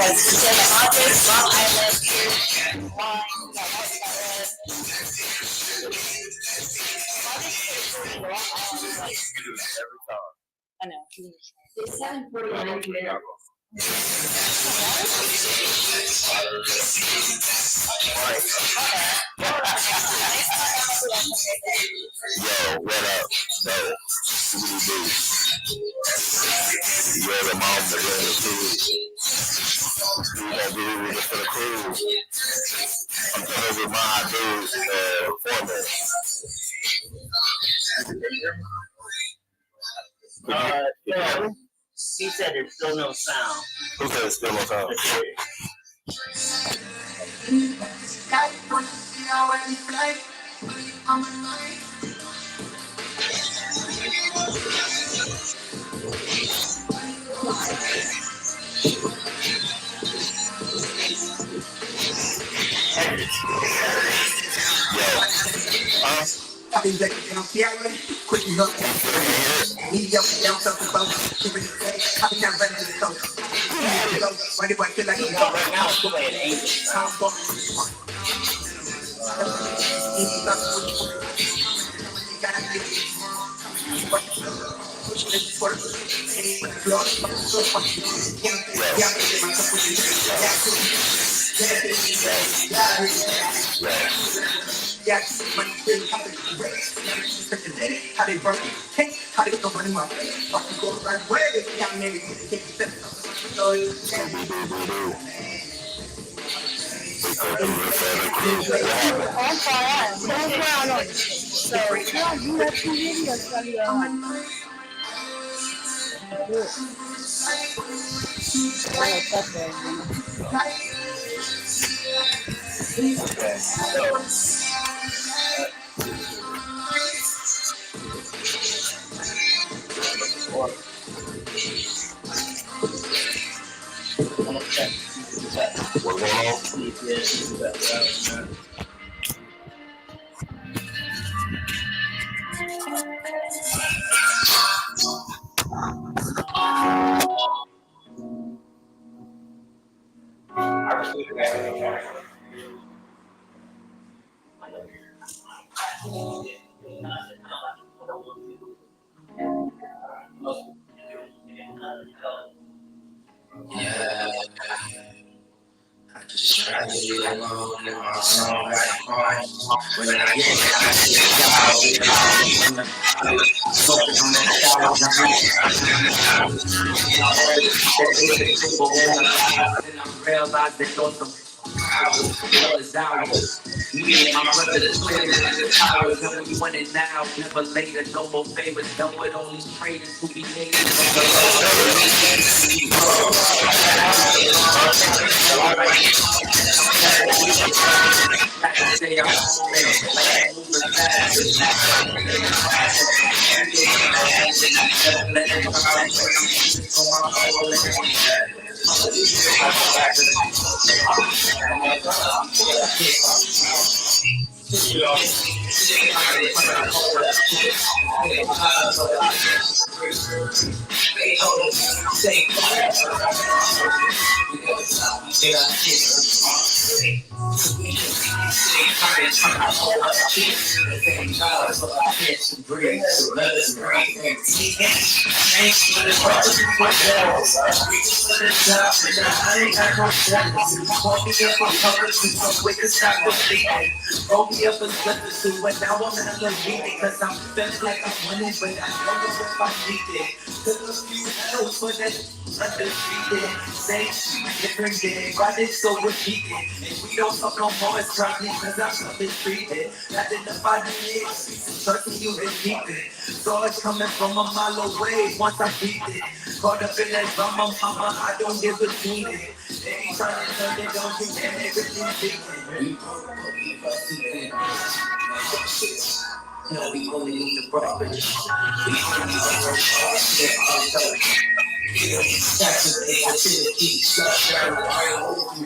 I know. It's 7:49 here. Yo, what up? Yo, you're the mom that ran the food. You gonna be with us for the cruise. I'm coming with my dudes, foreman. Yeah. He said there's still no sound. Who said there's still no sound? I think that I'm feeling quick enough. He up and down something about to really say. I think I'm ready to go. Why do I feel like I'm going right now? It's the way it ain't. How they burn it, how they go running my face. I can go right where they can't maybe take the I just try to be alone in my song right heart. When I get focus on that and I realize that those some hours, me and my brother the twins in the towers, and we want it now, never later, no more favors, done with only traders who be hating. Roll me up and slip the suit, but now I'm not gonna beat it, cause I'm feeling like I'm winning, but I don't know if I need it. Took a few medals for that undefeated. Same different day, riding so repeated. And we don't talk no more, it's probably cause I'm something treated. Identify the needs, person you repeat it. Saw it coming from a mile away once I beat it. Caught up in that drama, mama, I don't get between it. They ain't trying to turn it, don't you damn everything thinking. No, we only need the brothers. We only need the brothers. That's an infertility. Such a wild open.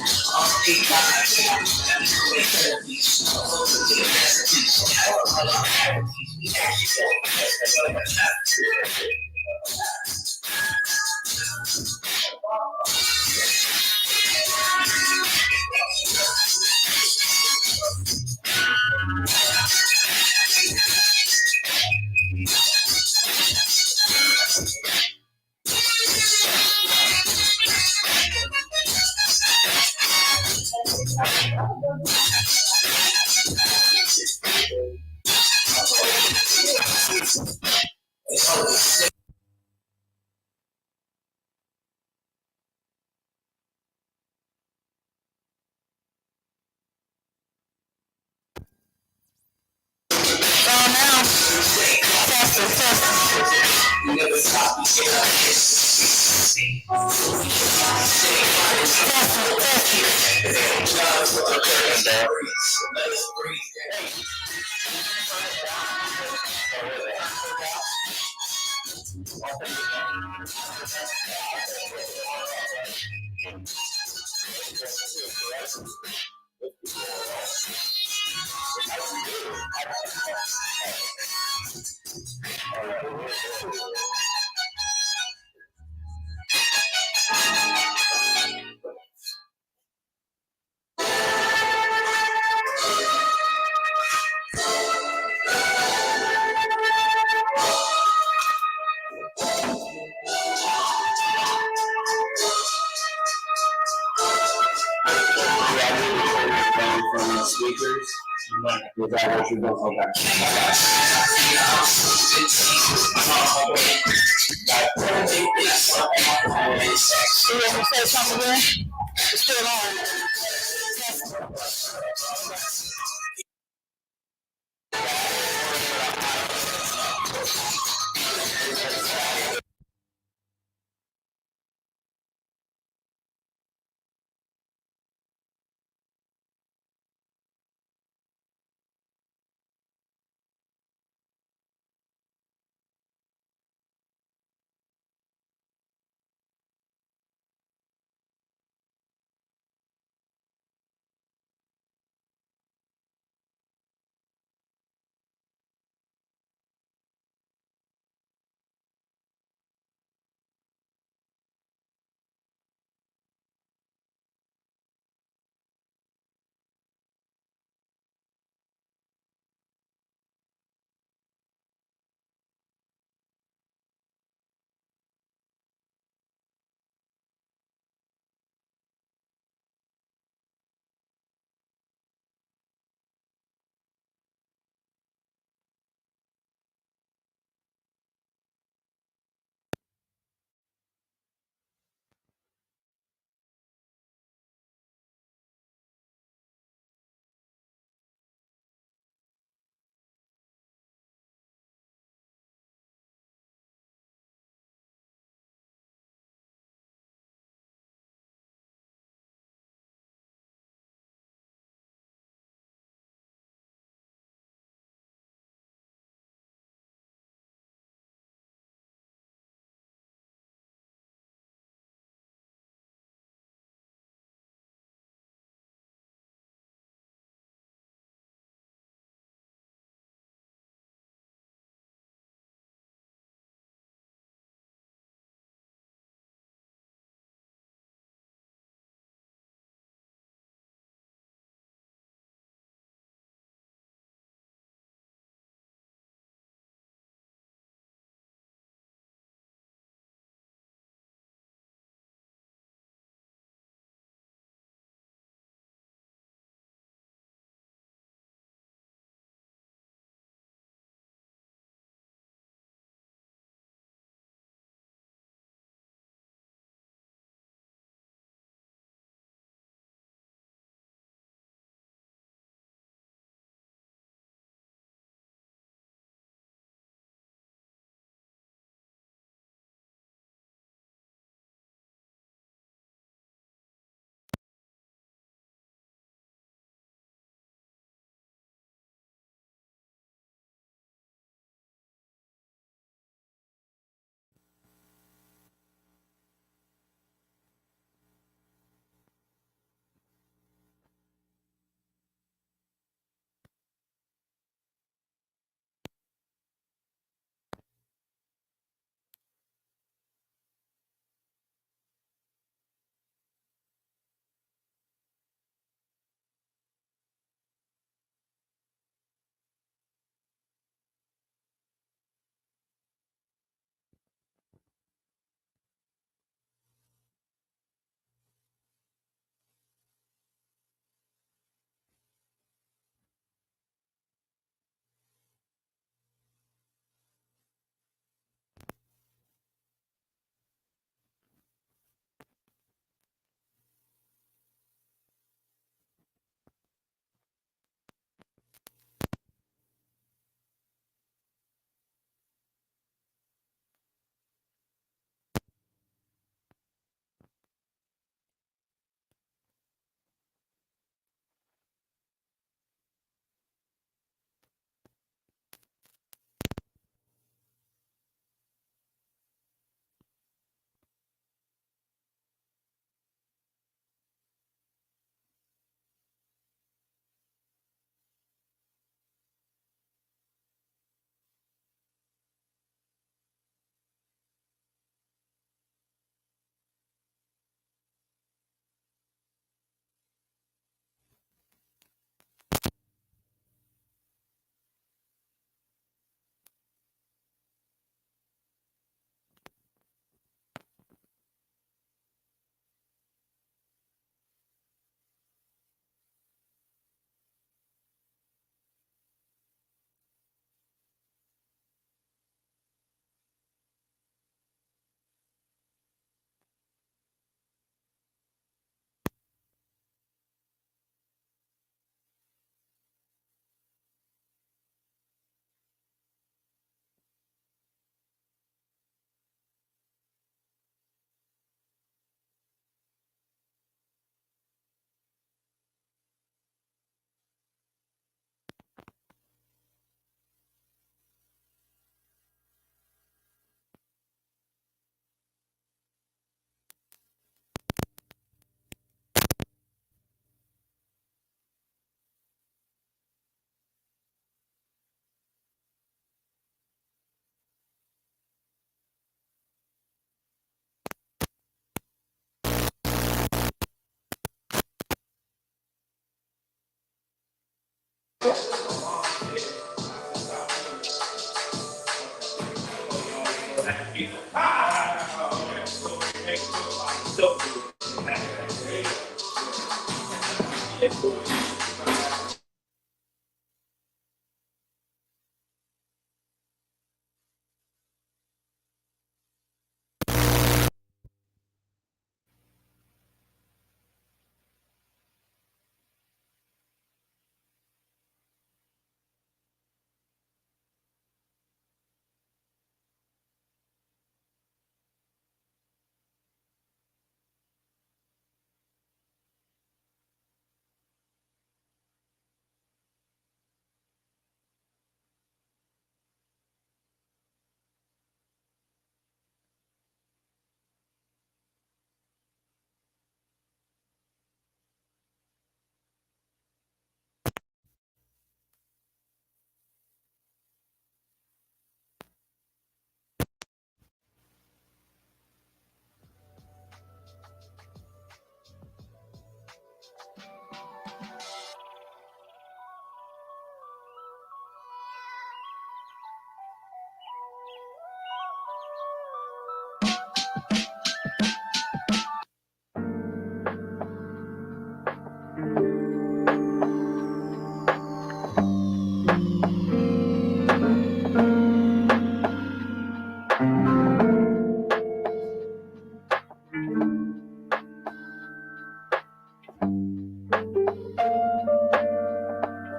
We never stop, we get our Let us breathe. Speakers. Is that what you're doing? You want to say something again? It's still on.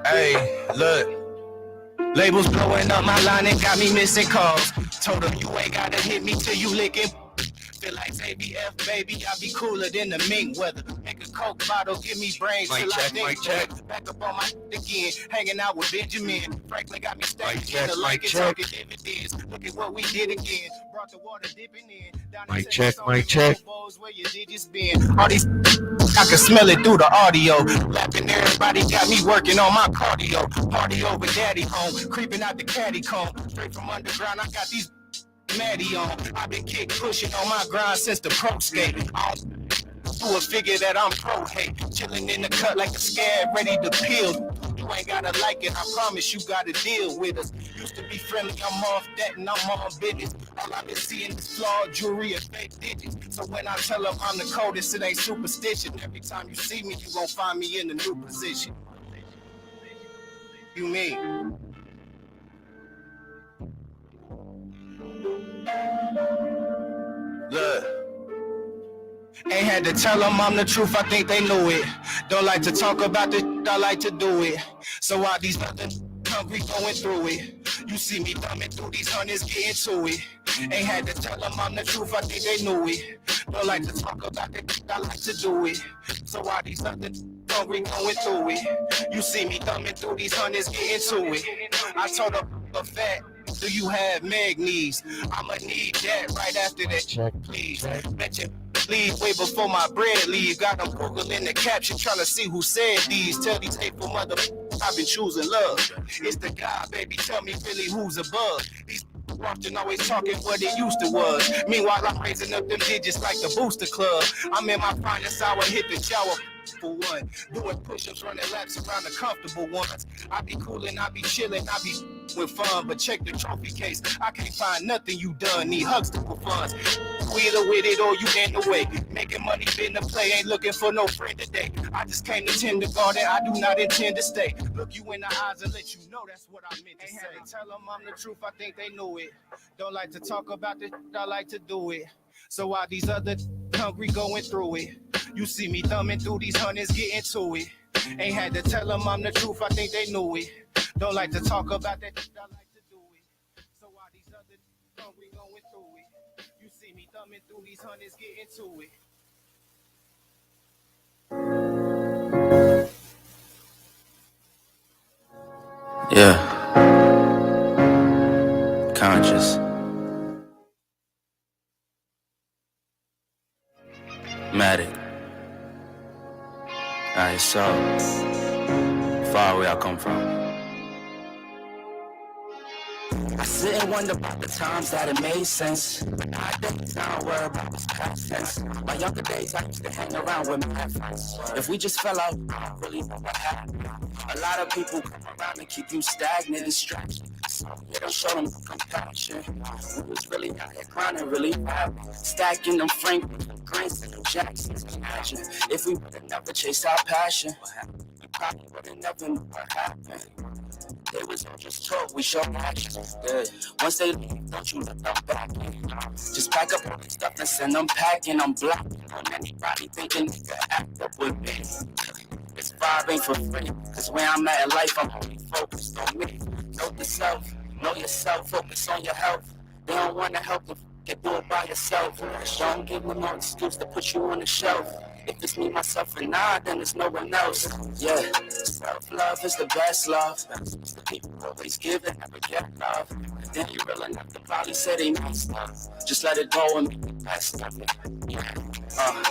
Hey, look. Labels blowing up my line and got me missing calls. Told them you ain't gotta hit me till you lickin'. Feel like ABF, baby, I be cooler than the mink weather. Make a Coke bottle, give me brains till I think. Back up on my again, hanging out with Benjamin. Franklin got me stacking in the lake and talking dividends. Look at what we did again. Brought the water dipping in. Mic check. Where your digits been? All these I can smell it through the audio. Lapping everybody got me working on my cardio. Party over daddy home, creeping out the caddy cone. Straight from underground, I got these Maddie on. I've been kick pushing on my grind since the pro skate. I don't do a figure that I'm pro hate. Chilling in the cut like a scab, ready to peel. You ain't gotta like it, I promise you gotta deal with us. Used to be friendly, I'm off that and I'm on business. All I've been seeing is flawed jewelry and fake digits. So when I tell them I'm the coldest, it ain't superstition. Every time you see me, you gon' find me in a new position. You mean? Look, ain't had to tell them I'm the truth, I think they knew it. Don't like to talk about this, I like to do it. So while these other hungry going through it, you see me thumbing through these hundreds, getting to it. Ain't had to tell them I'm the truth, I think they knew it. Don't like to talk about this, I like to do it. So while these other hungry going through it, you see me thumbing through these hundreds, getting to it. I told them a fact. Do you have magnesium? I'ma need that right after that. Check, please. Mention, please, way before my bread leave. Got them Googling the caption, trying to see who said these. Tell these hateful mother, I've been choosing love. It's the God, baby. Tell me really who's above. These often always talking what it used to was. Meanwhile, I'm raising up them digits like the Booster Club. I'm in my finest hour, hit the shower. For one, doing push-ups, running laps around the comfortable ones. I be coolin', I be chillin', I be with fun, but check the trophy case. I can't find nothing you done. Need hugs to for funds. Either with it or you in the way. Making money, been the play, ain't looking for no friend today. I just came to tend the garden, I do not intend to stay. Look you in the eyes and let you know that's what I meant to say. Ain't had to tell them I'm the truth, I think they knew it. Don't like to talk about this, I like to do it. So while these other hungry going through it, you see me thumbing through these hundreds, getting to it. Ain't had to tell them I'm the truth, I think they knew it. Don't like to talk about that, I like to do it. So while these other hungry going through it, you see me thumbing through these hundreds, getting to it. Yeah. Conscious. Matic. Alright, so far away I come from. I sit and wonder about the times that it made sense. But nowadays I don't worry about what's past tense. My younger days I used to hang around with my friends. If we just fell out, I don't really know what happened. A lot of people come around and keep you stagnant and stretched. So you don't show them compassion. We was really out here grinding really hard. Stacking them Frank Grants and them Jacksons. Imagine if we would have never chased our passion. We probably would have never knew what happened. It was all just talk, we show action. Yeah. Once they leave, don't you let them back in. Just pack up all the stuff and send them packing. I'm blocking on anybody thinking they could act up with me. This vibe ain't for free, cause where I'm at in life, I'm only focused on me. Know yourself, focus on your health. They don't wanna help you, get do it by yourself. Don't give them no excuse to put you on the shelf. If it's me, myself, and I, then there's no one else. Yeah, self-love is the best love. People always give and never get love. Then you real enough to probably say they messed up. Just let it go and be the best of it.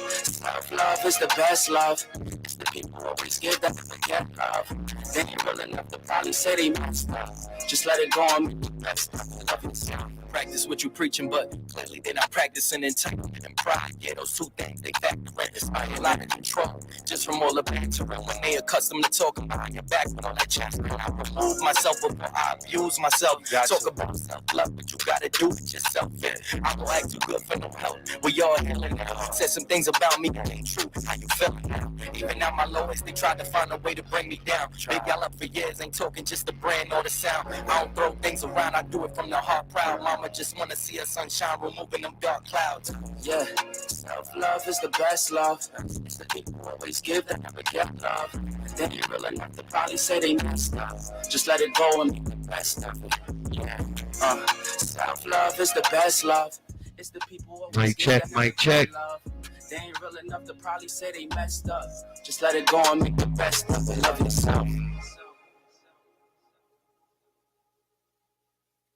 Self-love is the best love. It's the people always give that never get love. Then you real enough to probably say they messed up. Just let it go and be the best of it. Love yourself. Practice what you preaching, but clearly they're not practicing integrity and pride. Yeah, those two things, they factor in. It's a lot of control, just from all the bantering. When they accustomed to talking behind your back, but all that chat, I remove myself before I abuse myself. Talk about self-love, but you gotta do it yourself. Yeah, I don't act too good for no help. We all healing now. Said some things about me that ain't true. How you feeling now? Even at my lowest, they tried to find a way to bring me down. Big y'all up for years, ain't talking just the brand or the sound. I don't throw things around grind, I do it from the heart proud. Mama just wanna see her sunshine, removing them dark clouds. Yeah, self-love is the best love. It's the people who always give, that never get love. They ain't real enough to probably say they messed up. Just let it go and make the best of it. Yeah, self-love is the best love. It's the people who always Mic give, check, that never mic get check. love. They ain't real enough to probably say they messed up. Just let it go and make the best of it. Love yourself.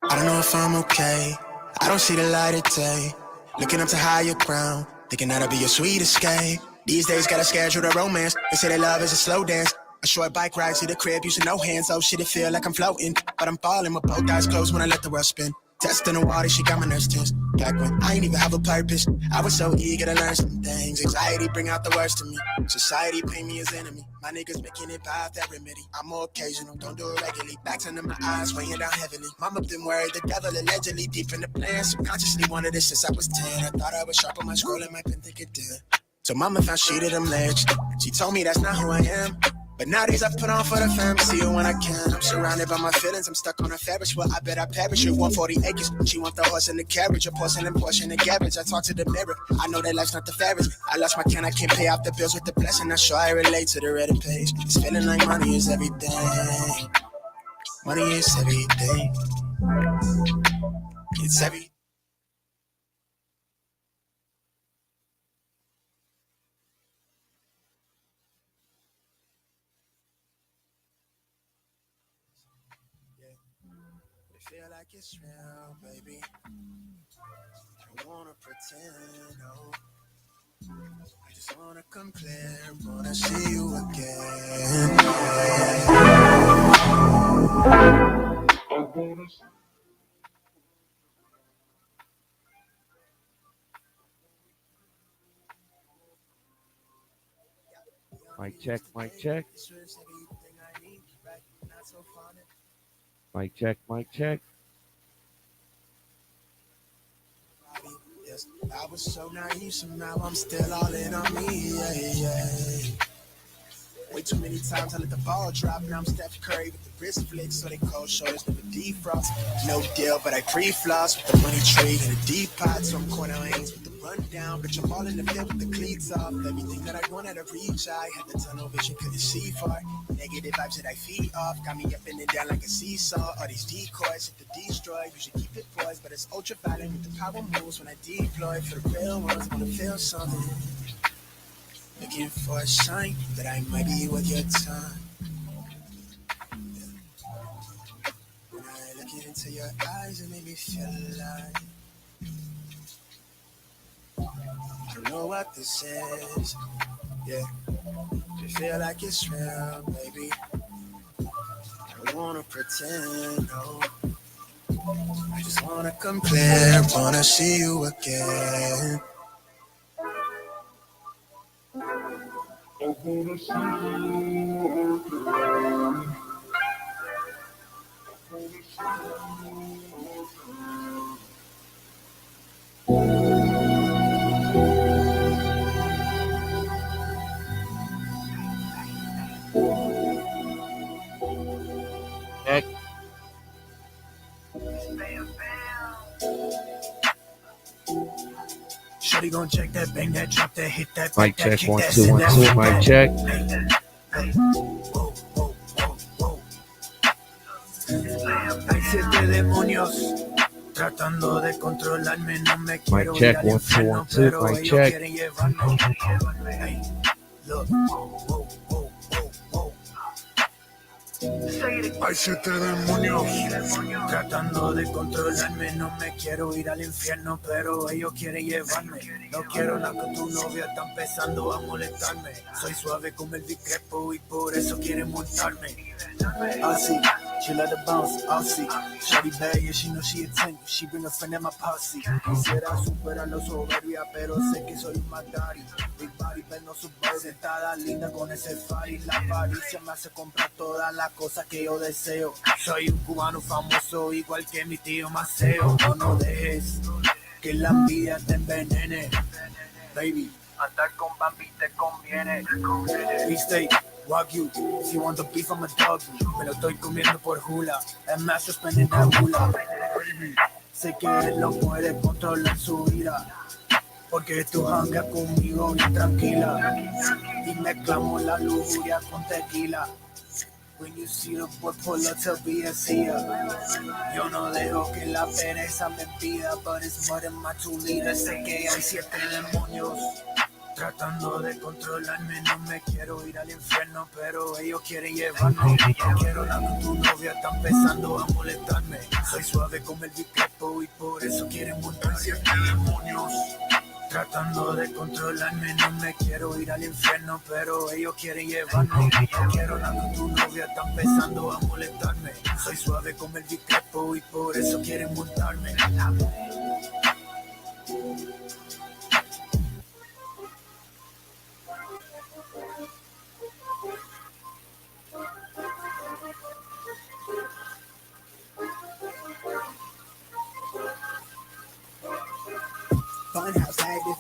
I don't know if I'm okay. I don't see the light of day. Looking up to higher ground, thinking that'll be a sweet escape. These days gotta schedule the romance. They say that love is a slow dance. A short bike ride to the crib using no hands. Oh shit, it feel like I'm floating, but I'm falling with both eyes closed when I let the world spin. Testing the water, she got my nerves tense. Back when I ain't even have a purpose, I was so eager to learn some things. Anxiety bring out the worst in me. Society paint me as enemy. My niggas making it by that remedy. I'm more occasional, don't do it regularly. Backs under my eyes, weighing down heavily. Mama been worried, the devil allegedly deep in the plan. Subconsciously wanted this since I was 10. I thought I was sharp on my scroll and my pen think it did. So mama found she did them legs. She told me that's not who I am. But nowadays I put on for the fam, see her when I can. I'm surrounded by my feelings, I'm stuck on a Ferris wheel. I bet I perish with 140 acres. She want the horse and the carriage, a porcelain portion of garbage. I talk to the mirror, I know that life's not the fairest. I lost my can, I can't pay off the bills with the blessing. I'm sure I relate to the Reddit page. It's feeling like money is everything. Money is everything. It's everything. Feel like it's real, baby. I don't wanna pretend, no. I just wanna come clear, wanna see you again. Mic check, mic check. Mic check, mic check. Yes, I was so naive, so now I'm still all in on me, yeah, yeah. Way too many times I let the ball drop. Now I'm Steph Curry with the wrist flick, so they cold shoulders never defrost. No deal, but I pre-floss with the money tree and a deep pot. So I'm corner lanes with the rundown, bitch. I'm all in the field with the cleats off. Everything that I wanted to reach, I had the tunnel vision, couldn't see far. Negative vibes that I feed off got me up and down like a seesaw. All these decoys hit the destroy. You should keep it poised, but it's ultraviolet with the power moves when I deploy. For the real ones, wanna feel something. Looking for a sign that I might be worth your time. When I look into your eyes, it make me feel alive. I don't know what this is, yeah. I feel like it's real, baby. I don't wanna pretend, no. I just wanna come clear, wanna see you again. I wanna see you again. Check. Shorty gon' check that, bang that, drop that, hit that, Mic that, check, kick 1 that, 2 send 1 that, 2. flip Mic that. check. Whoa, whoa, whoa, whoa. Hay 7 demonios tratando de controlarme, no me quiero Mic check, ir al 1 2 1 infierno, 2. pero Mic ellos check. quieren llevarme. Hey, look, whoa, whoa, whoa, whoa. Hay 7 demonios tratando de controlarme, no me quiero ir al infierno, pero ellos quieren llevarme. No quiero nada con tu novia, está empezando a molestarme. Soy suave como el discrepo y por eso quieren montarme. Así, she let the bounce, así. Shorty bad, yeah, she know she a 10. She bring a friend in my posse. Quisiera superar los soberbia, pero sé que soy un daddy. Big body, pero no suburban. Sentada linda con ese fari. La avaricia me hace comprar todas las cosas que yo deseo. Soy un cubano famoso, igual que mi tío Maceo. No dejes que la envidia te envenene. Baby, andar con Bambi te conviene. Viste, Wagyu, if you want the beef, I'm a dog. Me lo estoy comiendo por hula. And master spending that hula. Sé que él no puede controlar su ira. Porque tú jangas conmigo bien tranquila. Y mezclamos la lujuria con tequila. When you see the boy pull up to be a seer. Yo no dejo que la pereza me impida. But it's more than my 2 liters. Sé que hay 7 demonios tratando de controlarme. No me quiero ir al infierno, pero ellos quieren llevarme. No quiero nada con tu novia, está empezando a molestarme. Soy suave como el discrepo y por eso quieren montar 7 demonios tratando de controlarme. No me quiero ir al infierno, pero ellos quieren llevarme. No quiero nada con tu novia, está empezando a molestarme. Soy suave como el discrepo y por eso quieren montarme. Funhouse active,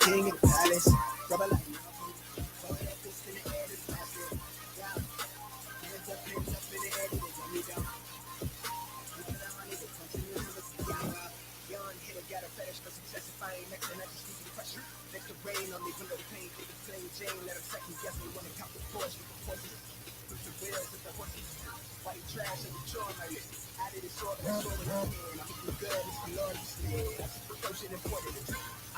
king of the palace, rubber like rain on me below the pain, take the plain Jane, let her second guess me when it comes to force with the forces. Push the wheels with the horses. White trash and the jaw my list. Added it short and short in the hand. I'm looking good, it's gloriously. That's the promotion important.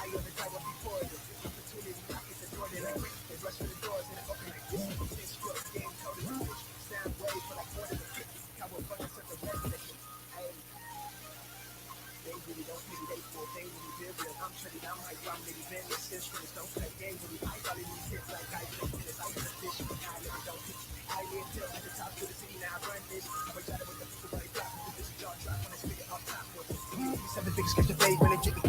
I on the type of before it. Opportunity knocking the door that I quick. They rush for the doors and it's open like this. Six stroke game, code in the bitch. Sound wave for like more than a kick. Cowboy fucking such a revelation. Hey. They really don't pity they for they really feel real. I'm treated, I'm like I'm really very sensuous. Don't play games with me. I got these hits like I play tennis. I was a fish, but I never don't hit. I live till at the top of the city, now I run this. I got it with the people right back. This is jaw drop when I spit it off top. 7 figures catch the fade when it jiggy.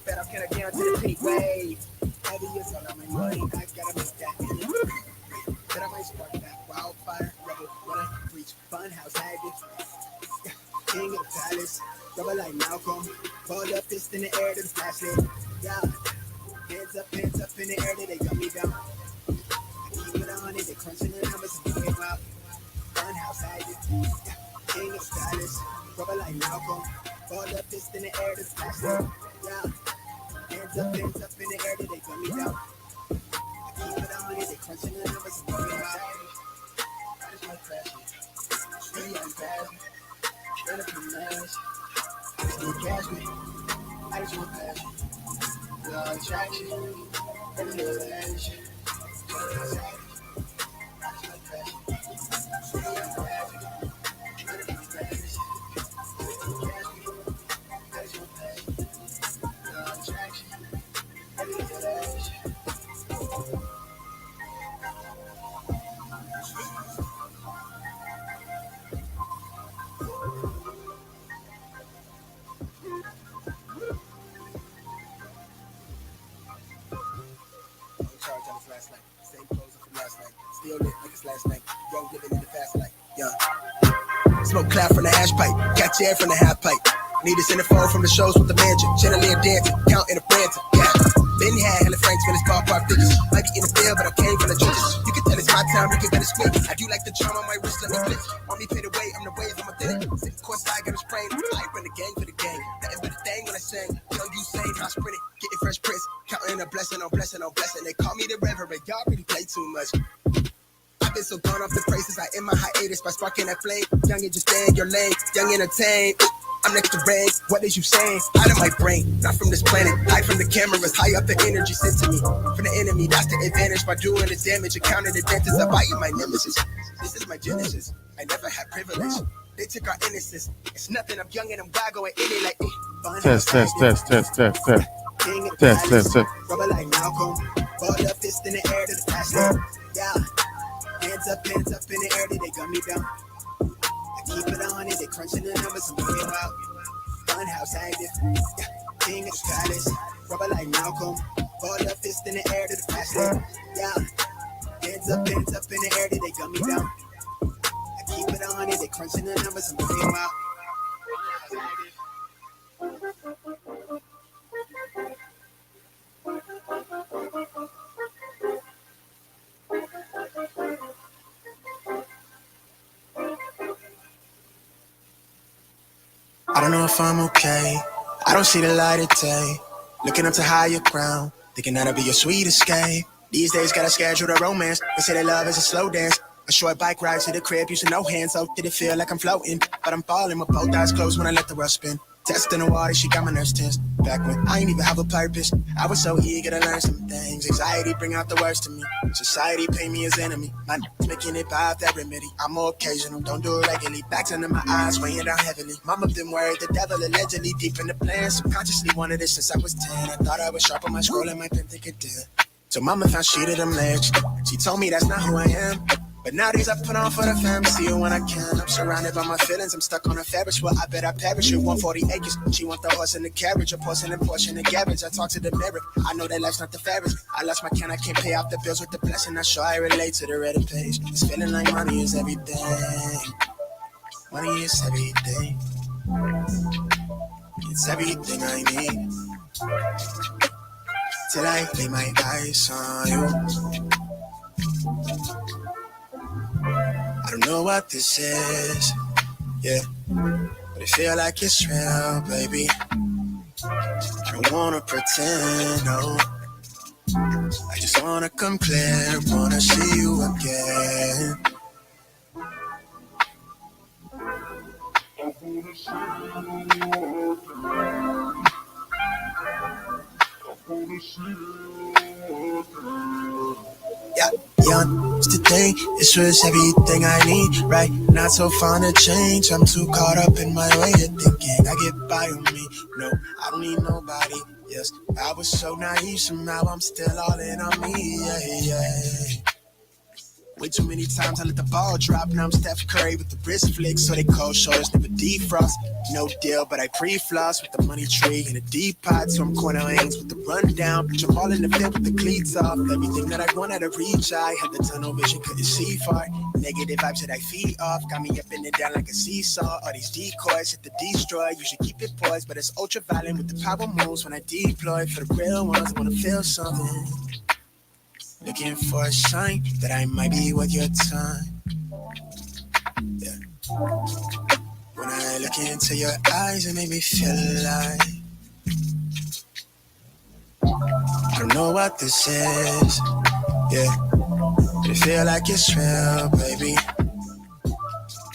Bet I'm kinda down to the pink wave. Heavy is all on my money. I gotta make that. Then I might spark that wildfire rebel when I reach Funhouse Haggis. King of the palace, rubber like Malcolm. Hold up fist in the air to the flashlight. Yeah, hands up in the air till they got me down. I keep it on it, they crunching the numbers and came out. Funhouse Haggis, king of the palace, rubber like Malcolm. Hold up fist in the air to the flashlight. Yeah, hands up in the air till they got me down. I keep it on it, they crunching the numbers and came out. That is my passion. Stay on passion. Run up the mash. I just need cash, man. I just want passion. Law attraction. Run up the mash. Last night, same clothes from last night, still lit like it's last night. Young living in the fast life, young. Smoke cloud from the hash pipe, catch air from the half pipe. Need us in the phone from the shows with the mansion, chandelier dancing, counting the brands. Yeah, been had hella franks when it's ballpark figures. Might be in the field, but I came from the trenches. You can tell it's my time, we can better split. I do like the charm on my wrist, let me flip. Want me pay the way, I'm the wave, I'm a thin. Sitting courtside, got a sprain. I run the gang for the gang. Nothing but a thing when I sing. Young Usain, I sprint it, getting fresh prints, counting a blessing on blessing on blessing. They call me the reverend, y'all really play too much. I've been so gone off the praises, I end my hiatus by sparking that flame. Young and just stay in your lane, young entertain. I'm next to rain, what is you saying? Out of my brain, not from this planet. Hide from the cameras, high up the energy sent to me. From the enemy, that's the advantage. By doing the damage, accounting the dentist, I bite my nemesis. This is my genesis, I never had privilege. They took our innocence, it's nothing, I'm young and I'm wild, going in it like Test. Rubber like Malcolm, ball up fist in the air to the flashlight. Yeah, hands up in the air till they got me down. I keep it on it, they crunching the numbers and bring it out. Funhouse active, yeah, king of the palace, rubber like Malcolm, ball up fist in the air to the flashlight. Yeah, hands up in the air till they got me down. I keep it on it, they crunching the numbers and bring it out. don't know if I'm okay. I don't see the light of day. Looking up to higher ground, thinking that'll be your sweet escape. These days gotta schedule the romance. They say that love is a slow dance. A short bike ride to the crib using no hands. So did it feel like I'm floating? But I'm falling with both eyes closed when I let the rust spin. Testing the water, she got my nerves tense. Back when I ain't even have a purpose, I was so eager to learn some things. Anxiety bring out the worst in me. Society paint me as enemy. My making it by that remedy. I'm more occasional, don't do it regularly. Backs under my eyes, weighing down heavily. Mama been worried, the devil allegedly deep in the plan. Subconsciously wanted it since I was 10. I thought I was sharp on my scroll and my pen think it did. So mama found shit at them legs. She told me that's not who I am. But nowadays I put on for the fam, see her when I can. I'm surrounded by my feelings, I'm stuck on a Ferris wheel. I bet I perish with 140 acres. She want the horse and the carriage, a portion and portion of garbage. I talk to the mirror, I know that life's not the fairest. I lost my can, I can't pay off the bills with the blessing. I'm sure I relate to the Reddit page. It's feeling like money is everything. Money is everything. It's everything I need. Till I lay my eyes on you. I don't know what this is, yeah, but it feel like it's real, baby. I don't wanna pretend, no. I just wanna come clear, wanna see you again. I wanna see you again. I wanna see you again. Yeah, today, this was everything I need, right? Not so fond of change, I'm too caught up in my way of thinking. I get by on me, no, I don't need nobody, yes. I was so naive, somehow I'm still all in on me, yeah. Way too many times I let the ball drop. Now I'm Steph Curry with the wrist flick. So they cold shoulders, never defrost. No deal, but I pre-floss with the money tree in a deep pot. So I'm corner lanes with the rundown. Bitch, I'm all in the field with the cleats off. Everything that I want out of reach, I had the tunnel vision, couldn't see far. Negative vibes that I feed off got me up and down like a seesaw. All these decoys hit the destroy. You should keep it poised, but it's ultra violent with the power moves when I deploy. For the real ones, I wanna feel something. Looking for a sign that I might be worth your time. Yeah. When I look into your eyes, it make me feel like I don't know what this is. Yeah. But it feel like it's real, baby. I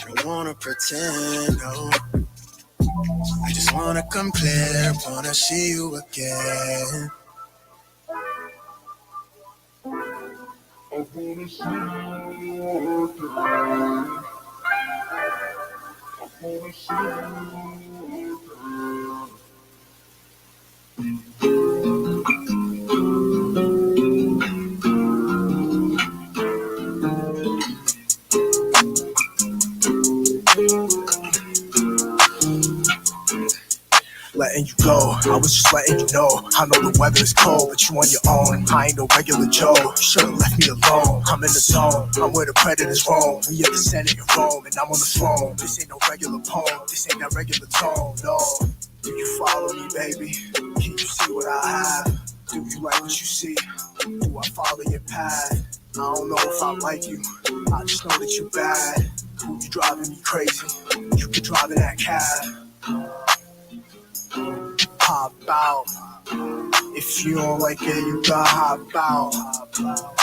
don't wanna pretend, no. I just wanna come clear, wanna see you again. I wanna see you again. I wanna see you letting you go, I was just letting you know. I know the weather is cold, but you on your own. I ain't no regular Joe, should've left me alone. I'm in the zone, I'm where the predators roam. We at the Senate in Rome, and I'm on the throne. This ain't no regular poem, this ain't that regular tone, no. Do you follow me, baby? Can you see what I have? Do you like what you see? Do I follow your path? I don't know if I like you, I just know that you bad. Ooh, you driving me crazy, you can drive in that cab. Hop out. If you don't like it, you gotta hop out.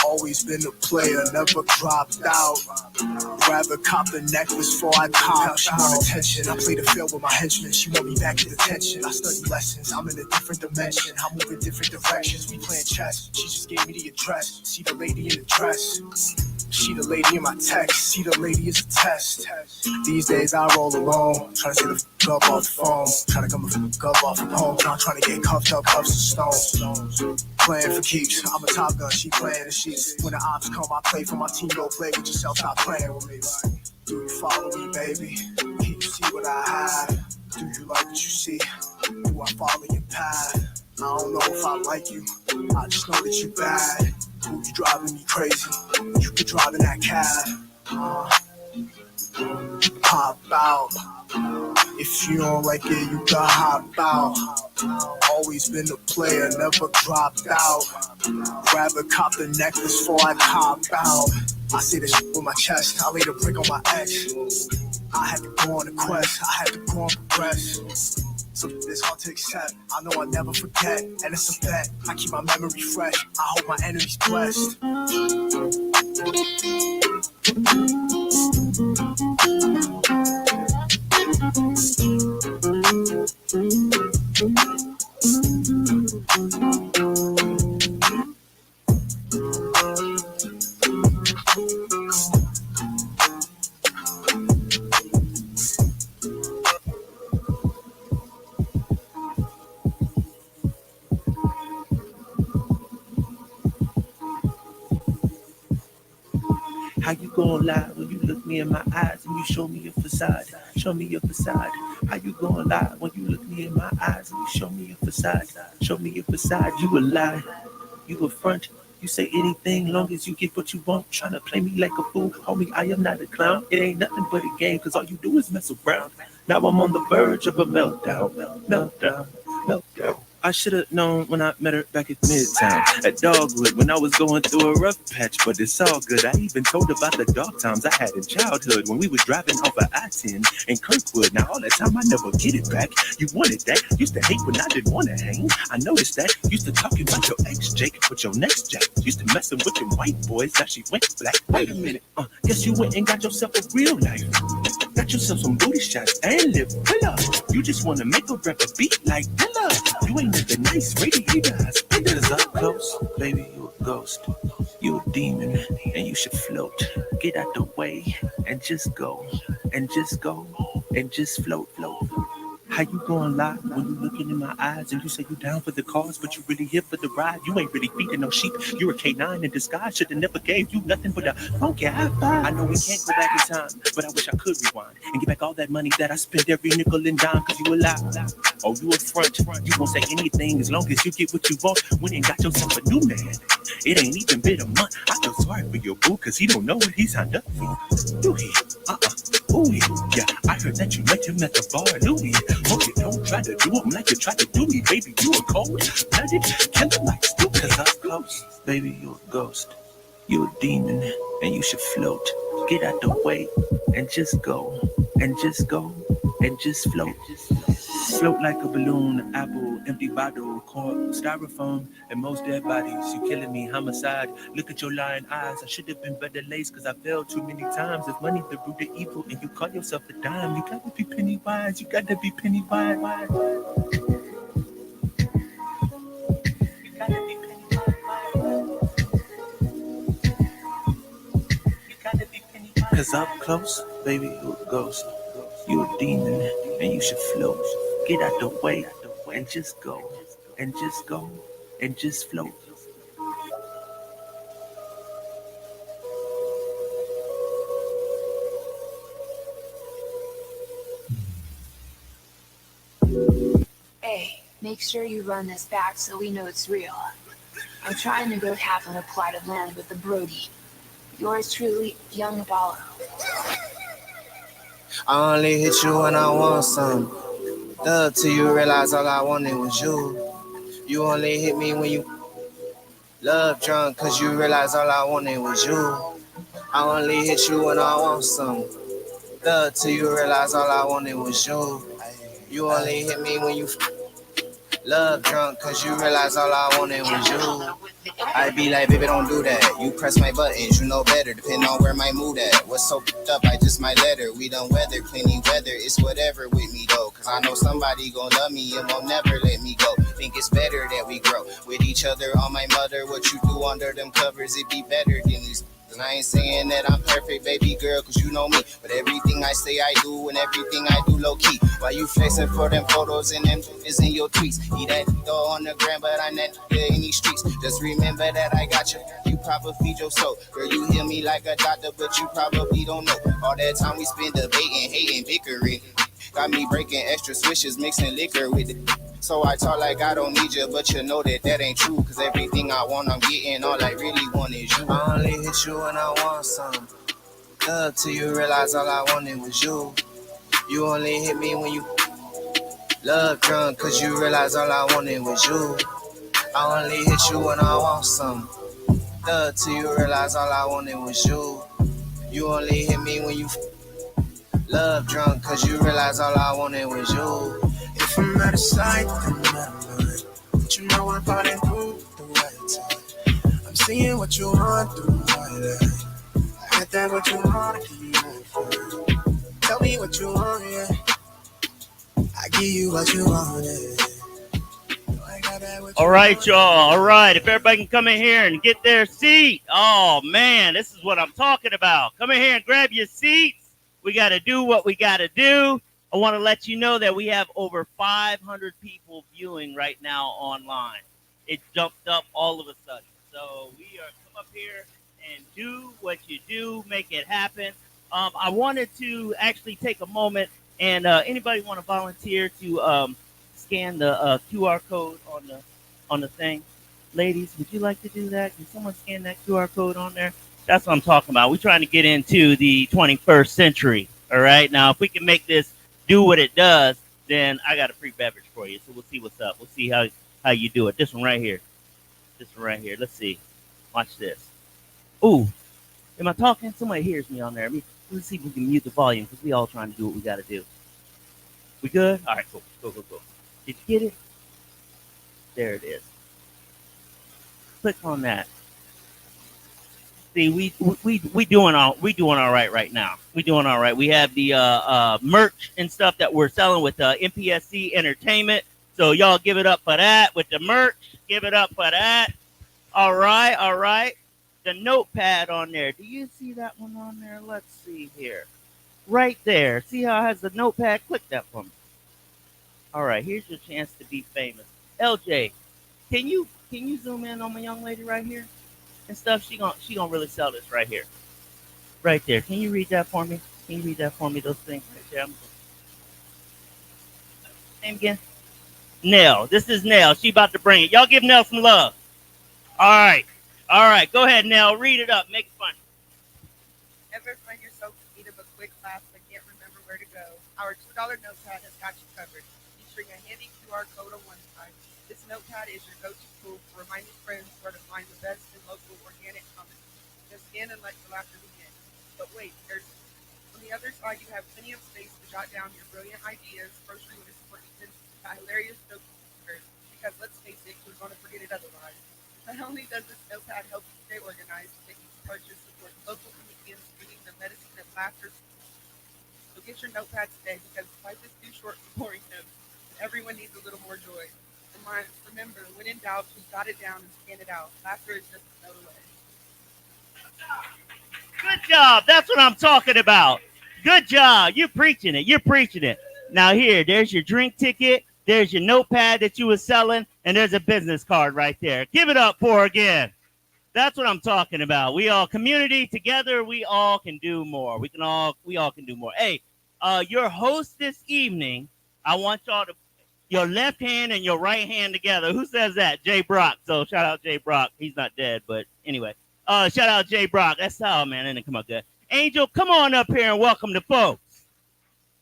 Always been a player, never dropped out. Rather cop the necklace before I cop. She want attention, I play the field with my henchmen. She want me back in detention. I study lessons, I'm in a different dimension. I move in different directions, we playing chess. She just gave me the address, see the lady in the dress. She the lady in my text, see the lady is a test. These days I roll alone, trying to say the f*** up off the phone. Trying to come the f*** up off the home, not trying to get cuffed up, cuffs of stones. Playing for keeps, I'm a top gun, she playing the sheets. When the ops come, I play for my team, go play with yourself, stop playing with me. Do you follow me, baby? Can you see what I have? Do you like what you see? Do I follow your path? I don't know if I like you, I just know that you bad. Ooh, you driving me crazy, you can drive in that cab. Hop out. If you don't like it, you gotta hop out. Always been a player, never dropped out. Rather cop the necklace before I cop out. I say this shit with my chest, I laid a brick on my ex. I had to go on a quest, I had to go on progress. So it's hard to accept. I know I'll never forget, and it's a fact. I keep my memory fresh. I hope my energy's blessed. How you gonna lie when you look me in my eyes and you show me your facade? Show me your facade. How you gonna lie when you look me in my eyes and you show me your facade? Show me your facade. You a lie. You a front. You say anything long as you get what you want. Tryna play me like a fool. Homie, I am not a clown. It ain't nothing but a game, cause all you do is mess around. Now I'm on the verge of a meltdown. Meltdown. I should have known when I met her back at Midtown, at Dogwood, when I was going through a rough patch, but it's all good. I even told about the dark times I had in childhood when we was driving off of I-10 in Kirkwood. Now all that time I never get it back. You wanted that. Used to hate when I didn't want to hang. I noticed that. Used to talking about your ex, Jake, with your next Jack. Used to messing with them white boys. Now she went black. Wait a minute. Guess you went and got yourself a real life. Got yourself some booty shots and lip filler. You just want to make a rapper beat like Dilla. You ain't nothing nice, radiator spinners up close. Baby, you a ghost. You a demon, and you should float. Get out the way and just go. And just go. And just float. How you gonna lie when you looking in my eyes and you say you down for the cause, but you really here for the ride? You ain't really feeding no sheep. You're a K9 in disguise. Should've never gave you nothing but a funky high five. I know we can't go back in time, but I wish I could rewind and get back all that money that I spent every nickel and dime. Cause you a lie. Oh, you a front. You won't say anything as long as you get what you want. When you got yourself a new man, it ain't even been a month. I feel sorry for your boo, cause he don't know what he signed up for. Do he? Ooh, yeah, I heard that you met him at the bar, Louis. Hope you don't try to do him like you tried to do me, baby. You a cold-blooded killer like Stu, cause I'm close. Baby, you a ghost. You a demon, and you should float. Get out the way and just go. And just go. And just float. Float like a balloon, apple, empty bottle, cork, styrofoam, and most dead bodies. You killing me, homicide. Look at your lying eyes. I should have been better laced cause I failed too many times. If money the root of evil and you call yourself a dime, you gotta be penny wise. You gotta be penny wise. You gotta be penny wise. You gotta be penny wise. Cause up close, baby, you a ghost. You a demon, and you should float. Get out the way and just go. And just go. And just float. Hey, make sure you run this back so we know it's real. I'm trying to go half on a plot of land with the Brody. Yours truly, Young Apollo. I only hit you when I want some. Thug till you realize all I wanted was you. You only hit me when you love drunk, cause you realize all I wanted was you. I only hit you when I want some. Thug till you realize all I wanted was you. You only hit me when you love drunk, cause you realize all I wanted was you. I be like, baby, don't do that. You press my buttons, you know better, depending on where my mood at. What's so up, I just might let her. We done weather, plenty weather, it's whatever with me though. Cause I know somebody gon' love me and won't never let me go. Think it's better that we grow with each other on my mother. What you do under them covers, it be better than these. And I ain't saying that I'm perfect, baby girl, cause you know me. But everything I say I do and everything I do low-key. Why you flexing for them photos and them is in your tweets? Eat that though on the gram, but I'm not in these streets. Just remember that I got you. You probably feed your soul. Girl, you hear me like a doctor, but you probably don't know. All that time we spend debating, hating, bickering. Got me breaking extra swishes, mixing liquor with it. So I talk like I don't need you, but you know that ain't true. Cause everything I want, I'm getting. All I really want is you. I only hit you when I want some. Thug till you realize all I wanted was you. You only hit me when you love drunk, cause you realize all I wanted was you. I only hit you when I want some. Thug till you realize all I wanted was you. You only hit me when you Love drunk, cause you realize all I wanted was you. If I'm out of sight, then I'm out of mind. But you know I'm falling through the right time. I'm seeing what you want through my life. I had that what you want, do you want fun? Tell me what you want, yeah. I give you what you want, yeah. All right, y'all. All right. If everybody can come in here and get their seat. Oh, man, this is what I'm talking about. Come in here and grab your seats. We got to do what we got to do. I want to let you know that we have over 500 people viewing right now online. It jumped up all of a sudden. So we are come up here and do what you do, make it happen. I wanted to actually take a moment and anybody want to volunteer to scan the QR code on the thing. Ladies, would you like to do that? Can someone scan that QR code on there? That's what I'm talking about. We're trying to get into the 21st century. All right. Now, if we can make this do what it does, then I got a free beverage for you. So we'll see what's up. We'll see how you do it. This one right here. This one right here. Let's see. Watch this. Ooh. Am I talking? Somebody hears me on there. Let's see if we can mute the volume because we all trying to do what we got to do. We good? All right. Cool. Go. Did you get it? There it is. Click on that. See, we doing all right now. We doing all right. We have the merch and stuff that we're selling with MPSC Entertainment. So y'all give it up for that with the merch. Give it up for that. All right. The notepad on there. Do you see that one on there? Let's see here. Right there. See how it has the notepad? Click that for me. All right. Here's your chance to be famous. LJ, can you zoom in on my young lady right here and stuff? She gonna really sell this right here, right there. Can you read that for me? Those things right there. Name again? Nell. This is Nell. She about to bring it. Y'all give Nell some love. All right. Go ahead, Nell. Read it up. Make it fun. Ever find yourself in need of a quick class but can't remember where to go? Our $2 notepad has got you covered, featuring a handy QR code on one side. This notepad is your go-to tool for reminding friends where to find the best in local organic comedy. Just scan and let the laughter begin. But wait, on the other side, you have plenty of space to jot down your brilliant ideas, grocery list, or even a hilarious joke. Because let's face it, you're going to forget it otherwise. Not only does this notepad help you stay organized, but you can purchase support local comedians bringing the medicine of laughter. So get your notepad today because life is too short for boring notes. And everyone needs a little more joy. Remember, when in doubt, just jot it down and scan it out. Laughter is just a note away. Good job. That's what I'm talking about. Good job. You're preaching it. Now there's your drink ticket. There's your notepad that you were selling. And there's a business card right there. Give it up for her again. That's what I'm talking about. We all community together. We all can do more. We all can do more. Hey, your host this evening, I want y'all to your left hand and your right hand together. Who says that? Jay Brock. So shout out Jay Brock. He's not dead, but anyway. Shout out Jay Brock. That's how, man. It didn't come out good. Angel, come on up here and welcome the folks.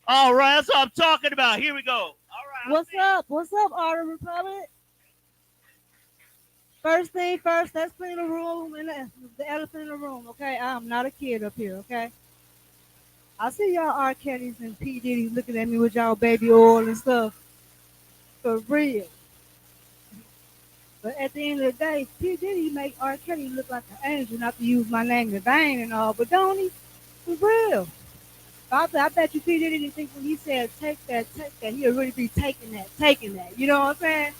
All right, that's what I'm talking about. Here we go. All right. What's up, Art of Republic? First thing first, let's clean the room and the elephant in the room, okay? I'm not a kid up here, okay? I see y'all R. Kellys and P. Diddy looking at me with y'all baby oil and stuff. For real. But at the end of the day, P. Diddy make R. Kelly look like an angel, not to use my name in vain and all, but don't he? For real. I bet you P. Diddy didn't think when he said take that, he'll really be taking that. You know what I'm saying?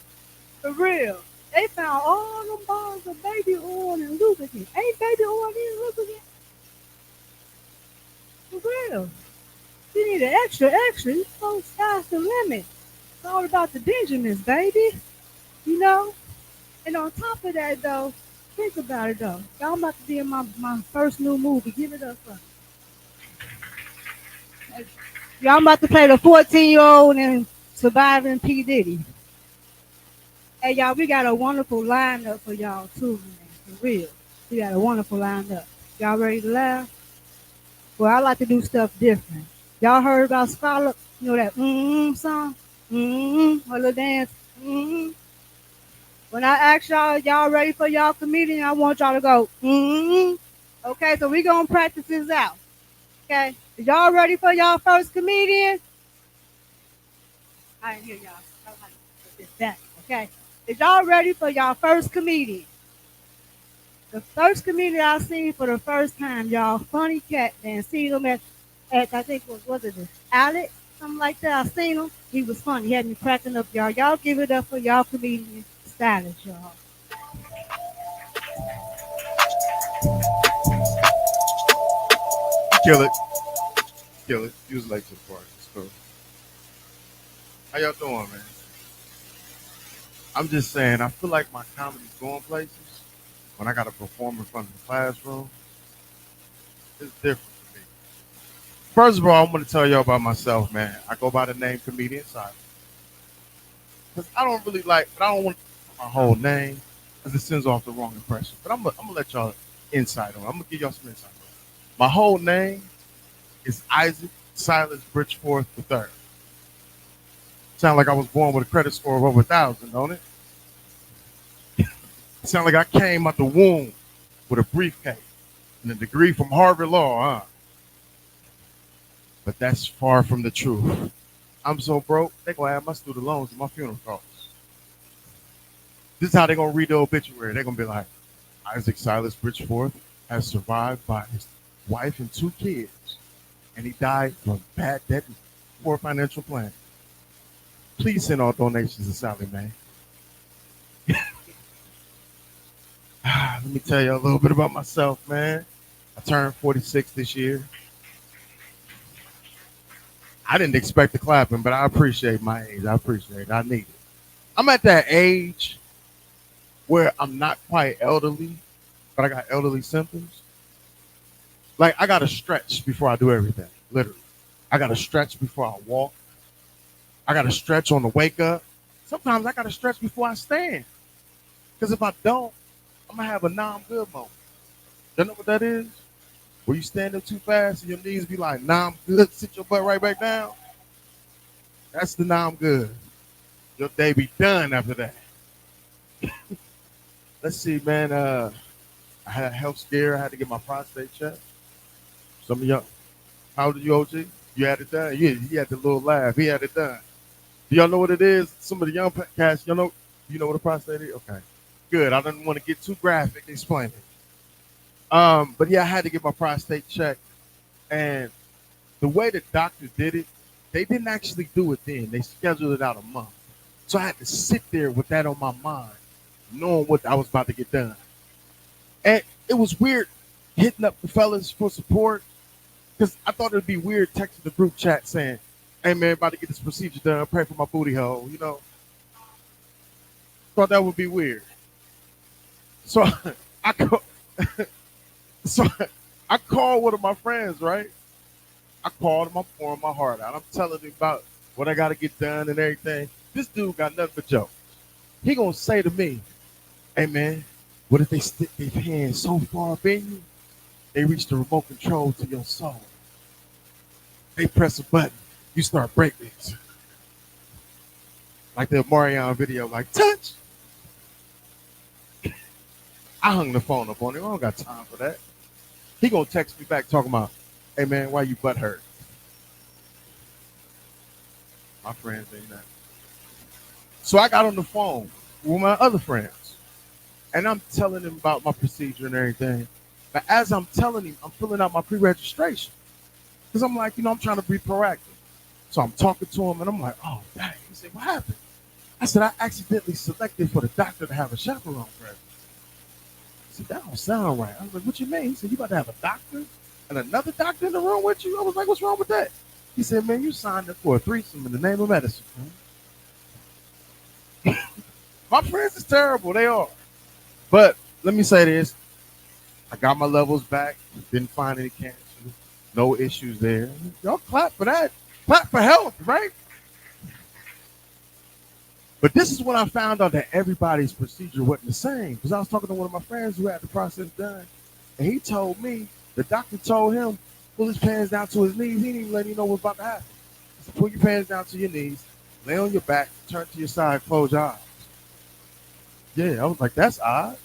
For real. They found all them bottles of baby oil and lubricant. Ain't baby oil in lubricant? For real. You need an extra. You know, sky's the limit. It's all about the Benjamins, baby. You know? And on top of that, though, think about it, though. Y'all about to be in my first new movie. Give it up for me. Y'all about to play the 14-year-old and surviving P. Diddy. Hey, y'all, we got a wonderful lineup for y'all, too, man. For real. We got a wonderful lineup. Y'all ready to laugh? Well, I like to do stuff different. Y'all heard about Scholar? You know that song? A little dance. When I ask y'all ready for y'all comedian, I want y'all to go, Okay, so we going to practice this out. Okay? Y'all ready for y'all first comedian? I didn't hear y'all. I don't have to put this back, okay? Is y'all ready for y'all first comedian? The first comedian I seen for the first time, y'all, funny cat, man. Seen him at I think was it the Alex? Something like that. I seen him. He was funny. He had me cracking up, y'all. Y'all give it up for y'all comedian Silas, y'all. Kill it. Kill it. Use like this part. It's cool. How y'all doing, man? I'm just saying, I feel like my comedy's going places when I got to perform in front of the classroom. It's different for me. First of all, I'm going to tell y'all about myself, man. I go by the name Comedian Silas. Because I don't really like, but I don't want to put my whole name because it sends off the wrong impression. But I'm going to let y'all insight on it. I'm going to give y'all some insight on it. My whole name is Isaac Silas Bridgeforth III. Sound like I was born with a credit score of over 1,000, don't it? Sound like I came out the womb with a briefcase and a degree from Harvard Law, huh? But that's far from the truth. I'm so broke, they're going to add my student loans to my funeral costs. This is how they're going to read the obituary. They're going to be like, Isaac Silas Bridgeforth has survived by his wife and 2 kids, and he died from bad debt and poor financial planning. Please send all donations to Sally Mae. Let me tell you a little bit about myself, man. I turned 46 this year. I didn't expect the clapping, but I appreciate my age. I appreciate it. I need it. I'm at that age where I'm not quite elderly, but I got elderly symptoms. Like, I got to stretch before I do everything, literally. I got to stretch before I walk. I got to stretch on the wake up. Sometimes I got to stretch before I stand. Because if I don't, I'm going to have a nah, I'm good moment. You know what that is? Where you stand up too fast and your knees be like, nah, I'm good. Sit your butt right back down. That's the nah, I'm good. Your day be done after that. Let's see, man. I had a health scare. I had to get my prostate checked. Some of y'all, how old are you, OG? You had it done? Yeah, he had the little laugh. He had it done. Do y'all know what it is? Some of the young cats, you know what a prostate is? Okay. Good. I didn't want to get too graphic explaining. But yeah, I had to get my prostate checked. And the way the doctor did it, they didn't actually do it then. They scheduled it out a month. So I had to sit there with that on my mind, knowing what I was about to get done. And it was weird hitting up the fellas for support because I thought it'd be weird texting the group chat saying, hey man, about to get this procedure done, pray for my booty hole, you know. Thought that would be weird. So I called one of my friends, right? I called him, I'm pouring my heart out. I'm telling him about what I got to get done and everything. This dude got nothing but jokes. He gonna say to me, hey man, what if they stick their hands so far up in you, they reach the remote control to your soul. They press a button, you start breaking. Like the Marion video, like touch. I hung the phone up on him. I don't got time for that. He gonna text me back talking about, hey man, why you butt hurt? My friends ain't that. So I got on the phone with my other friends, and I'm telling him about my procedure and everything. But as I'm telling him, I'm filling out my pre-registration because I'm like, I'm trying to be proactive. So I'm talking to him, and I'm like, oh dang. He said, what happened? I said, I accidentally selected for the doctor to have a chaperone present. He said, that don't sound right. I was like, what you mean? He said, you about to have a doctor and another doctor in the room with you? I was like, what's wrong with that? He said, man, you signed up for a threesome in the name of medicine. My friends is terrible. They are. But let me say this. I got my levels back. Didn't find any cancer. No issues there. Y'all clap for that. Clap for health, right? But this is when I found out that everybody's procedure wasn't the same. Because I was talking to one of my friends who had the process done. And he told me, the doctor told him, pull his pants down to his knees. He didn't even let you know what's about to happen. He said, pull your pants down to your knees, lay on your back, turn to your side, close your eyes. Yeah, I was like, that's odd.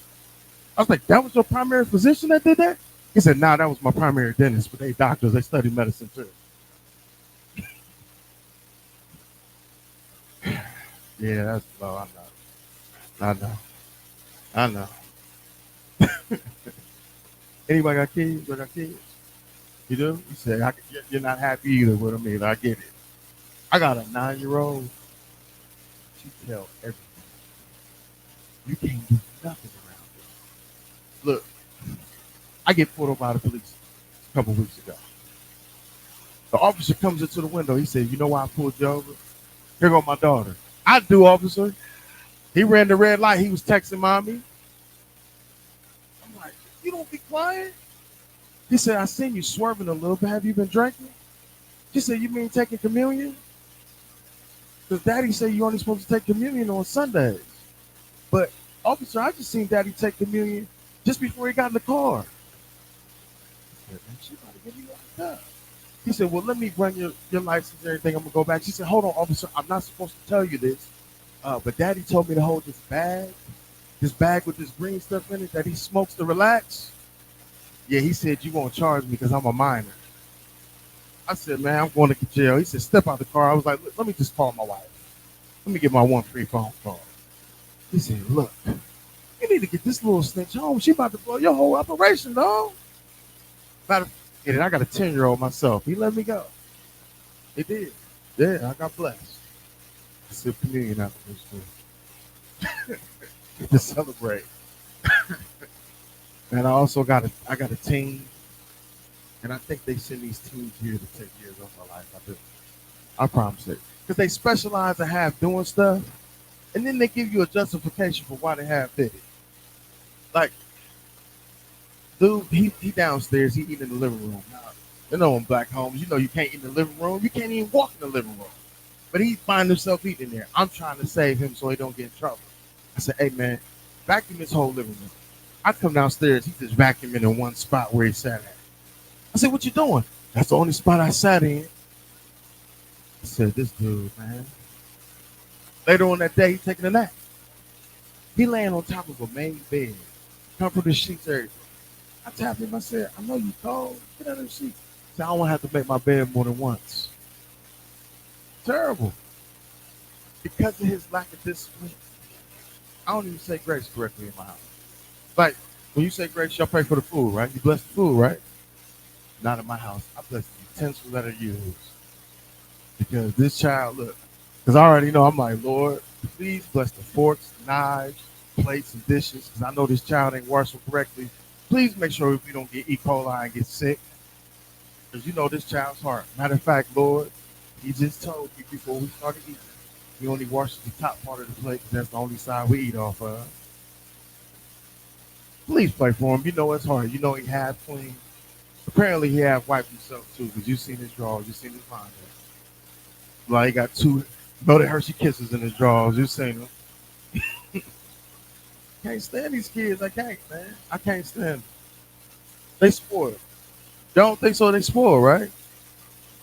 I was like, that was your primary physician that did that? He said, nah, that was my primary dentist, but they doctors, they study medicine too. Yeah, that's low. I know. I know. Anybody got kids? You got kids? You do? You said you're not happy either with them either. I get it. I got a 9-year-old. She tell everything. You can't do nothing around her. Look, I get pulled over by the police a couple weeks ago. The officer comes into the window. He said, you know why I pulled you over? Here go my daughter. I do, officer. He ran the red light. He was texting mommy. I'm like, you don't be quiet. He said, I seen you swerving a little bit. Have you been drinking? She said, you mean taking communion? Because daddy said you only supposed to take communion on Sundays. But, officer, I just seen daddy take communion just before he got in the car. I said, man, she about to get me locked up. He said, well, let me run your license and everything. I'm going to go back. She said, hold on, officer. I'm not supposed to tell you this. But daddy told me to hold this bag with this green stuff in it that he smokes to relax. Yeah, he said, you won't charge me because I'm a minor. I said, man, I'm going to jail. He said, step out the car. I was like, let me just call my wife. Let me get my 1 free phone call. He said, look, you need to get this little snitch home. She about to blow your whole operation, dog. And I got a 10-year-old myself. He let me go. He did. Yeah, I got blessed. I said, communion after this too. To celebrate. And I also got a team. And I think they send these teams here to take years off my life. I do. I promise it. Because they specialize in half doing stuff. And then they give you a justification for why they half did it. Like, dude, he downstairs, he eating in the living room. You know, in black homes, you know you can't eat in the living room. You can't even walk in the living room. But he finds himself eating there. I'm trying to save him so he don't get in trouble. I said, hey, man, vacuum his whole living room. I come downstairs, he just vacuuming in one spot where he sat at. I said, what you doing? That's the only spot I sat in. I said, this dude, man. Later on that day, he taking a nap. He laying on top of a main bed. Comforter sheets, everything. I tapped him. I said, I know you cold. Get out of the sheet. He said, I don't want to have to make my bed more than once. Terrible. Because of his lack of discipline, I don't even say grace correctly in my house. Like, when you say grace, y'all pray for the food, right? You bless the food, right? Not in my house. I bless the utensils that are used. Because this child, look, because I already know, I'm like, Lord, please bless the forks, knives, plates, and dishes, because I know this child ain't washed them correctly. Please make sure we don't get E. coli and get sick. Because you know this child's heart. Matter of fact, Lord, he just told me before we started eating, he only washes the top part of the plate because that's the only side we eat off of. Please pray for him. You know it's hard. You know he half clean. Apparently he half wiped himself too, because you seen his drawers, you seen his mind. Like he got two Belted Hershey Kisses in his drawers. You seen them. Can't stand these kids. I can't, man. I can't stand them. They spoiled. Y'all don't think so? They spoiled, right?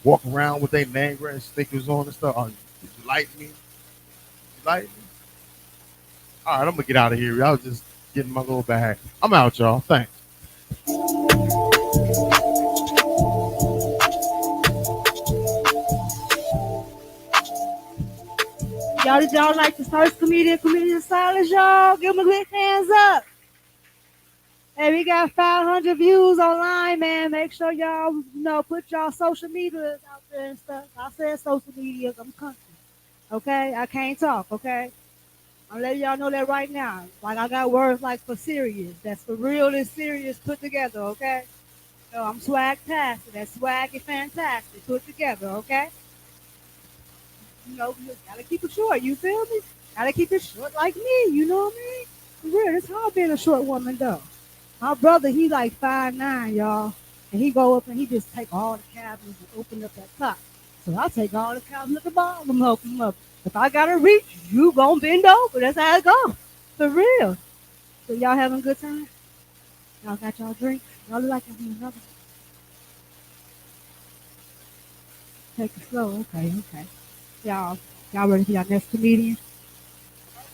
Walk around with their name brand stickers on and stuff. Oh, did you like me? You like me? All right, I'm gonna get out of here. I was just getting my little bag. I'm out, y'all. Thanks. Y'all, did y'all like the first comedian Silas, y'all? Give him a quick hands up. Hey, we got 500 views online, man. Make sure y'all, put y'all social media out there and stuff. I said social media, I'm country. Okay? I can't talk, okay? I'm letting y'all know that right now. Like, I got words like for serious. That's for real and serious put together, okay? So I'm swag-tastic. That's swag and fantastic put together, okay? You gotta keep it short, you feel me? Gotta keep it short like me, you know what I mean? For real, it's hard being a short woman, though. My brother, he like 5'9", y'all. And he go up and he just take all the cabinets and open up that top. So I take all the cabinets at the bottom and open them up. If I gotta reach, you gonna bend over. That's how it goes. For real. So y'all having a good time? Y'all got y'all drink? Y'all look like y'all having another. Take it slow. Okay. Y'all ready for y'all next comedian?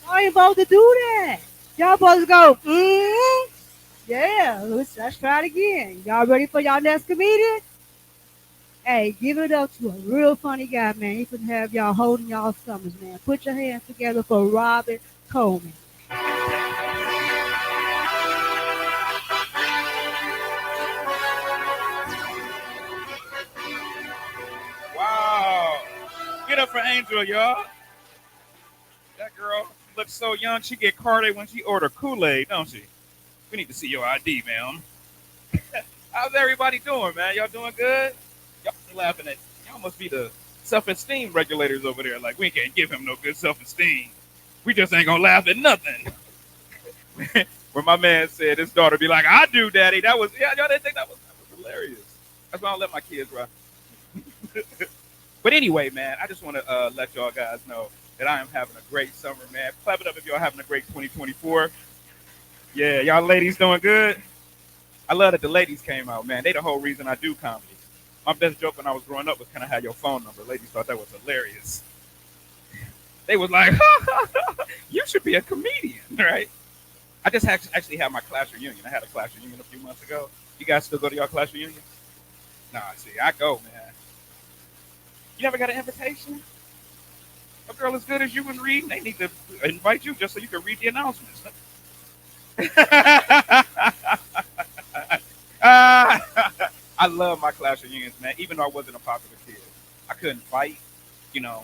Y'all ain't supposed to do that. Y'all supposed to go, Yeah, let's try it again. Y'all ready for y'all next comedian? Hey, give it up to a real funny guy, man. He can have y'all holding y'all stomachs, man. Put your hands together for Robert Coleman. Wow. Get up for Angel, y'all. That girl looks so young. She get carded when she order Kool-Aid, don't she? We need to see your ID, ma'am. How's everybody doing, man? Y'all doing good? Y'all laughing at. Y'all must be the self-esteem regulators over there. Like, we can't give him no good self-esteem. We just ain't gonna laugh at nothing. When my man said his daughter be like, I do, daddy. That was, yeah, y'all didn't think that was hilarious. That's why I don't let my kids run. But anyway, man, I just want to let y'all guys know that I am having a great summer, man. Clap it up if y'all having a great 2024. Yeah, y'all ladies doing good? I love that the ladies came out, man. They the whole reason I do comedy. My best joke when I was growing up was, can I have your phone number? Ladies thought that was hilarious. They was like, you should be a comedian, right? I just actually had my class reunion. I had a class reunion a few months ago. You guys still go to your class reunions? Nah, see, I go, man. You never got an invitation? A girl as good as you was reading, they need to invite you just so you can read the announcements. I love my class reunions, man. Even though I wasn't a popular kid, I couldn't fight. You know,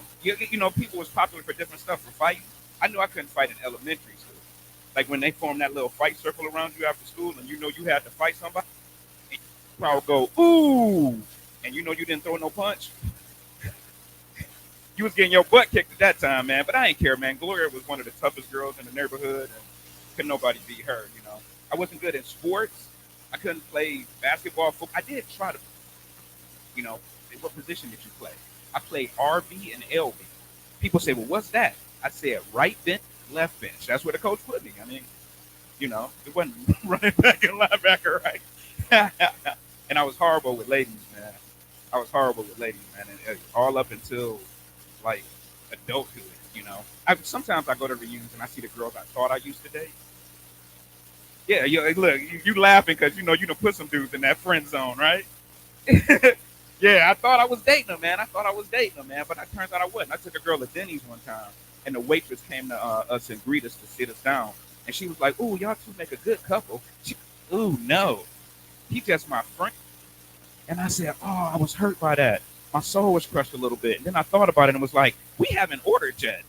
people was popular for different stuff for fighting. I knew I couldn't fight in elementary school. Like when they formed that little fight circle around you after school, and you know you had to fight somebody, and you probably go ooh, and you know you didn't throw no punch. You was getting your butt kicked at that time, man. But I ain't care, man. Gloria was one of the toughest girls in the neighborhood, and couldn't nobody beat her. You know, I wasn't good in sports. I couldn't play basketball, football. I did try to, you know, what position did you play? I played RB and LB. People say, well, what's that? I said right bench, left bench. That's where the coach put me. I mean, you know, it wasn't running back and linebacker, right? And I was horrible with ladies, man. I was horrible with ladies, man. And all up until, like, adulthood, you know. Sometimes I go to reunions and I see the girls I thought I used to date. Yeah, look, you laughing because, you know, you done put some dudes in that friend zone, right? Yeah, I thought I was dating them, man. But it turns out I wasn't. I took a girl to Denny's one time, and the waitress came to us and greeted us to sit us down. And she was like, ooh, y'all two make a good couple. Ooh, no. He just my friend. And I said, oh, I was hurt by that. My soul was crushed a little bit. And then I thought about it and was like, we haven't ordered yet.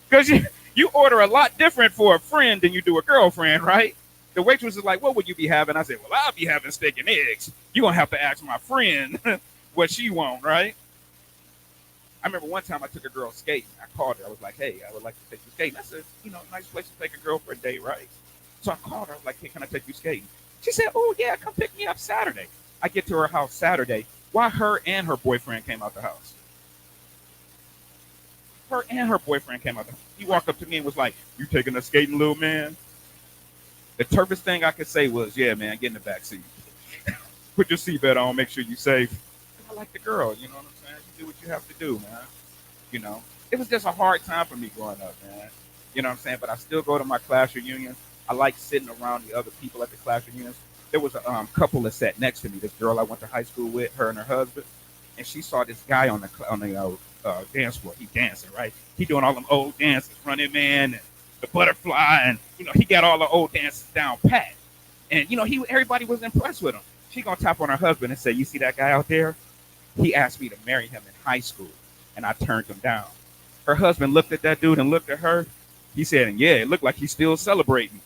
Because you order a lot different for a friend than you do a girlfriend, right? The waitress is like, what would you be having? I said, well, I'll be having steak and eggs. You're going to have to ask my friend what she want, right? I remember one time I took a girl skating. I called her. I was like, hey, I would like to take you skating. That's a nice place to take a girl for a date, right? So I called her. I was like, hey, can I take you skating? She said, oh, yeah, come pick me up Saturday. I get to her house Saturday. Why her and her boyfriend came out the house? Her and her boyfriend came out the house. He walked up to me and was like, you taking us skating, little man? The toughest thing I could say was, yeah, man, get in the back seat. Put your seatbelt on, make sure you're safe. I like the girl, you know what I'm saying? You do what you have to do, man. You know, it was just a hard time for me growing up, man. You know what I'm saying? But I still go to my class reunions. I like sitting around the other people at the class reunions. There was a couple that sat next to me. This girl I went to high school with, her and her husband, and she saw this guy on the dance floor. He dancing, right? He doing all them old dances, Running Man and the Butterfly, and you know he got all the old dances down pat. And you know everybody was impressed with him. She gonna tap on her husband and say, "You see that guy out there? He asked me to marry him in high school, and I turned him down." Her husband looked at that dude and looked at her. He said, "And yeah, it looked like he's still celebrating."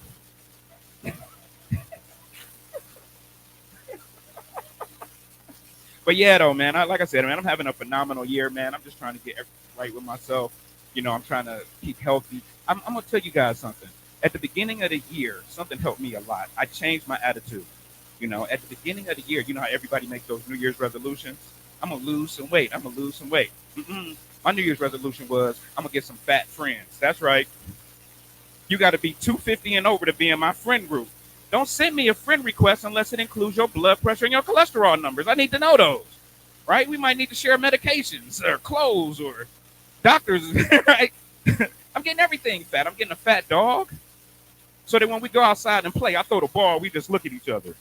But yeah, though, man, like I said, man, I'm having a phenomenal year, man. I'm just trying to get everything right with myself. You know, I'm trying to keep healthy. I'm going to tell you guys something. At the beginning of the year, something helped me a lot. I changed my attitude. You know, at the beginning of the year, you know how everybody makes those New Year's resolutions? I'm going to lose some weight. My New Year's resolution was I'm going to get some fat friends. That's right. You got to be 250 and over to be in my friend group. Don't send me a friend request unless it includes your blood pressure and your cholesterol numbers. I need to know those, right? We might need to share medications or clothes or doctors, right? I'm getting everything fat. I'm getting a fat dog. So that when we go outside and play, I throw the ball, we just look at each other.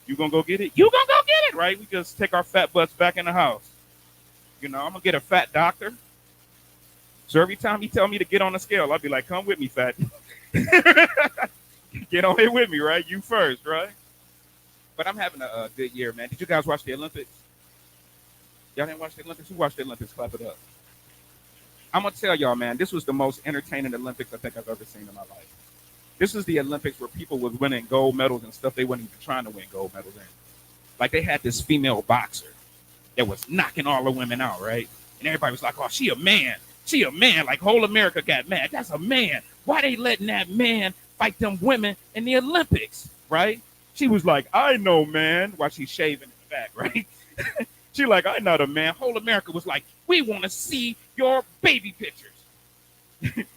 You gonna go get it? You gonna go get it, right? We just take our fat butts back in the house. You know, I'm gonna get a fat doctor. So every time he tell me to get on the scale, I'll be like, come with me, fat. Get on here with me, right? You first, right? But I'm having a good year, man. Did you guys watch the Olympics? Y'all didn't watch the Olympics? Who watched the Olympics? Clap it up. I'm going to tell y'all, man, this was the most entertaining Olympics I think I've ever seen in my life. This is the Olympics where people was winning gold medals and stuff they weren't even trying to win gold medals in. Like they had this female boxer that was knocking all the women out, right? And everybody was like, oh, she a man. She a man. Like whole America got mad. That's a man. Why they letting that man fight them women in the Olympics, right? She was like, I know, man. While she's shaving in the back, right? She like, I'm not a man. Whole America was like, we want to see your baby pictures.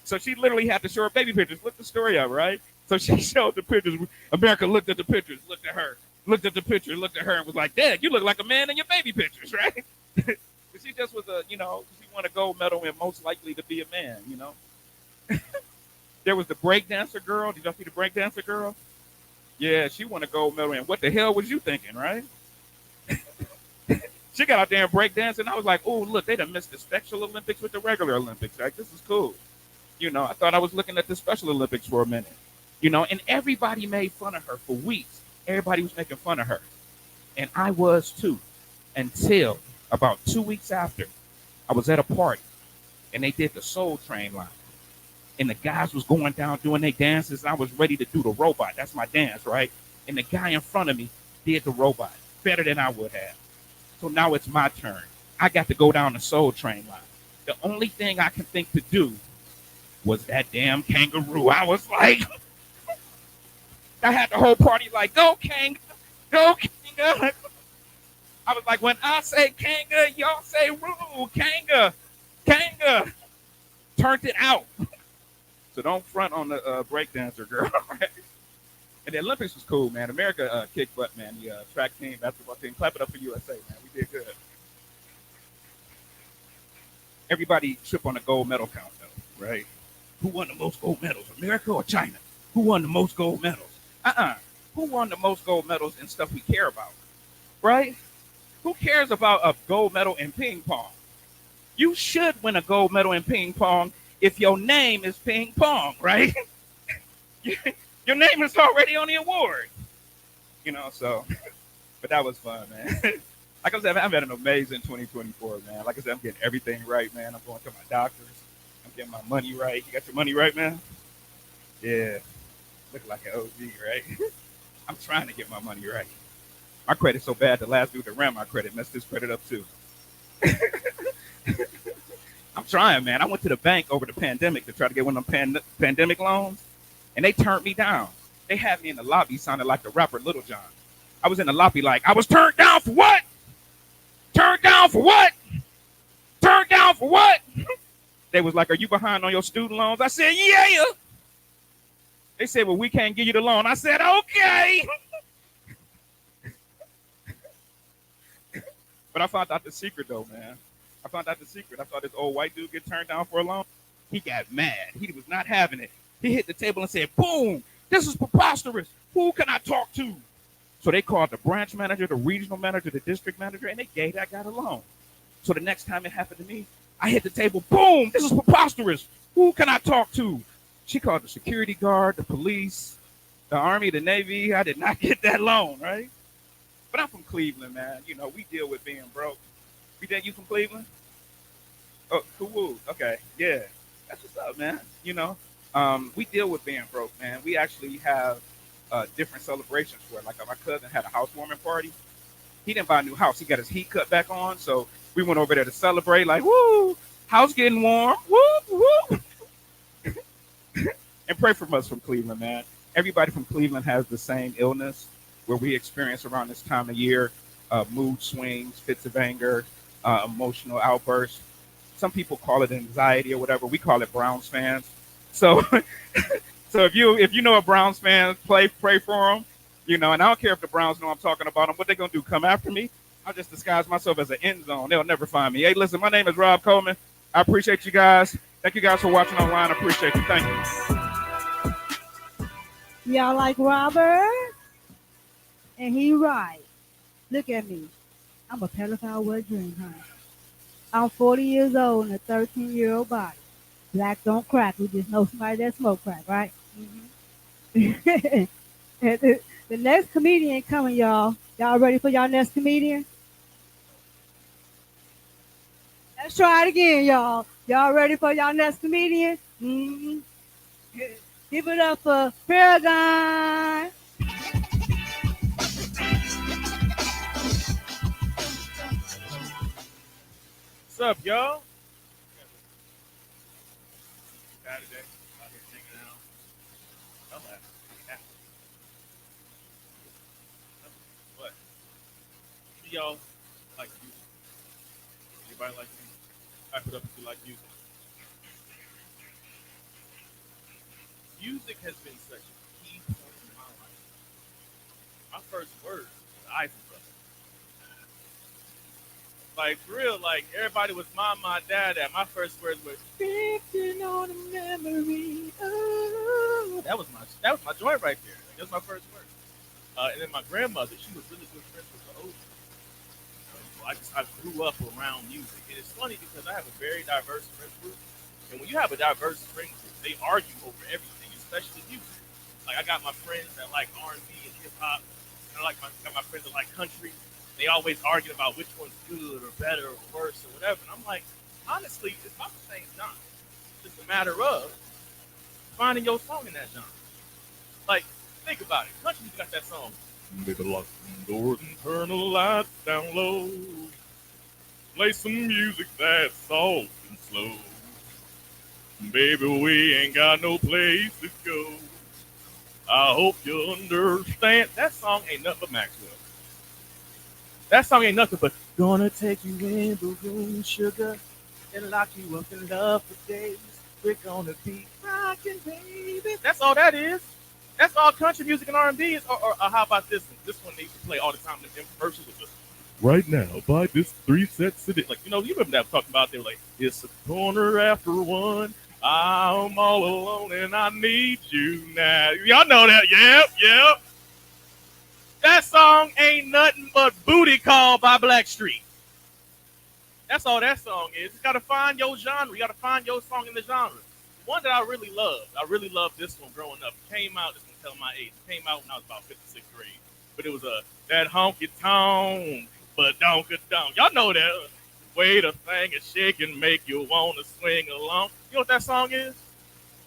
So she literally had to show her baby pictures. Look the story up, right? So she showed the pictures. America looked at the pictures, looked at her, looked at the picture, looked at her, and was like, Dad, you look like a man in your baby pictures, right? She just was a, you know, she won a gold medal and most likely to be a man, you know? There was the breakdancer girl. Did y'all see the breakdancer girl? Yeah, she won a gold medal. And what the hell was you thinking, right? She got out there and breakdancing. And I was like, oh, look, they done missed the Special Olympics with the regular Olympics. Like, this is cool. You know, I thought I was looking at the Special Olympics for a minute. You know, and everybody made fun of her for weeks. Everybody was making fun of her. And I was too. Until about 2 weeks after, I was at a party. And they did the Soul Train line. And the guys was going down doing their dances. And I was ready to do the robot. That's my dance, right? And the guy in front of me did the robot better than I would have. So now it's my turn. I got to go down the Soul Train line. The only thing I can think to do was that damn kangaroo. I was like, I had the whole party like, go Kanga, go Kanga. I was like, when I say Kanga, y'all say roo, Kanga, Kanga. Turned it out. So don't front on the breakdancer girl. Right? And the Olympics was cool, man. America kicked butt, man. The track team, basketball team. Clap it up for USA, man. We did good. Everybody trip on the gold medal count, though, right? Who won the most gold medals, America or China? Who won the most gold medals? Who won the most gold medals in stuff we care about, right? Who cares about a gold medal in ping pong? You should win a gold medal in ping pong if your name is ping pong, right? Your name is already on the award. You know, so, but that was fun, man. Like I said, I've had an amazing 2024, man. Like I said, I'm getting everything right, man. I'm going to my doctors. I'm getting my money right. You got your money right, man? Yeah. Look like an OG, right? I'm trying to get my money right. My credit's so bad, the last dude that ran my credit messed his credit up too. I'm trying, man. I went to the bank over the pandemic to try to get one of them pandemic loans, and they turned me down. They had me in the lobby sounding like the rapper Little John. I was in the lobby like, I was turned down for what? Turned down for what? Turned down for what? They was like, are you behind on your student loans? I said, yeah. They said, well, we can't give you the loan. I said, okay. But I found out the secret, though, man. I found out the secret. I saw this old white dude get turned down for a loan. He got mad. He was not having it. He hit the table and said, boom, this is preposterous. Who can I talk to? So they called the branch manager, the regional manager, the district manager, and they gave that guy a loan. So the next time it happened to me, I hit the table, boom, this is preposterous. Who can I talk to? She called the security guard, the police, the Army, the Navy. I did not get that loan, right? But I'm from Cleveland, man. You know, we deal with being broke. You from Cleveland? Oh, cool. Okay, yeah. That's what's up, man. You know, we deal with being broke, man. We actually have different celebrations for it. Like my cousin had a housewarming party. He didn't buy a new house. He got his heat cut back on. So we went over there to celebrate, like, woo, house getting warm. Woo, woo. And pray for us from Cleveland, man. Everybody from Cleveland has the same illness where we experience around this time of year, mood swings, fits of anger, emotional outbursts. Some people call it anxiety or whatever. We call it Browns fans. So, so if you know a Browns fan, pray for them. You know, and I don't care if the Browns know I'm talking about them. What they gonna do? Come after me? I'll just disguise myself as an end zone. They'll never find me. Hey, listen, my name is Rob Coleman. I appreciate you guys. Thank you guys for watching online. I appreciate you. Thank you. Y'all like Robert? And he right. Look at me. I'm a pedophile with a dream, honey. I'm 40 years old and a 13-year-old body. Black don't crack. We just know somebody that smoke crack, right? And the next comedian coming, y'all. Y'all ready for y'all next comedian? Let's try it again, y'all. Y'all ready for y'all next comedian? Mm-hmm. Give it up for Paragorn. What's up, y'all? Saturday. Out here hanging out. I'm laughing. What? Do y'all like music? Anybody like music? Type it up if you like music. Music has been such a key point in my life. My first words was the Ivan Brothers. Like, for real, like, everybody was mom, my dad, and my first words were, "Drifting on a memory." Oh. That was my joint right there. Like, that was my first word. And then my grandmother, she was really good friends with the old. So I grew up around music. And it's funny because I have a very diverse friend group. And when you have a diverse friend group, they argue over everything, especially music. Like, I got my friends that like R&B and hip hop. And I got my friends that like country. They always argue about which one's good or better or worse or whatever. And I'm like, honestly, it's about the same genre. It's just a matter of finding your song in that genre. Like, think about it. Country music got that song. Baby, lock the doors and turn the lights down low. Play some music that's soft and slow. Baby, we ain't got no place to go. I hope you understand. That song ain't nothing but Maxwell. That song ain't nothing but gonna take you in the room, sugar, and lock you up in love for days. We're gonna be rocking, baby. That's all that is. That's all country music and R&B is. Or how about this one? This one needs to play all the time in the commercials with this. Right now, buy this 3-set CD. Like, you remember that talking about they were like, it's a corner after one. I'm all alone and I need you now. Y'all know that. Yep. That song ain't nothing but Booty Call by Blackstreet. That's all that song is. You gotta find your genre. You gotta find your song in the genre. One that I really loved this one growing up. It came out, this one tell my age. It came out when I was about 5th or 6th grade. But it was that honky tonk, but don't get down. Y'all know that. Way the thing is shake and make you wanna swing along. You know what that song is?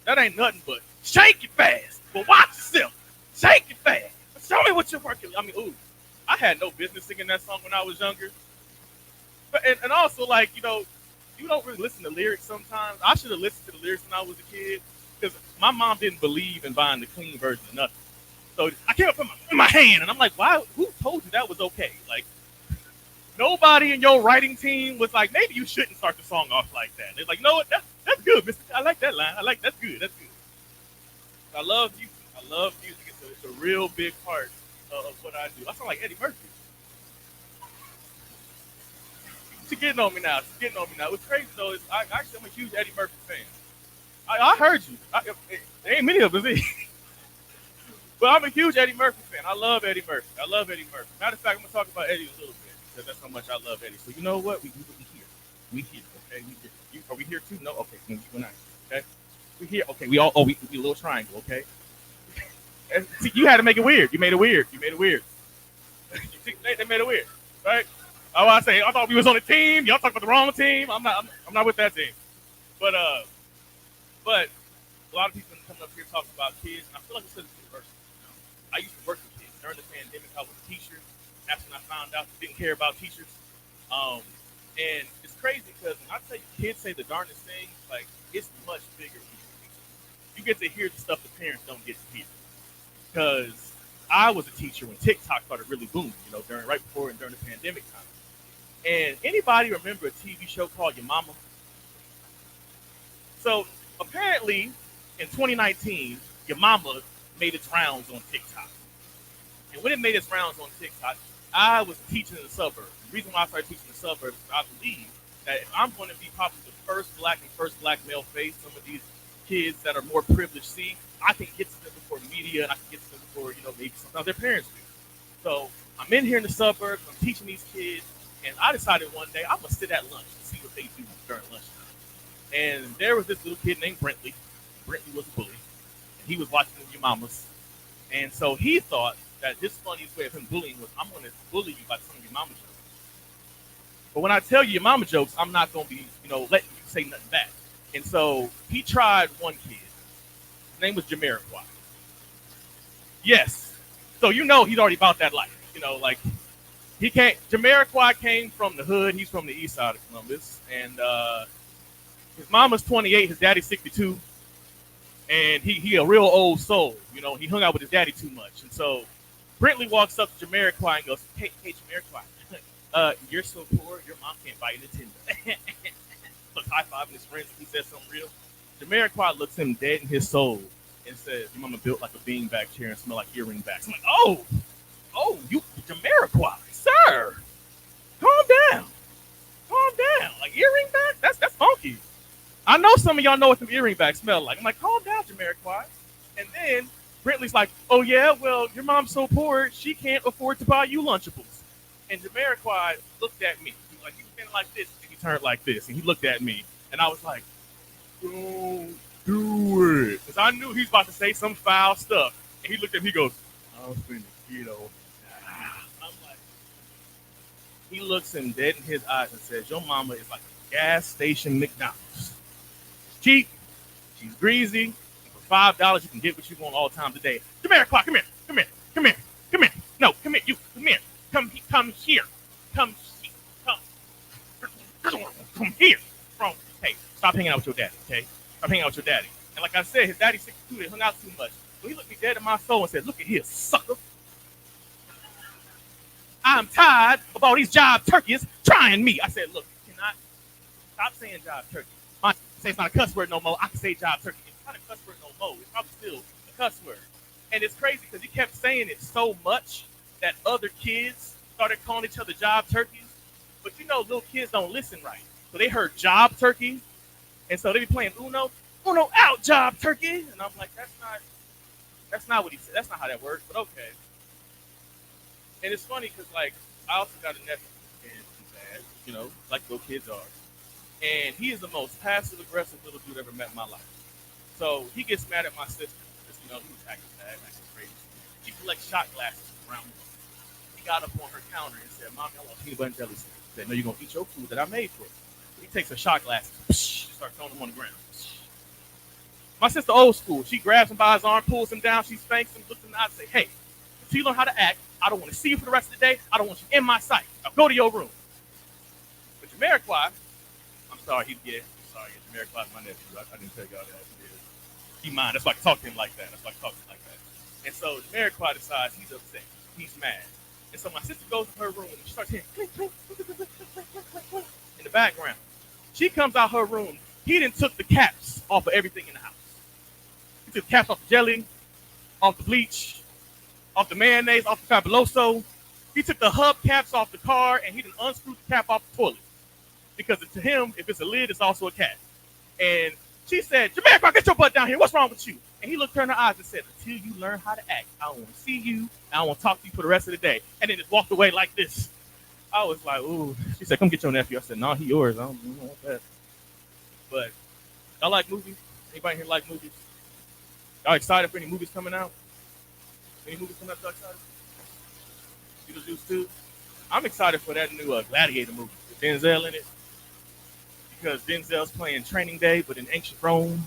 That ain't nothing but shake it fast, but watch yourself. Shake it fast. Show me what you're working. I mean, I had no business singing that song when I was younger. But and also, like, you don't really listen to lyrics sometimes. I should have listened to the lyrics when I was a kid because my mom didn't believe in buying the clean version of nothing. So I came up in my hand, and I'm like, why? Who told you that was okay? Like, nobody in your writing team was like, maybe you shouldn't start the song off like that. They're like, no, that's good, mister. I like that line. That's good. I love music. It's a real big part of what I do. I sound like Eddie Murphy. She's getting on me now. What's crazy though is I'm a huge Eddie Murphy fan. I heard you. There ain't many of us, but I'm a huge Eddie Murphy fan. I love Eddie Murphy. Matter of fact, I'm gonna talk about Eddie a little bit because that's how much I love Eddie. So you know what? We here. Okay, are we here too? No. Okay, we're not. Okay, we here. Okay, we a little triangle. Okay. See, you had to make it weird. You made it weird. They made it weird, right? Oh, I thought we was on a team. Y'all talking about the wrong team. I'm not with that team. But a lot of people coming up here talking about kids, and I feel like it's universal. I used to work with kids during the pandemic. I was a teacher. That's when I found out they didn't care about teachers. And it's crazy because when I tell you kids say the darndest things, like it's much bigger. You get to hear the stuff the parents don't get to hear. Because I was a teacher when TikTok started really booming, right before and during the pandemic time. And anybody remember a TV show called Your Mama? So apparently in 2019, Your Mama made its rounds on TikTok. And when it made its rounds on TikTok, I was teaching in the suburbs. The reason why I started teaching in the suburbs is I believe that if I'm going to be probably the first black male face some of these kids that are more privileged see, I can get to them before media and I can get to them before, maybe sometimes their parents do. So I'm in here in the suburbs, I'm teaching these kids, and I decided one day I'm going to sit at lunch and see what they do during lunchtime. And there was this little kid named Brentley. Brentley was a bully, and he was watching Your Mamas. And so he thought that his funniest way of him bullying was, I'm going to bully you by telling Your Mama jokes. But when I tell you Your Mama jokes, I'm not going to be, letting you say nothing back. And so he tried one kid. His name was Jamiroquai. Yes. So he's already about that life. Jamiroquai came from the hood. He's from the east side of Columbus. And his mama's 28, his daddy's 62. And he a real old soul. He hung out with his daddy too much. And so Brentley walks up to Jamiroquai and goes, hey, Jamiroquai, you're so poor, your mom can't buy you Nintendo. Look, high-fiving his friends if he says something real. Jamiroquai looks him dead in his soul and says, your mama built like a beanbag chair and smell like earring backs. I'm like, oh, you Jamiroquai, sir, calm down. Like earring back? That's funky. I know some of y'all know what them earring bags smell like. I'm like, calm down, Jamiroquai. And then Brentley's like, oh yeah, well, your mom's so poor, she can't afford to buy you Lunchables. And Jamiroquai looked at me. He was standing like this, and he turned like this, and he looked at me, and I was like, don't do it. Because I knew he was about to say some foul stuff. And he looked at me, he goes, I'm finna get on. I'm like, he looks him dead in his eyes and says, your mama is like a gas station McDonald's. Cheap, she's greasy, and for $5 you can get what you want all times a day. Jamiroquai, come here. No, come here, you, come here. Come here. Hey, stop hanging out with your daddy, okay? Stop hanging out with your daddy. And like I said, his daddy's 62, they hung out too much. So he looked me dead in my soul and said, look at here, sucker. I'm tired of all these job turkeys trying me. I said, look, you cannot stop saying job turkey. I say it's not a cuss word no more. I can say job turkey. It's not a cuss word no more. It's probably still a cuss word. And it's crazy because he kept saying it so much that other kids started calling each other job turkeys. But little kids don't listen right. So they heard job turkey. And so they be playing Uno out, job turkey. And I'm like, that's not what he said. That's not how that works, but okay. And it's funny because, I also got a nephew, and he's bad, like little kids are. And he is the most passive-aggressive little dude I've ever met in my life. So he gets mad at my sister because, he was acting bad, acting crazy. She collects shot glasses around me. He got up on her counter and said, Mommy, I want peanut butter and jelly sandwich. She said, no, you're going to eat your food that I made for you. He takes her shot glasses, starts throwing them on the ground. My sister old school. She grabs him by his arm, pulls him down, she spanks him, looks in the eye and says, hey, until you learn how to act, I don't want to see you for the rest of the day. I don't want you in my sight. Now go to your room. But Jamiroquai, I'm sorry, Jamiroquai is my nephew. I didn't tell y'all that. He mine. That's why I can talk to him like that. And so Jamiroquai decides he's upset. He's mad. And so my sister goes to her room and she starts hearing clink, clink, clink, clink, clink, clink, clink, clink, in the background. She comes out her room. He done took the caps off of everything in the house. He took the caps off the jelly, off the bleach, off the mayonnaise, off the Fabuloso. He took the hub caps off the car and he done unscrewed the cap off the toilet. Because to him, if it's a lid, it's also a cap. And she said, Jamiroquai, get your butt down here. What's wrong with you? And he looked her in her eyes and said, until you learn how to act, I don't want to see you. I don't want to talk to you for the rest of the day. And then just walked away like this. I was like, ooh. She said, come get your nephew. I said, no, he yours. I don't want that. But y'all like movies? Anybody here like movies? Y'all excited for any movies coming out? Any movies coming out y'all excited? Beetlejuice 2? I'm excited for that new Gladiator movie with Denzel in it. Because Denzel's playing Training Day, but in ancient Rome.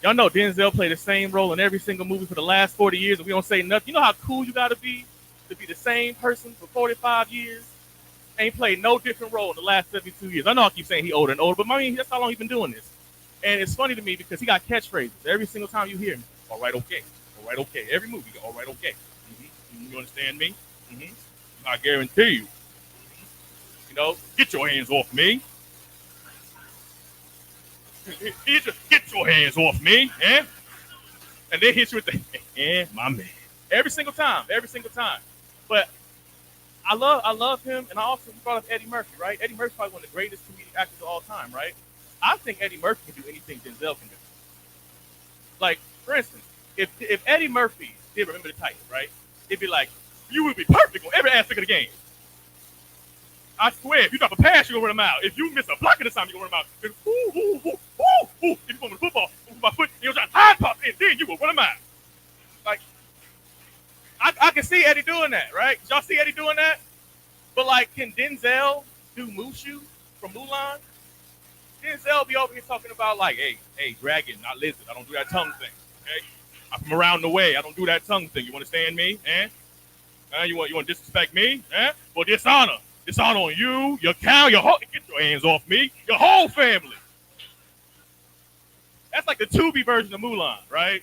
Y'all know Denzel played the same role in every single movie for the last 40 years, and we don't say nothing. You know how cool you got to be the same person for 45 years? Ain't played no different role in the last 72 years. I know I keep saying he older and older, but I mean, that's how long he's been doing this. And it's funny to me because he got catchphrases. Every single time you hear him, all right, okay. All right, okay. Every movie, all right, okay. Mm-hmm. You understand me? Mm-hmm. I guarantee you. Mm-hmm. Get your hands off me. Get your hands off me, eh? And they hit you with the, my man. Every single time. But I love him, and I also brought up Eddie Murphy, right? Eddie Murphy's probably one of the greatest comedic actors of all time, right? I think Eddie Murphy can do anything Denzel can do. Like, for instance, if Eddie Murphy did Remember the Titans, right? It'd be like, you would be perfect on every aspect of the game. I swear, if you drop a pass, you're gonna run them out. If you miss a block at the time, you're gonna run them out. If you go with the football, with my foot, you'll try to high pop, and then you will run them out. Like, I can see Eddie doing that, right? Y'all see Eddie doing that? But like, can Denzel do Mushu from Mulan? Denzel be over here talking about like, hey, dragon, not lizard. I don't do that tongue thing. Okay, I'm from around the way. I don't do that tongue thing. You understand me? You want to disrespect me? Well, dishonor on you, your cow, get your hands off me, your whole family. That's like the Tubi version of Mulan, right?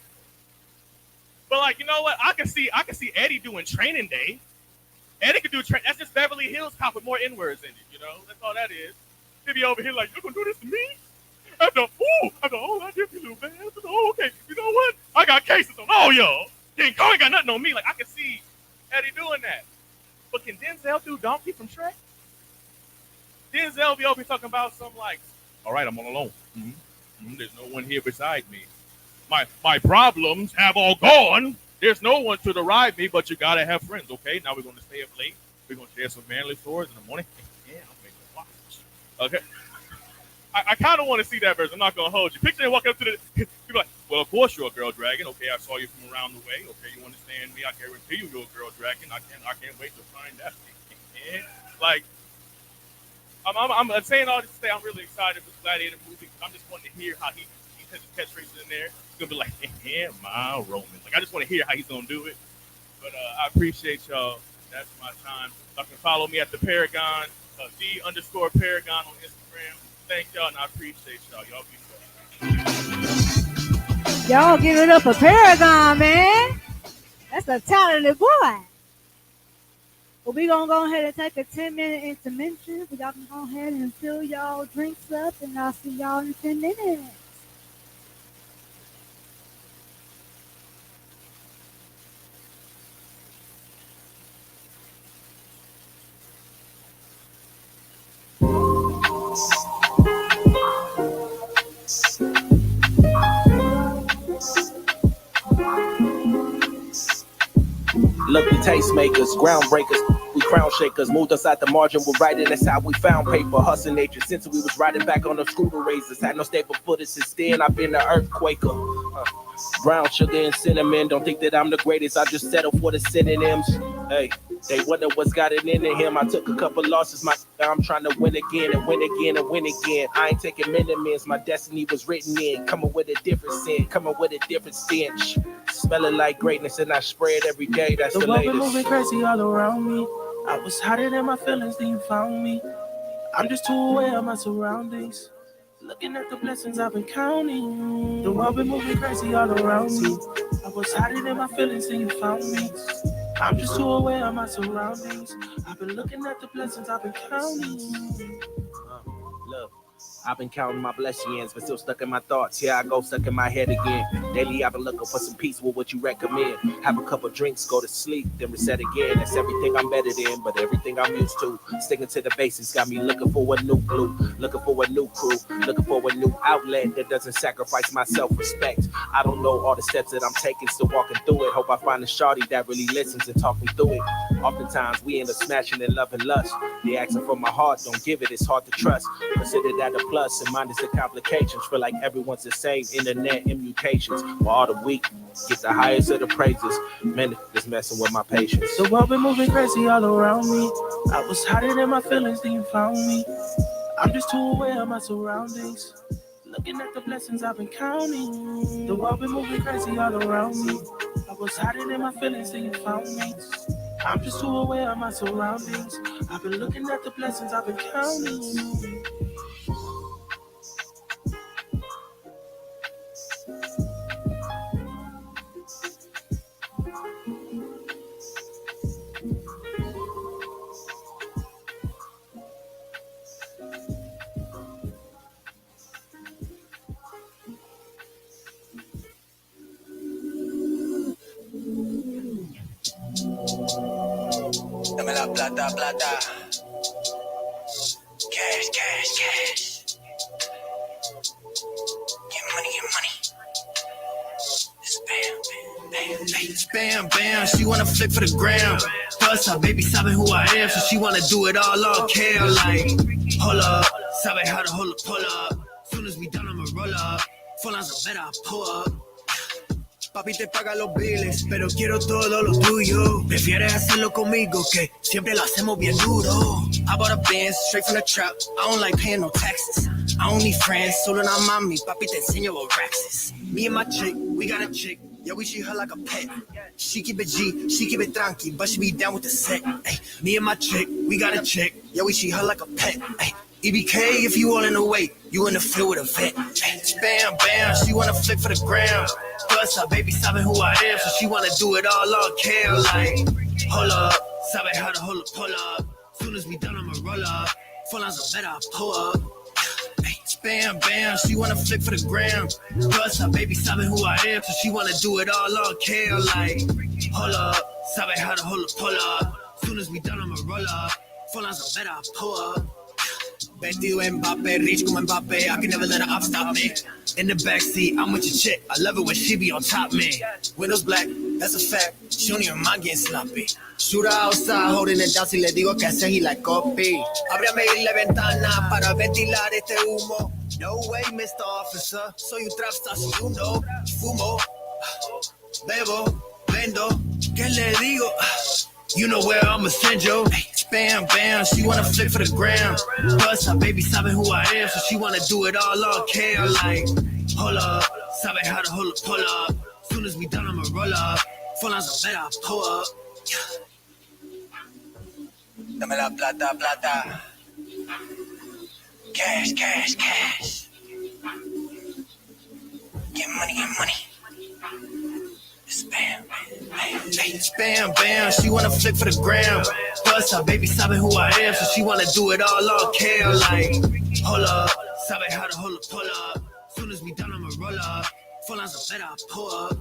But like, you know what? I can see Eddie doing Training Day. Eddie could do that's just Beverly Hills Cop with more N-words in it, you know? That's all that is. He'd be over here like, you're gonna do this to me? After all I did for you, little man. Okay, you know what? I got cases on all y'all. King Kong ain't got nothing on me. Like, I can see Eddie doing that. But can Denzel do Donkey from Shrek? Denzel be over here talking about some like, all right, I'm all alone. There's no one here beside me. My problems have all gone. There's no one to deride me, but you gotta have friends, okay? Now we're gonna stay up late. We're gonna share some manly stories in the morning. Yeah, I'll make a watch. Okay. I kind of want to see that version. I'm not gonna hold you. Picture him walking up to the people like, well, of course you're a girl dragon. Okay, I saw you from around the way. Okay, you understand me? I guarantee you're a girl dragon. I can't wait to find that. Like, I'm saying all this to say I'm really excited for the Gladiator movie. I'm just wanting to hear how he has his catchphrases in there. He's gonna be like, yeah, my Roman. Like, I just want to hear how he's gonna do it. But I appreciate y'all. That's my time. Y'all can follow me at the Paragon, D_Paragon on Instagram. Thank y'all, and I appreciate y'all. Y'all be safe. Y'all give it up for Paragon, man. That's a talented boy. Well, we're going to go ahead and take a 10-minute intervention. So y'all can go ahead and fill y'all drinks up, and I'll see y'all in 10 minutes. Lucky tastemakers, groundbreakers, we crown shakers. Moved us out the margin, we're writing, that's how we found paper. Hustling nature, since we was riding back on the scooter razors. Had no stable footage since then, I've been the earthquaker. Brown sugar and cinnamon, don't think that I'm the greatest, I just settle for the synonyms. Hey, they wonder what's got it into him. I took a couple losses, I'm trying to win again and win again and win again. I ain't taking minimums, my destiny was written in. Coming with a different sin, coming with a different stench. Smelling like greatness and I spray it every day, that's the latest. The world been moving crazy all around me. I was hiding in my feelings, then you found me. I'm just too aware of my surroundings. Looking at the blessings I've been counting. The world been moving crazy all around me. I was hiding in my feelings, then you found me. I'm just too aware of my surroundings. I've been looking at the blessings I've been counting. Look, I've been counting my blessings, but still stuck in my thoughts. Here I go, stuck in my head again. Daily I've been looking for some peace. What would you recommend? Have a couple drinks, go to sleep, then reset again. That's everything I'm better than, but everything I'm used to. Sticking to the basics got me looking for a new glue, looking for a new crew, looking for a new outlet that doesn't sacrifice my self-respect. I don't know all the steps that I'm taking, still walking through it. Hope I find a shawty that really listens and talk me through it. Oftentimes we end up smashing in love and lust. They asking for my heart, don't give it, it's hard to trust. Consider that a plus and minus the complications. Feel like everyone's the same, internet immutations. While all the weak get the highest of the praises. Man, it's messing with my patience. The world been moving crazy all around me. I was hiding in my feelings, then you found me. I'm just too aware of my surroundings. Looking at the blessings I've been counting. The world been moving crazy all around me. I was hiding in my feelings, then you found me. I'm just too aware of my surroundings. I've been looking at the blessings I've been counting. Dame la plata, plata. Cash, cash, cash. Get money, get money. It's bam, bam. Bam, bam, she wanna flick for the gram. Plus, her baby sabe who I am, so she wanna do it all care. Like, hold up, sabe how to hold up, pull up. Soon as we done, I'ma roll up. Full lines of better, I pull up. Papi te paga los biles, pero quiero todo lo tuyo. Prefieres hacerlo conmigo, que siempre lo hacemos bien duro. I bought a Benz, straight from the trap. I don't like paying no taxes. I don't need friends, solo una mami. Papi te enseño what racks is. Me and my chick, we got a chick. Yeah, we treat her like a pet. She keep it G, she keep it tranqui, but she be down with the set. Ay, me and my chick, we got a chick. Yeah, we treat her like a pet. Ay, EBK if you all in the way, you in the field with a vet. Ay, bam, bam, she wanna flick for the gram. Plus, her baby sabe who I am, so she wanna do it all care. Like, hold up, sabe how to hold up, pull up. Soon as we done, I'ma roll up. Full lines of better, I pull up. Bam, bam, she wanna flick for the gram. Plus, her baby sabe who I am, so she wanna do it all care. Like, hold up, sabe how to hold up, pull up. Soon as we done, I'ma roll up. Full lines of better, I pull up. Betty Mbappe, reach como Mbappe, I can never let her up stop me. In the backseat, I'm with your chick. I love it when she be on top me. Windows black, that's a fact. She don't even mind getting sloppy. Shoot her outside, holding it down. Si le digo que hace, he like copy. Ábrame la ventana para ventilar este humo. No way, Mr. Officer. Soy un trap star, si you know. Fumo, bebo, vendo. ¿Qué le digo? You know where I'ma send you. Bam, bam, she wanna flick for the gram. Plus, her baby sabe who I am, so she wanna do it all care. Like, hold up, sabe how to hold up, pull up. Soon as we done, I'ma roll up. Full lines of better, I pull up. Dame la plata, plata. Cash, cash, cash. Get money, get money. Bam, bam, bam, she wanna flick for the gram. Plus, her baby sabe who I am, so she wanna do it all care. Like, hold up, sabe how to hold up, pull up. Soon as we done, I'ma roll up. Full lines of better, I pull up.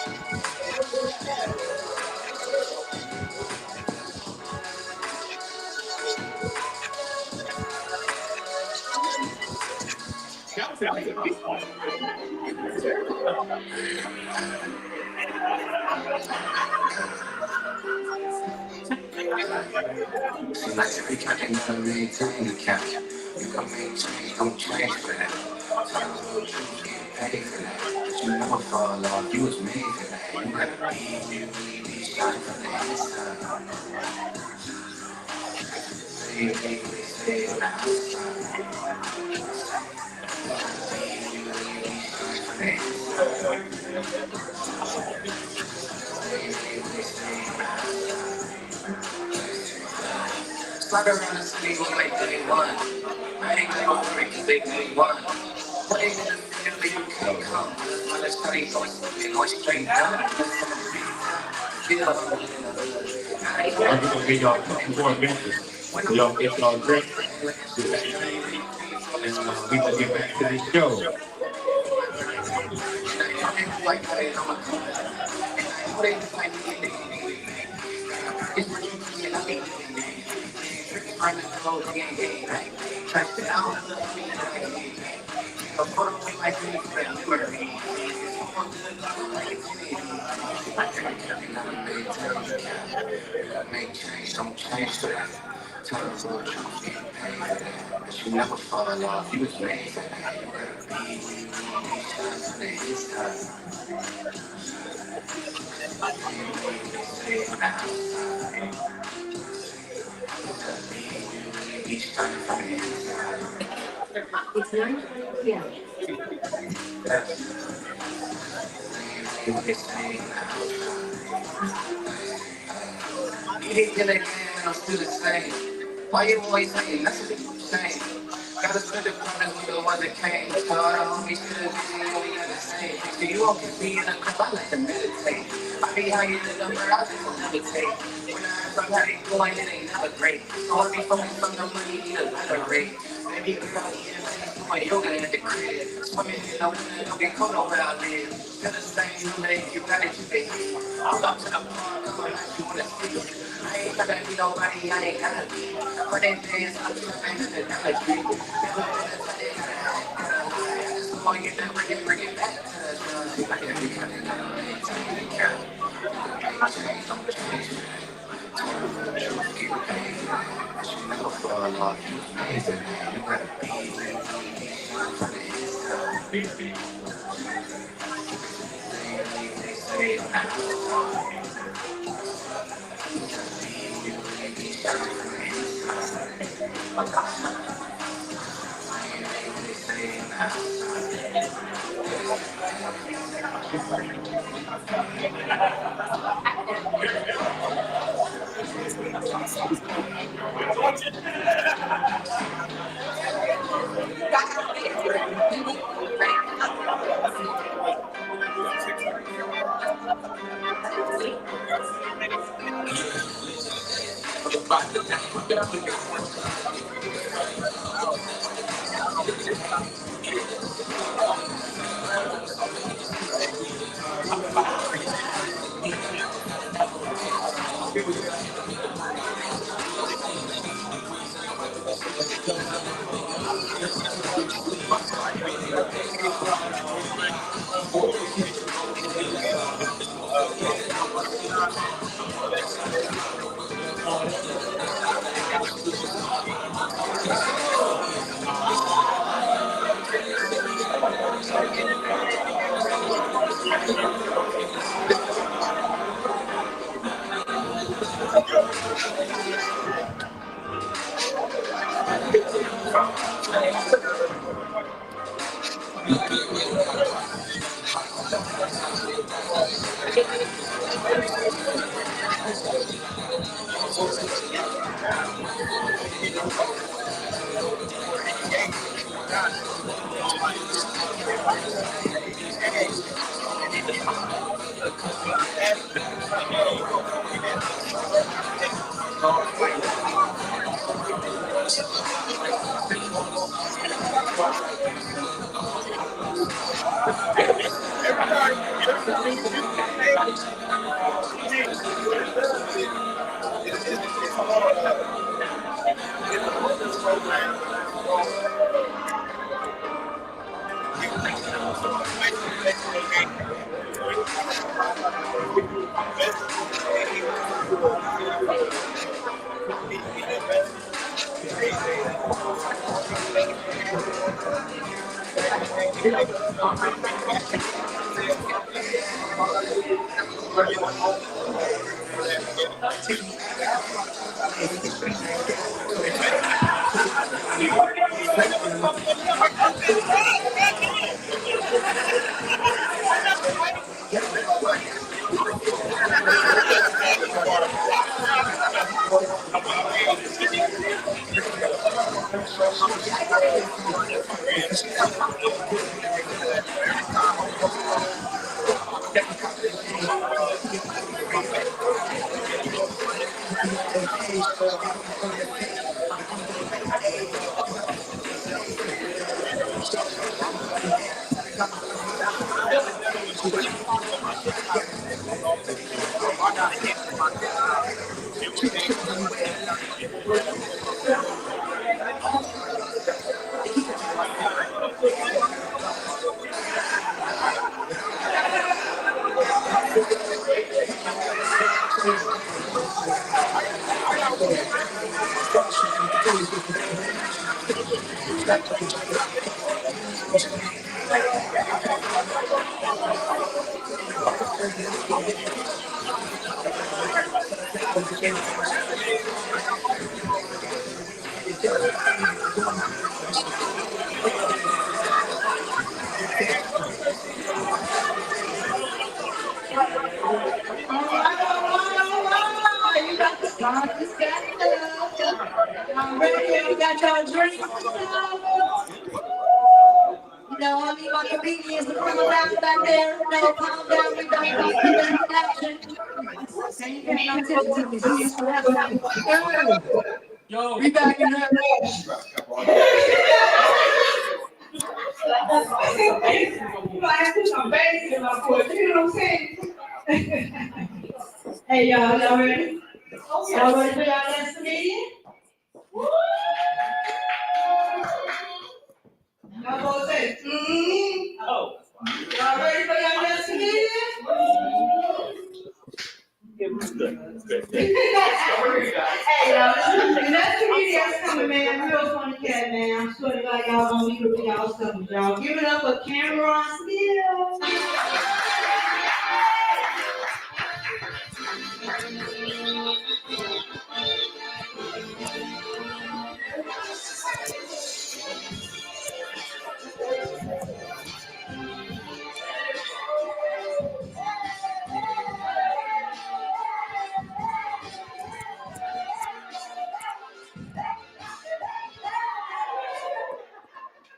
Seems like every count they never maintain the count. You can maintain, don't change for that. Tell the real truth, get paid for that. But you never fall off, you was made for that. You gotta be shot from the inside. Say on the slide around the city, we like day one. I ain't gonna worry, cause they day one. What ain't in the field, but you can't come. When the study goes, they go straight down. Feel I'm gonna get y'all a couple more minutes. So y'all get y'all drink. And we gonna get back to this show. Make change, don't change for that. Tell the real truth, get paid for that. But you never fall off, you was made for that. You gotta be shot from the inside. Say on the outside. Be shot from the inside. It's 9:00 p.m. You didn't get a game and I'm still the same. Why you always saying nothing the same? Gotta spend the corners with the ones that came. So all the homies should have been you, we got the same. So you won't get me in a club, I like to meditate. I be higher than the number, I just will never take. When I ask them how they doing, it ain't never great. So I be focused on the money, need a better rate. Baby girl, yeah, doing yoga at the crib. Swimming in the water, don't get cold over out there. Feel the same leg, you got it, you can hit. I'm up to the park, I'm gonna let you wanna see. I ain't gotta be nobody, I ain't gotta be. For them days, I'm tripping to the analogy. Never been a Sunday, gotta lie. I just want you to bring it back to the sun. Like every kind of take the count. Make change, don't change for that. Tell the real truth, get paid for that. But you never fall off, you was made for that. You gotta be shot from the inside. Say on the outside. You got the party set up. I'm ready. You got your drinks. You know, I mean, my comedians are coming back there. No, calm down. We got the action. So you can't no attention to me. Please, for that time. Yo, we back in there. Hey y'all ready? Y'all ready for y'all next comedian? Y'all both say, Oh. Y'all ready for y'all next comedian? Hey y'all, the next comedian's coming, man. Real funny cat, man. I'm sure like y'all gonna be with y'all stuff with y'all. Give it up for Cameron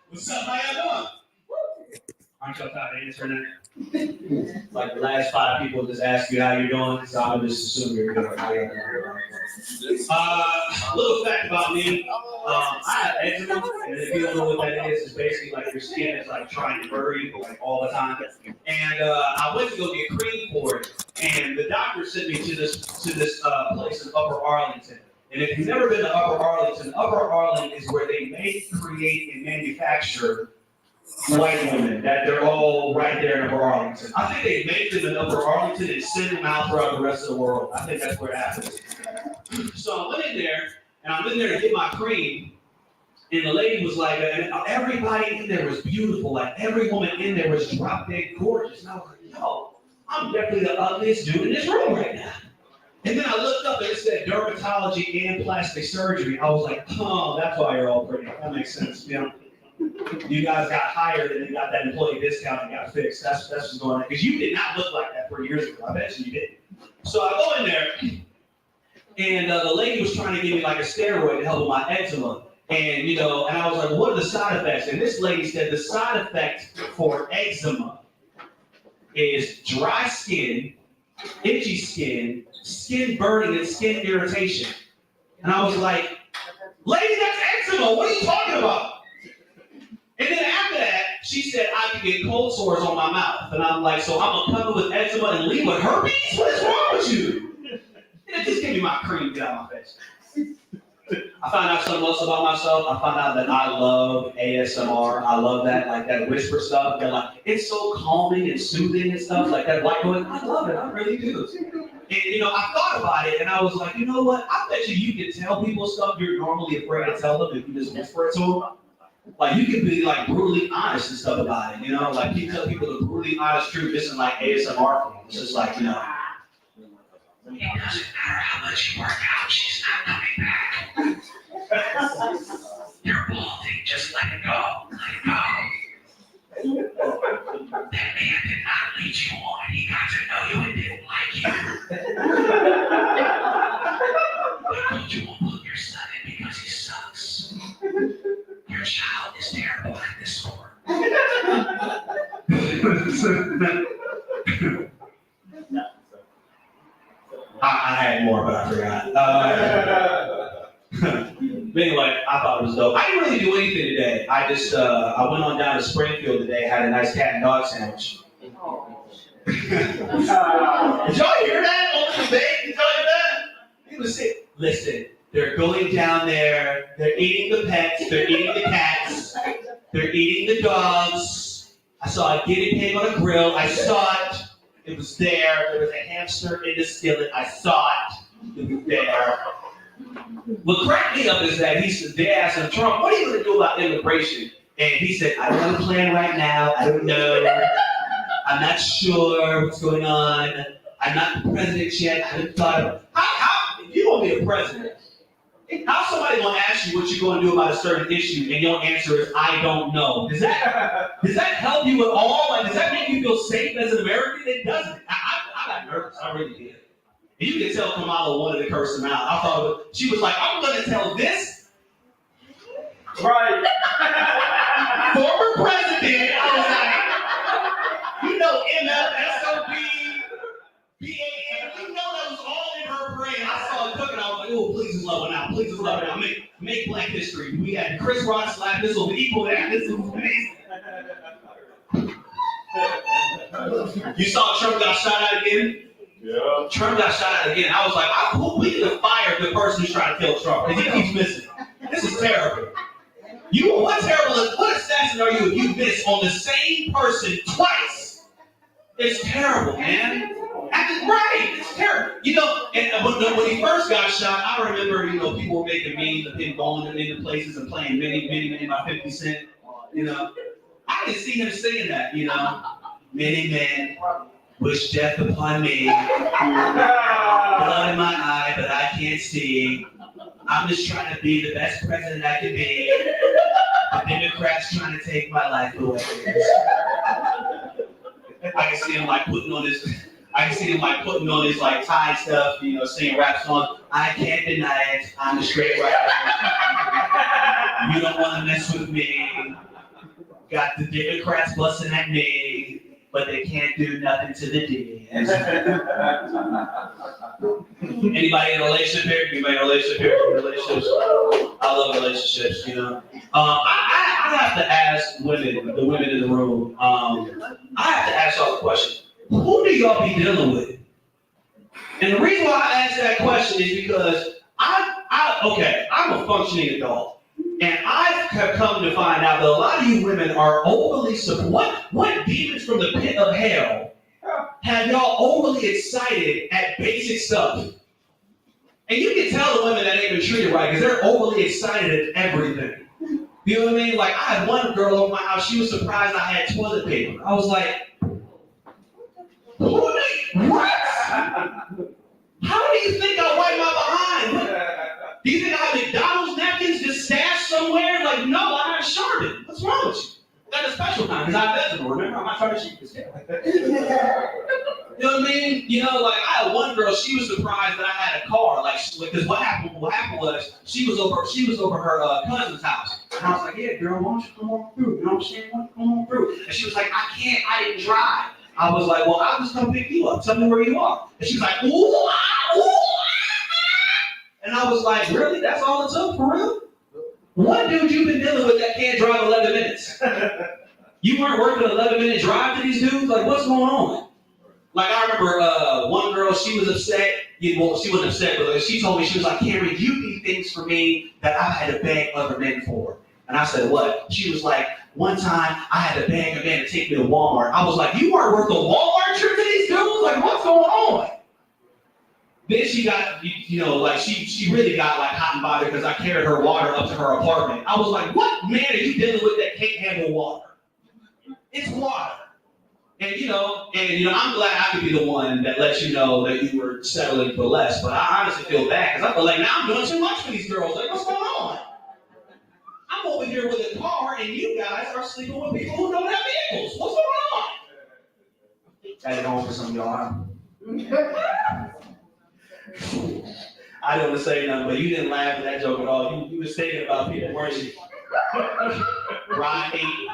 What's up? How y'all doing? Aren't y'all tired of answering that? Like the last 5 people just ask you how you're doing, so I would just assume you're good. Little fact about me, I have eczema, and if you don't know what that is, it's basically like your skin is like trying to bury you like all the time. And I went to go get cream for it, and the doctor sent me to this place in Upper Arlington. And if you've never been to Upper Arlington is where they make, create, and manufacture white women. That they're all right there in Upper Arlington. I think they make them in Upper Arlington and send them out throughout the rest of the world. I think that's where it happens. So I went in there, and I'm in there to get my cream, and the lady was like, and everybody in there was beautiful. Like every woman in there was drop dead gorgeous. And I was like, yo, I'm definitely the ugliest dude in this room right now. And then I looked up and it said dermatology and plastic surgery. I was like, oh, that's why you're all pretty. That makes sense. You know, you guys got hired and then got that employee discount and got fixed. That's what's going on. Because you did not look like that 3 years ago. I bet you didn't. So I go in there and the lady was trying to give me like a steroid to help with my eczema. And, you know, and I was like, what are the side effects? And this lady said the side effect for eczema is dry skin, itchy skin, skin burning, and skin irritation. And I was like, lady, that's eczema. What are you talking about? And then after that, she said I could get cold sores on my mouth. And I'm like, so I'm going to cover with eczema and leave with herpes? What is wrong with you? And just give me my cream, get out of my face. I found out something else about myself. I found out that I love ASMR. I love that, like that whisper stuff. That like it's so calming and soothing and stuff like that. White noise, I love it. I really do. And you know, I thought about it, and I was like, you know what? I bet you can tell people stuff you're normally afraid to tell them if you just whisper it to them. Like you can be like brutally honest and stuff about it. You know, like you tell people the brutally honest truth. This is like ASMR. It's just like you know. It doesn't matter how much you work out, she's not coming back. You're balding, just let it go. Let it go. That man did not lead you on. He got to know you and didn't like you. But don't you won't put your son in because he sucks. Your child is terrible at this sport. I had more, but I forgot. But anyway, I thought it was dope. I didn't really do anything today. I just, I went on down to Springfield today, had a nice cat and dog sandwich. Did y'all hear that on the debate? Did y'all hear that? He was saying, listen, they're going down there, they're eating the pets, they're eating the cats, they're eating the dogs. I saw a guinea pig on a grill, I saw it. It was there. There was a hamster in the skillet. I saw it. It was there. What cracked me up is that they asked him, Trump, what are you going to do about immigration? And he said, I don't have a plan right now. I don't know. I'm not sure what's going on. I'm not the president yet. I haven't thought of it. How, if you want to be a president, how's somebody going to ask you what you're going to do about a certain issue and your answer is, I don't know? Does that help you at all? Like, does that make you feel safe as an American? It doesn't. I got nervous. I really did. And you can tell Kamala wanted to curse him out. I thought she was like, I'm going to tell this. Right. Former president. I was like, you know, MF, SOB, BAN, you know that was all in her brain. I saw it cooking. I was like, oh, please just love it out. Please just love it out. Make Black history. We had Chris Rock slap. This will be equal to that. This was amazing. You saw Trump got shot at again? Yeah. Trump got shot at again. I was like, we need to fire the person who's trying to kill Trump because he keeps missing. This is terrible. What assassin are you if you miss on the same person twice? It's terrible, man. Right, it's terrible. You know, and when he first got shot, I remember, you know, people were making memes of him going into places and playing Many by 50 Cent. You know, I can see him saying that, you know. Many men wish death upon me. Blood in my eye, but I can't see. I'm just trying to be the best president I can be. The Democrats trying to take my life away. I can see him like putting on his like Thai stuff, you know, singing rap songs. I can't deny it. I'm a straight rapper. You don't want to mess with me. Got the Democrats busting at me, but they can't do nothing to the D. Anybody in a relationship here? Relationships? I love relationships, you know. I have to ask the women in the room, I have to ask y'all a question. Who do y'all be dealing with? And the reason why I ask that question is because I'm a functioning adult. And I've come to find out that a lot of you women are overly what demons from the pit of hell have y'all overly excited at basic stuff? And you can tell the women that ain't been treated right because they're overly excited at everything. You know what I mean? Like, I had one girl over my house, she was surprised I had toilet paper. I was like, what? How do you think I wipe my behind? Do you think I have McDonald's napkins just stashed somewhere? Like, no, I have Charmin. What's wrong with you? That's a special kind, because I have vegetable. Remember, I'm not trying to cheat this. You know what I mean? You know, like, I had one girl, she was surprised that I had a car. Like, because what happened was, she was over her cousin's house. And I was like, yeah, girl, why don't you come on through? You know what I'm saying? Why don't you come on through? And she was like, I didn't drive. I was like, well, I'll just come pick you up. Tell me where you are. And she was like, ooh, ah, ooh, ah. And I was like, really? That's all it took, for real? What dude you been dealing with that can't drive 11 minutes? You weren't working an 11-minute drive to these dudes? Like, what's going on? Like, I remember one girl, she was upset. Well, she wasn't upset, but she told me, she was like, Cameron, you do things for me that I've had to beg other men for. And I said, what? She was like, one time I had to beg a man to take me to Walmart. I was like, you weren't worth the Walmart trip to these dudes? Like, what's going on? Then she got, like she really got like hot and bothered because I carried her water up to her apartment. I was like, what man are you dealing with that can't handle water? It's water. And I'm glad I could be the one that lets you know that you were settling for less. But I honestly feel bad because I feel like now I'm doing too much for these girls. Like, what's going on? I'm over here with a car and you guys are sleeping with people who don't have vehicles. What's going on? Had it on for some of y'all. I didn't want to say nothing, but you didn't laugh at that joke at all. You was thinking about people, weren't you? Rodney,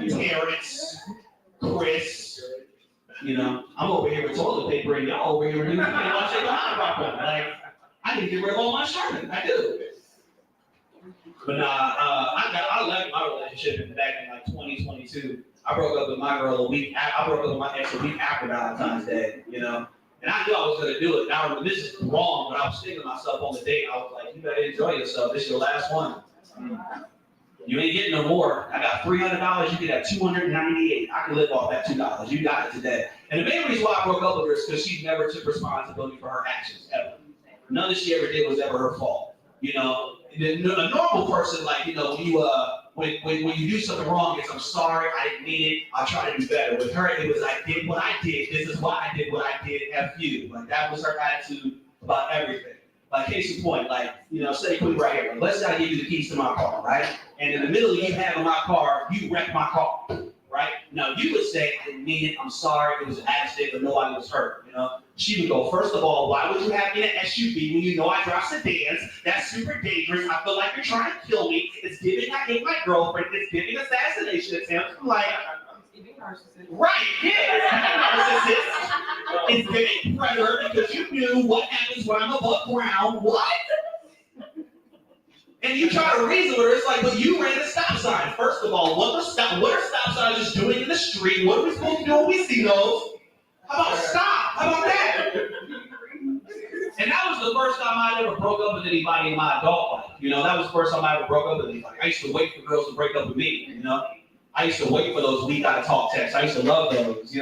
Terrence, Chris. I'm over here with toilet paper and y'all over here with watch it behind popcorn. Like, I need to get rid of all my Sherman. I do. But I left my relationship back in like 2022. I broke up with my girl I broke up with my ex a week after Valentine's Day, And I knew I was going to do it. Now, this is wrong, but I was thinking to myself on the date, I was like, you better enjoy yourself. This is your last one. You ain't getting no more. I got $300. You get that $298. I can live off that $2. You got it today. And the main reason why I broke up with her is because she never took responsibility for her actions, ever. None that she ever did was ever her fault. A normal person, like, when you do something wrong, it's, I'm sorry, I didn't mean it, I'll try to do better. With her, it was, I did what I did, this is why I did what I did, F you. Like, that was her attitude about everything. Like, case in point, like, say quick right here, let's say I give you the keys to my car, right? And in the middle of you having my car, you wrecked my car, right? Now, you would say, I didn't mean it, I'm sorry, it was an accident, but nobody was hurt, She would go, first of all, why would you have me in an SUV when you know I drive sedans? That's super dangerous. I feel like you're trying to kill me. It's giving I hate my girlfriend. It's giving assassination attempts. I'm like, right, yeah. It's giving predator because you knew what happens when I'm above ground. What? And you try to reason with her, it's like, but you ran a stop sign. First of all, what are stop signs just doing in the street? What are we supposed to do when we see those? How about stop? How about that? And that was the first time I ever broke up with anybody in my adult life. That was the first time I ever broke up with anybody. I used to wait for girls to break up with me, I used to wait for those we gotta talk texts. I used to love those,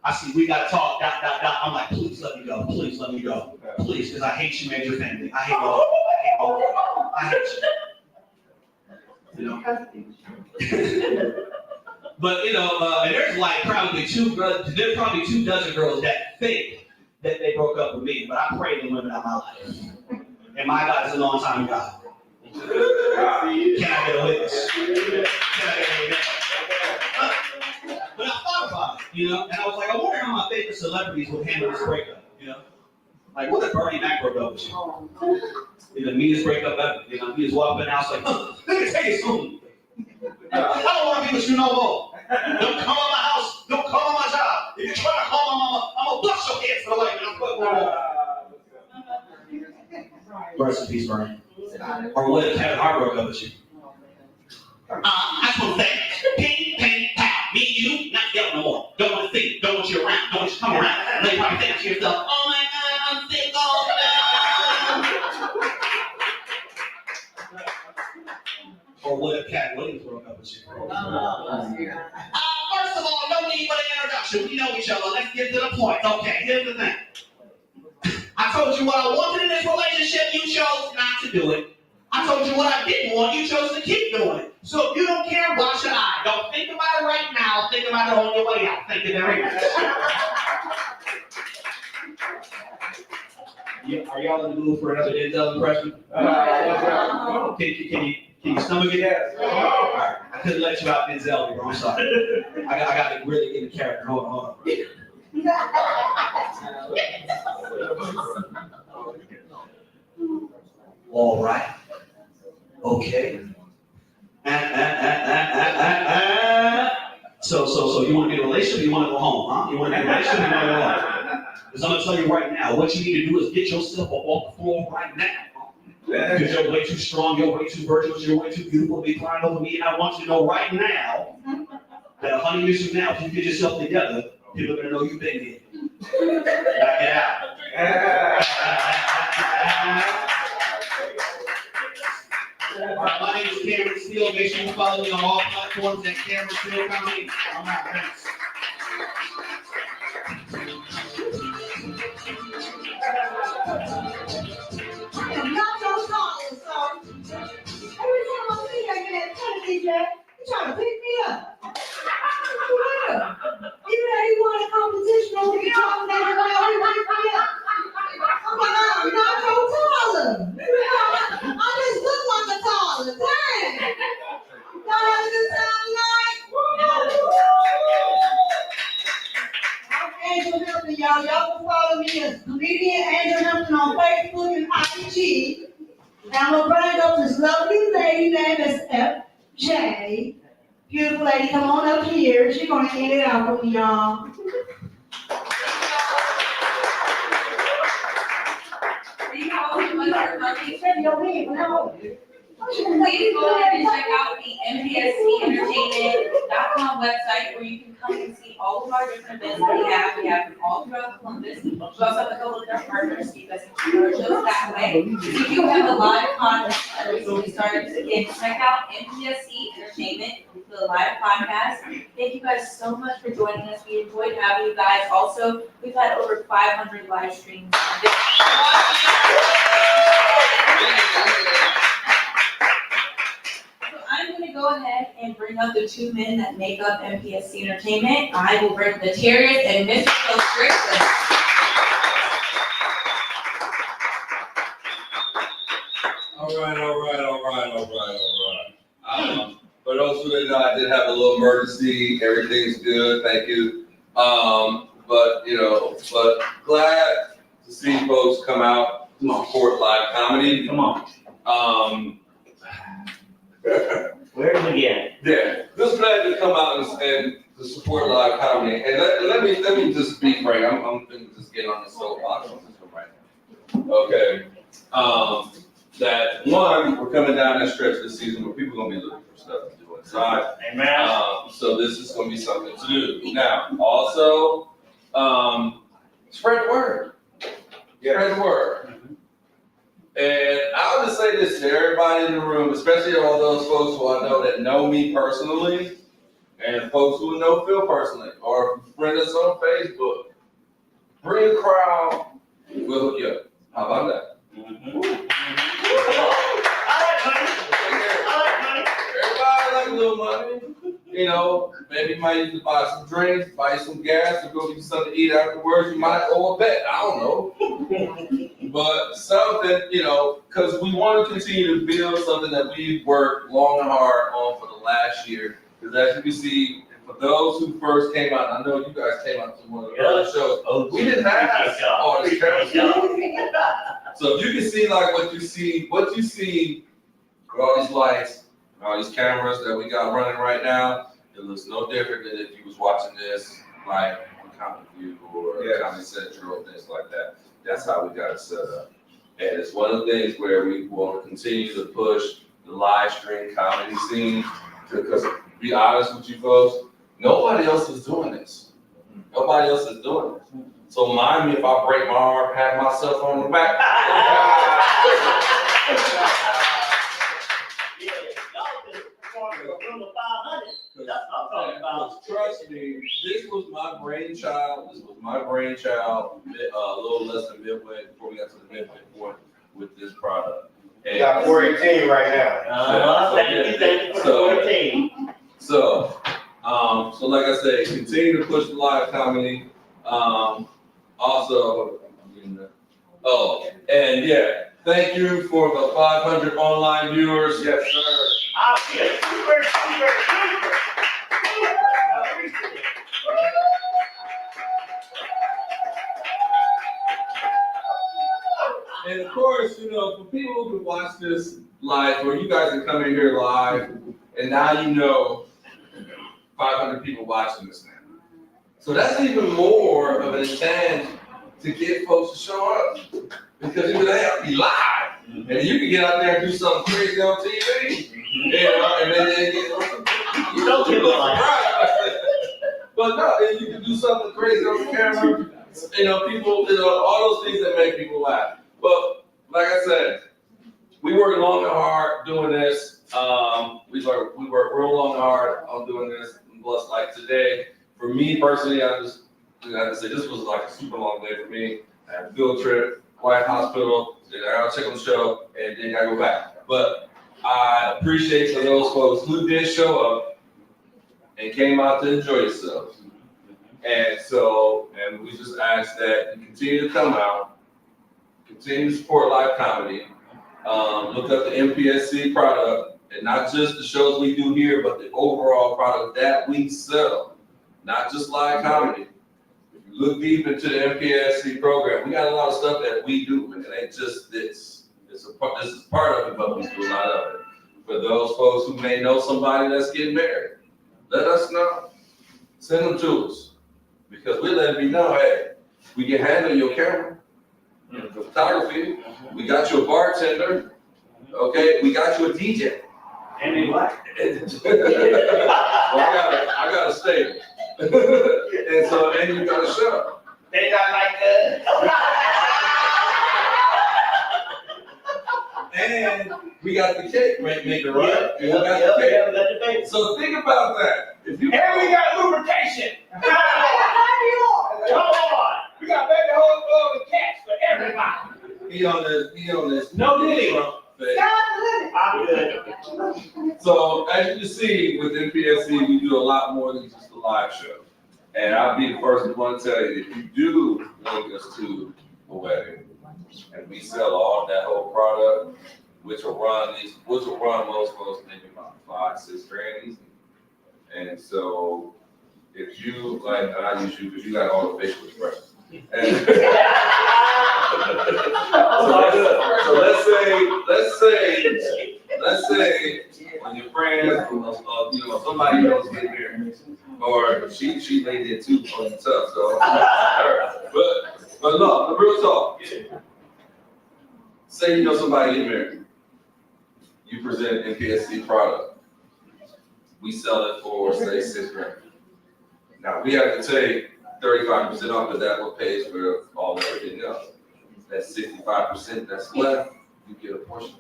I see we gotta talk, ... I'm like, please let me go. Please let me go. Please, because I hate you and your family. I hate all of you. I hate you. But, and there's like probably two dozen girls that think that they broke up with me, but I pray the women out my life. And my God is a long time God. Can I get a witness? Can I get a witness? But I thought about it, and I was like, I wonder how my favorite celebrities would handle this breakup, Like, what if Bernie Mac broke up with you? The meanest breakup ever. He just walked in the house like, let me tell you something. I don't want to be with you no more. Don't come on my house. Don't come on my job. If you try to call my mama, I'm going to bust your head for the life. Rest in peace, Bernie. Or what if Kevin Hart broke up with you? I just want to say, ping, ping, pow. Me and you, not together no more. Don't want to see you. Don't want you around. Don't want you to come around. And then you probably think to yourself, oh my God, I'm sick all now. Or what if Cat Williams broke up with you? First of all, no need for the introduction. We know each other. Let's get to the point. Okay, here's the thing. I told you what I wanted in this relationship. You chose not to do it. I told you what I didn't want. You chose to keep doing it. So if you don't care, why should I? Don't think about it right now. Think about it on your way out. Thank you very much. Are y'all in the mood for another Denzel impression? Can you stomach it? All right. I couldn't let you out Denzel, bro. I'm sorry. I got to really get in the character. Hold on. All right. Okay. So you want to be in a relationship or you want to go home, huh? You want to be in a relationship or you want to go home? Because I'm going to tell you right now, what you need to do is get yourself up off the floor right now. Because you're way too strong, you're way too virtuous, you're way too beautiful to be crying over me. And I want you to know right now that 100 years from now, if you get yourself together, people are going to know you've been here. Now get out. forms that Cameron still coming. I'm out. Thanks. I am not your caller, so every time I see you in that Tennessee Jack, you trying to pick me up. Yeah. Even though you want a competition over the top, they don't know you pick me up. I'm like, I'm not your caller. I just look like a caller. Dang. Y'all having a good time tonight? I'm Angel Hampton, y'all. Y'all can follow me as comedian Angel Hampton on Facebook and IG. And I'm gonna bring up this lovely lady named as FJ. Beautiful lady, come on up here. She's gonna end it out with me, y'all. Please go ahead and check out the MPSC Entertainment.com website where you can come and see all of our different events that we have. We have them all throughout Columbus. We also have a couple of different partners so you guys can encourage us that way. We do have a live podcast that recently started. Again, check out MPSC Entertainment for the live podcast. Thank you guys so much for joining us. We enjoyed having you guys. Also, we've had over 500 live streams. So I'm going to go ahead and bring up the two men that make up MPSC Entertainment. I will bring the Terriers and Mr. Phil Strickland. All right. For those who didn't know, I did have a little emergency. Everything's good, thank you. But glad to see folks come out to support live comedy. Come on. Where to begin? Yeah, just glad to come out and to support live comedy. And let me just be frank. I'm gonna just get on the soapbox on this one right now. Okay. That one, we're coming down that stretch this season where people are gonna be looking for stuff to do inside. Amen. So this is gonna be something to do. Now, also, spread the word. Spread the word. And I'll just say this to everybody in the room, especially all those folks who I know that know me personally, and folks who know Phil personally, or friend us on Facebook. Bring a crowd, we'll hook you up. How about that? Everybody like a little money. You know, maybe you might need to buy some drinks, buy some gas, or go get you something to eat afterwards. You might owe a bet. I don't know. But something, because we want to continue to build something that we've worked long and hard on for the last year. Because as you can see, for those who first came out, I know you guys came out to one of the early shows. We didn't have all this camera stuff. So if you can see like what you see with all these lights, all these cameras that we got running right now, it looks no different than if you was watching this like on Comic View or Comedy Central or things like that. That's how we got it set up. And it's one of the things where we will continue to push the live stream comedy scene because to be honest with you folks, nobody else is doing this. Nobody else is doing this. So mind me if I break my arm, pat myself on the back. Trust me, this was my brainchild. A little less than midway before we got to the midway point with this product. You got 418 right now. Thank you for 14. So like I say, continue to push the live comedy. Thank you for the 500 online viewers. Yes, sir. And of course, for people who can watch this live, or you guys can come in here live, and now 500 people watching this now. So that's even more of an intent to get folks to show up. Because they have to be live. And you can get out there and do something crazy on TV. And then they get you don't get right. But no, and you can do something crazy on the camera. People, all those things that make people laugh. But like I said, we work long and hard doing this. We work real long hard on doing this. Plus, like today, for me personally, I have to say this was like a super long day for me. I had a field trip, White Hospital, then I gotta check on the show, and then I go back. But I appreciate for those folks who did show up and came out to enjoy yourselves. And so, and we just ask that you continue to come out, continue to support live comedy, look up the MPSC product, and not just the shows we do here, but the overall product that we sell, not just live comedy. If you look deep into the MPSC program, we got a lot of stuff that we do, and it ain't just this. This is part of it, but we do a lot of it. For those folks who may know somebody that's getting married, let us know. Send them to us. Because we're letting you know, hey, we can handle your camera, the photography, we got you a bartender, okay, we got you a DJ. And they black. Well, I got a stage. And so, and you got a show. They not like that. And we got the cake maker, right? And we got the cake. So think about that. If you And we got lubrication. Come on. We got baby hose and cats for everybody. He on this. No diddy. I'm good. So as you can see with MPSC, we do a lot more than just a live show. And I'll be the first one to tell you, if you do link us to a wedding, and we sell all that whole product, which will run most folks maybe about $5-6 grand easy. And so if you like, and I use you because you got all the facial expressions. And so let's say when your friends, somebody else get married, or she laid it too on the tough, so but no, the real talk. Say you know somebody get married, you present MPSC product, we sell it for say $6 grand. Now we have to take 35% off of that, what pays for all everything else. That 65% that's left, you get a portion.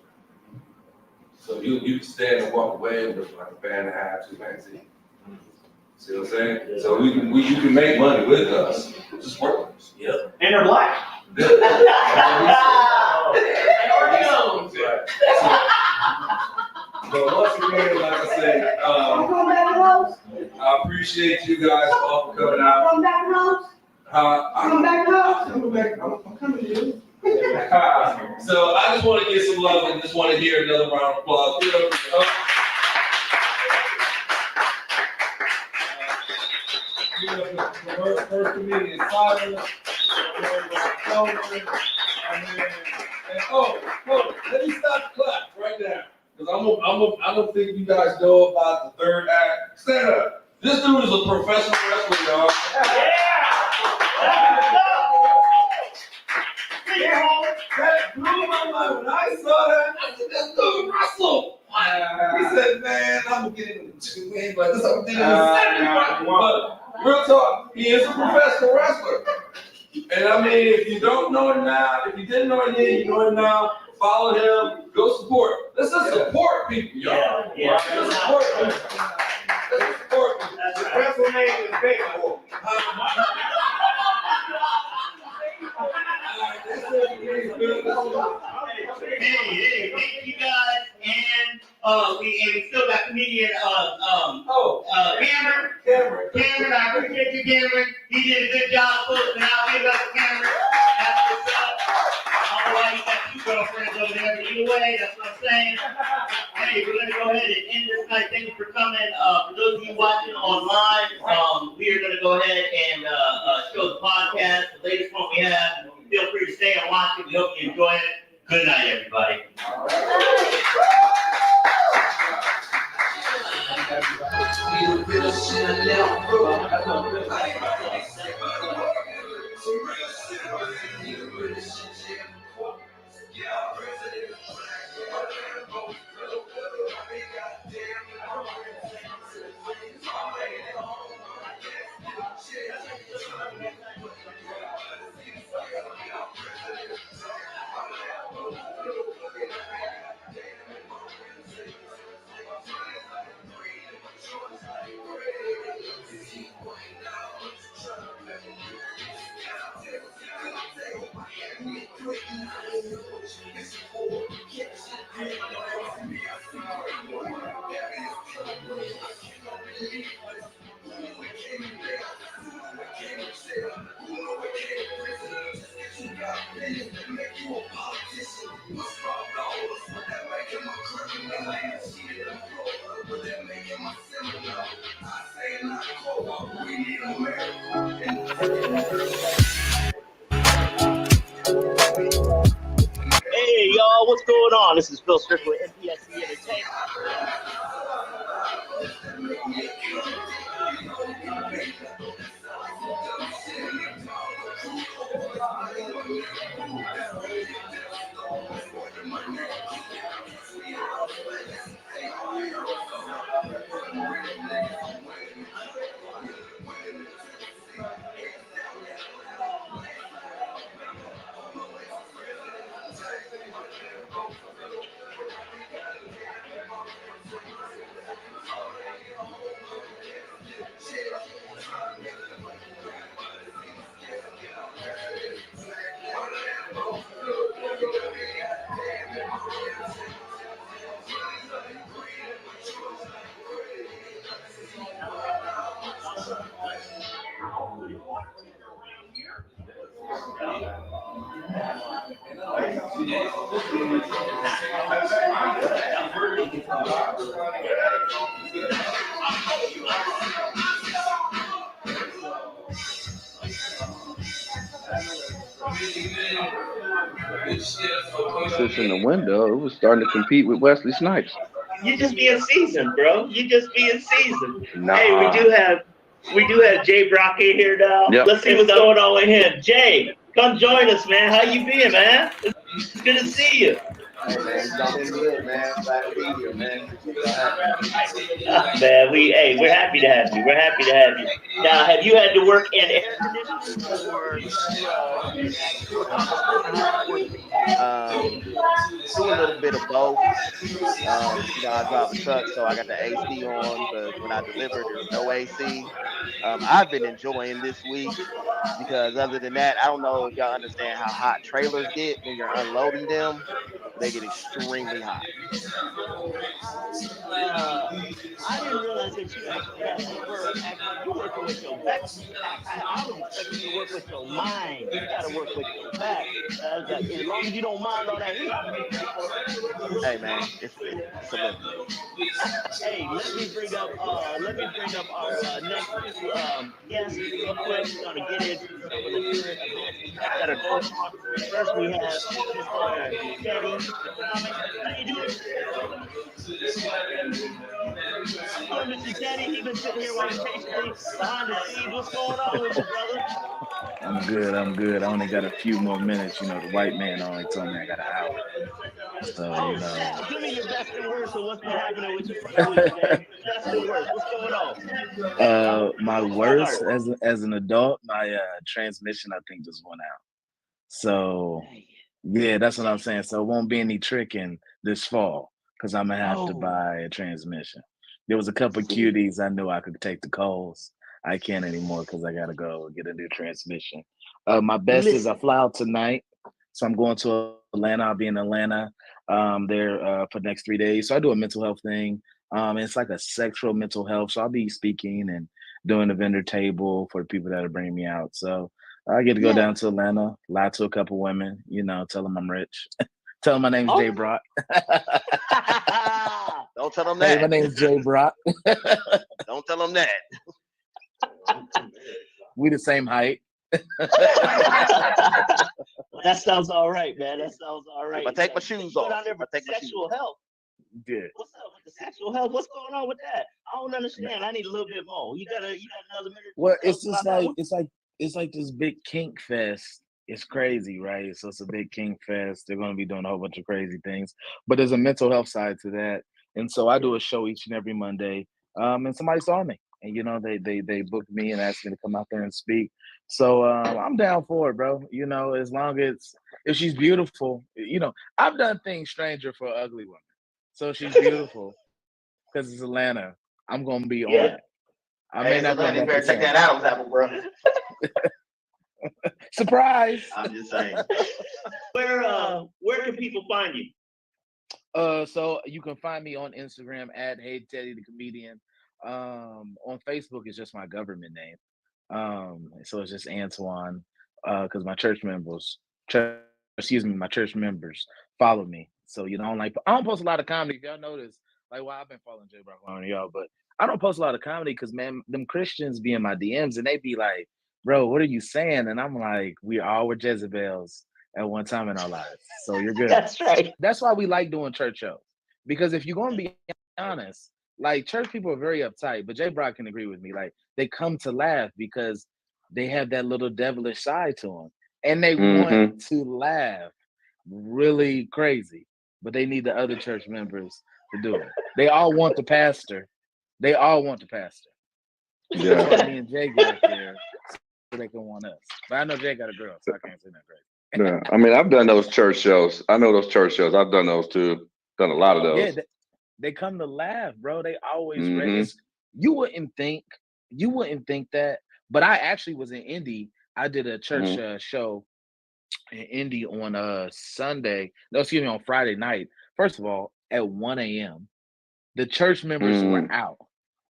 So you can stand and walk away with like a band and a half, 2 bands in. See what I'm saying? So you can make money with us. Just work with us. Yep. And they're black. So once again, like I say, I appreciate you guys all for coming out. Come back home. I'm coming to you. So I just want to get some love and just want to hear another round of applause. The first comedian, Silas, let me stop the clap right now. Because I don't think you guys know about the third act. Stand up. This dude is a professional wrestler, y'all. That blew my mind when I saw that. I said, "This dude wrestle." He said, "Man, I'm gonna get him in 2 wins, but this I'm getting in 7." But real talk, he is a professional wrestler. And I mean, if you don't know him now, if you didn't know him then, you know him now. Follow him. Go support. Let's just support people, y'all. Yeah. Let's support people. Let's support people. The wrestle name is baseball. Hey, thank you guys, and we still got comedian Cameron, I appreciate you, Cameron. He did a good job posting out. Give us Cameron. That's what's up. I don't know why you got 2 girlfriends over there, but either way, that's what I'm saying. Hey, we're gonna go ahead and end this night. Thank you for coming. For those of you watching online, we are gonna go ahead and show the podcast, the latest one we have. Feel free to stay and watch it. We hope you enjoy it. Good night, everybody. Hey, y'all, what's going on? This is Phil Strickler with MPSC Entertainment. Sits in the window. It was starting to compete with Wesley Snipes. You just being seasoned, bro. You just being seasoned. Nah. Hey, we do have Jay Brock in here now. Yep. Let's see what's going on with him. Jay, come join us, man. How you been, man? It's good to see you. Hey man, y'all been good, man. Glad to be here, man. Appreciate y'all having me. Man, we're happy to have you. We're happy to have you. Now, have you had to work in air conditioning or you actually Do a little bit of both. I drive a truck, so I got the AC on, but when I deliver, there's no AC. I've been enjoying this week because other than that, I don't know if y'all understand how hot trailers get when you're unloading them. They get extremely hot. I didn't realize that you actually had to work. Actually, you're working with your back. I was expecting you to work with your mind. You got to work with your back. As long as you don't mind all that heat. Hey man, it's a living. Hey, let me bring up our next two guests real quick. We're gonna get into some of the current events that are going on. First, we have Mr. Teddy, the comic. How you doing? Hello, Mr. Teddy. He's been sitting here waiting patiently behind the scenes. What's going on with you, brother? I'm good. I only got a few more minutes. You know, the white man only told me I got an hour. So, you know. Give me your best and worst of what's been happening with you for the week, man. Best and worst. What's going on? My worst as an adult, my transmission I think just went out. So yeah, that's what I'm saying. So it won't be any tricking this fall because I'm gonna have to buy a transmission. There was a couple cuties I knew I could take the calls. I can't anymore because I gotta go get a new transmission. My best is I fly out tonight, so I'm going to Atlanta. I'll be in Atlanta there for the next 3 days. So I do a mental health thing. It's like a sexual mental health. So I'll be speaking and doing a vendor table for the people that are bringing me out. So I get to go down to Atlanta, lie to a couple women, you know, tell them I'm rich. Tell them my name's Jay Brock. Don't tell them Hey, that. my name's Jay Brock. Don't tell them that. We the same height. That sounds all right, man. That sounds all right. If I take my shoes off, Down there for sexual health. Good. What's up with the sexual health? What's going on with that? I don't understand. I need a little bit more. You got another minute? Well, it's just like it's like this big kink fest. It's crazy, right? So it's a big kink fest. They're gonna be doing a whole bunch of crazy things, but there's a mental health side to that. And so I do a show each and every Monday. And somebody saw me, and you know they booked me and asked me to come out there and speak. So I'm down for it, bro. You know, as long as if she's beautiful, you know, I've done things stranger for an ugly woman. So if she's beautiful, because it's Atlanta, I'm gonna be on it. I may not come back better the take same. that Adam's apple, bro. Surprise. I'm just saying. Where can people find you? So you can find me on Instagram at Hey Teddy the Comedian. On Facebook it's just my government name. So it's just Antoine. Because my church members follow me. So I don't post a lot of comedy. If y'all notice, like, well, I've been following J Brock on y'all, but I don't post a lot of comedy because, man, them Christians be in my DMs and they be like, bro, what are you saying? And I'm like, we all were Jezebels at one time in our lives. So you're good. That's right. That's why we like doing church shows. Because if you're going to be honest, like, church people are very uptight, but J Brock can agree with me. Like, they come to laugh because they have that little devilish side to them. And they want to laugh really crazy, but they need the other church members to do it. They all want the pastor. Yeah. That's why me and Jay get up there so they can want us. But I know Jay got a girl, so I can't say that crazy. Yeah. I mean, I've done those church shows. I know those church shows. I've done those too. Done a lot of those. Yeah, they come to laugh, bro. They always ready. You wouldn't think that, but I actually was in Indy. I did a church show in Indy on on Friday night. First of all, at 1 a.m. The church members were out.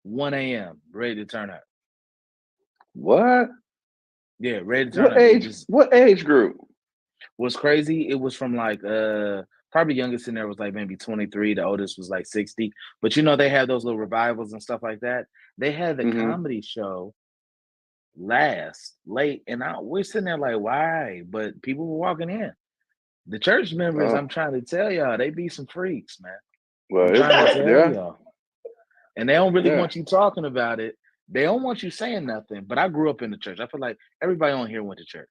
1 a.m. ready to turn up. What? Yeah, ready to turn up. What age group? What's crazy, it was from like probably youngest in there was like maybe 23, the oldest was like 60. But they have those little revivals and stuff like that. They had the comedy show late, and we're sitting there like, why? But people were walking in. The church members, I'm trying to tell y'all, they be some freaks, man. Well, I'm trying to tell y'all. And they don't really want you talking about it. They don't want you saying nothing. But I grew up in the church. I feel like everybody on here went to church.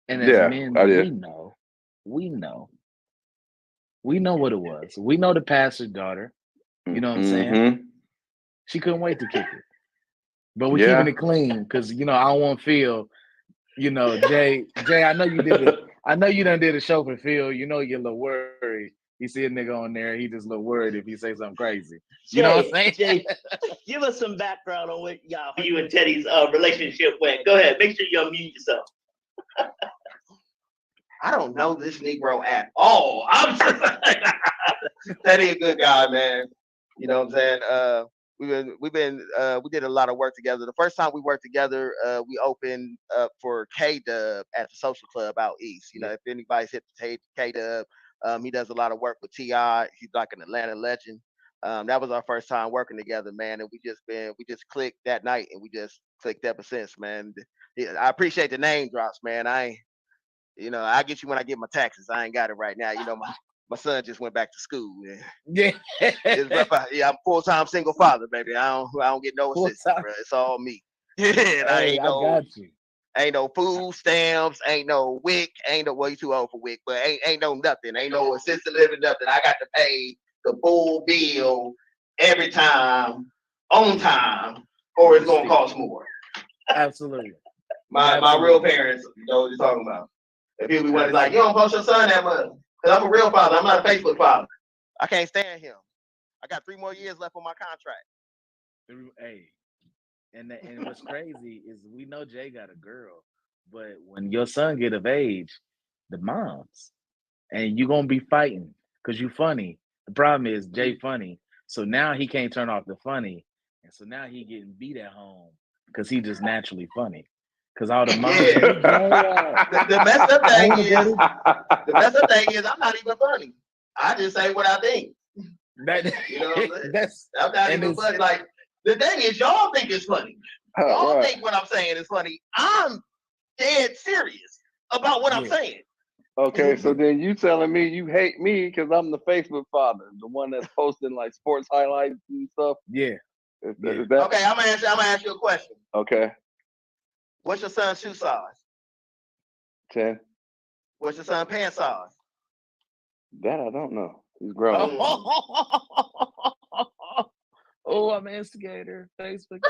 And as men, we know what it was. We know the pastor's daughter. You know what I'm saying? She couldn't wait to kick it. But we're keeping it clean because I don't want to feel, Jay, I know you did it. I know you done did a show for Phil. You're a little worried. He see a nigga on there, he just a little worried if he say something crazy. You know what I'm saying? Jay, give us some background on what you and Teddy's relationship went. Go ahead, make sure you unmute yourself. I don't know this Negro at all. I'm just Teddy a good guy, man. You know what I'm saying? We did a lot of work together. The first time we worked together, we opened up for K-Dub at the Social Club out east. If anybody's hit K-Dub, he does a lot of work with T.I. He's like an Atlanta legend. That was our first time working together, man. And we just clicked that night, and we just clicked ever since, man. I appreciate the name drops, man. I get you when I get my taxes. I ain't got it right now. My son just went back to school. Yeah. I'm full-time single father, baby. I don't get no assistance, bro. It's all me. I got you. Ain't no food stamps, ain't no WIC, well, you too old for WIC, but ain't no nothing. Ain't no assisted living, nothing. I got to pay the full bill every time, on time, or it's gonna cost more. Absolutely. My real parents know what you're talking about. If people be like, you don't post your son that much. Because I'm a real father. I'm not a Facebook father. I can't stand him. I got 3 more years left on my contract. Hey, and what's crazy is we know Jay got a girl, but when your son get of age, the moms, and you're going to be fighting because you funny. The problem is Jay funny. So now he can't turn off the funny. And so now he getting beat at home because he just naturally funny. Because all the moms. The messed up thing is I'm not even funny. I just say what I think. You know what I'm saying? I'm not even funny. Like, the thing is, y'all think it's funny. Y'all think what I'm saying is funny. I'm dead serious about what I'm saying. Okay, so then you telling me you hate me because I'm the Facebook father, the one that's posting like sports highlights and stuff? Yeah. Is that... Okay, I'm gonna ask you a question. Okay. What's your son's shoe size? 10. What's your son's pants size? That I don't know. He's grown. Oh, I'm an instigator. Facebook.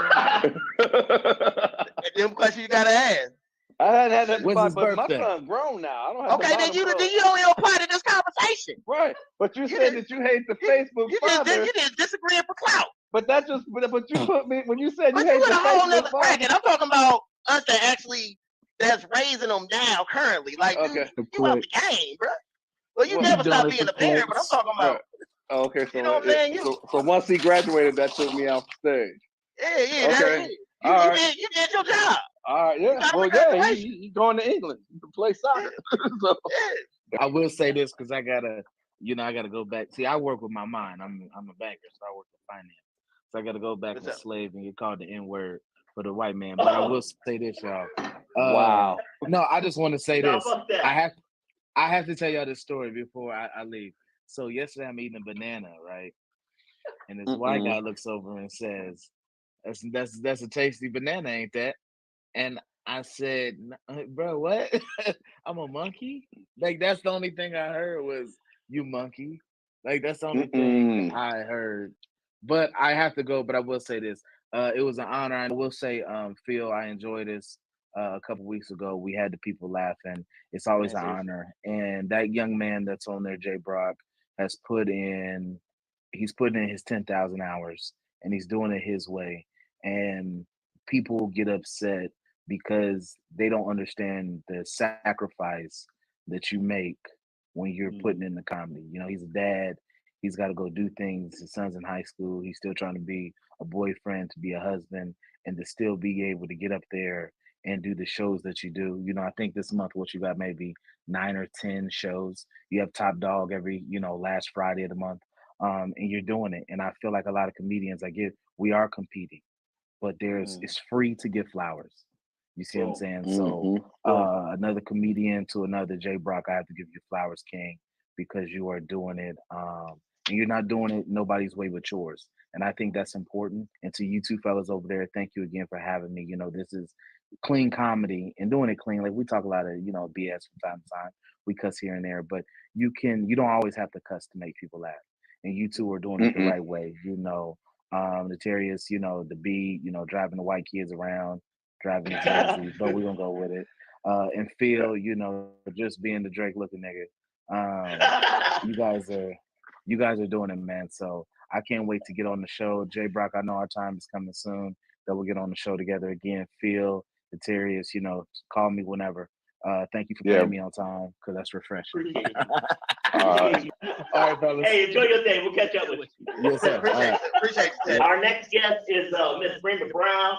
Them questions you gotta ask. I hadn't had that before, but my son's grown now. I don't have then you don't even apply to this conversation. Right. But you said that you hate the Facebook father. You just disagreeing for clout. But that's just but you put me when you said you but hate you the in a whole Facebook nother father. bracket. I'm talking about us that actually that's raising them now currently. Like, dude, you out the game, bro. Well, you Well, never doing stop it being for a parent, but I'm clicks. talking about, Right. Oh, okay, so you know what I'm saying? You, so once he graduated, that took me off the stage. yeah, that's Okay. it. All You right. did your job. All right. You Yeah. got him Well, a yeah. graduation. He going to England to play soccer. So, I will say this because I gotta go back. See, I work with my mind. I'm a banker, so I work with finance. So I gotta go back What's to up? slave and get called the N word for the white man. But I will say this, y'all. wow. No, I just want to say No, this. fuck that. I have to tell y'all this story before I leave. So yesterday I'm eating a banana, right? And this white guy looks over and says, "That's a tasty banana, ain't that?" And I said, "Bro, what? I'm a monkey?" Like that's the only thing I heard was "you monkey." Like that's the only thing I heard. But I have to go. But I will say this: it was an honor. I will say, Phil, I enjoyed this. A couple weeks ago, we had the people laughing. It's always an honor. And that young man that's on there, Jay Brock, has put in. He's putting in his 10,000 hours, and he's doing it his way. And people get upset because they don't understand the sacrifice that you make when you're putting in the comedy. You know, he's a dad. He's got to go do things. His son's in high school. He's still trying to be a boyfriend, to be a husband, and to still be able to get up there and do the shows that you do. You know, I think this month what you got maybe 9 or 10 shows. You have Top Dog every, last Friday of the month. And you're doing it. And I feel like a lot of comedians we are competing, but it's free to give flowers. You see what I'm saying? So another comedian to another, Jay Brock, I have to give you flowers, King, because you are doing it. And you're not doing it nobody's way but yours. And I think that's important. And to you two fellas over there, thank you again for having me. You know, this is clean comedy and doing it clean. Like we talk a lot of, BS from time to time. We cuss here and there, but you don't always have to cuss to make people laugh. And you two are doing it the right way. Notarious, the beat, driving the white kids around, driving the Jersey, but we're gonna go with it. And Phil, just being the Drake looking nigga. You guys are doing it, man. So I can't wait to get on the show. Jay Brock, I know our time is coming soon that we'll get on the show together again. Phil, Notarious, call me whenever. Thank you for paying me on time because that's refreshing. All right, fellas. Hey, enjoy your day. We'll catch up with you. Yes, sir. Appreciate it. Our next guest is Miss Brenda Brown.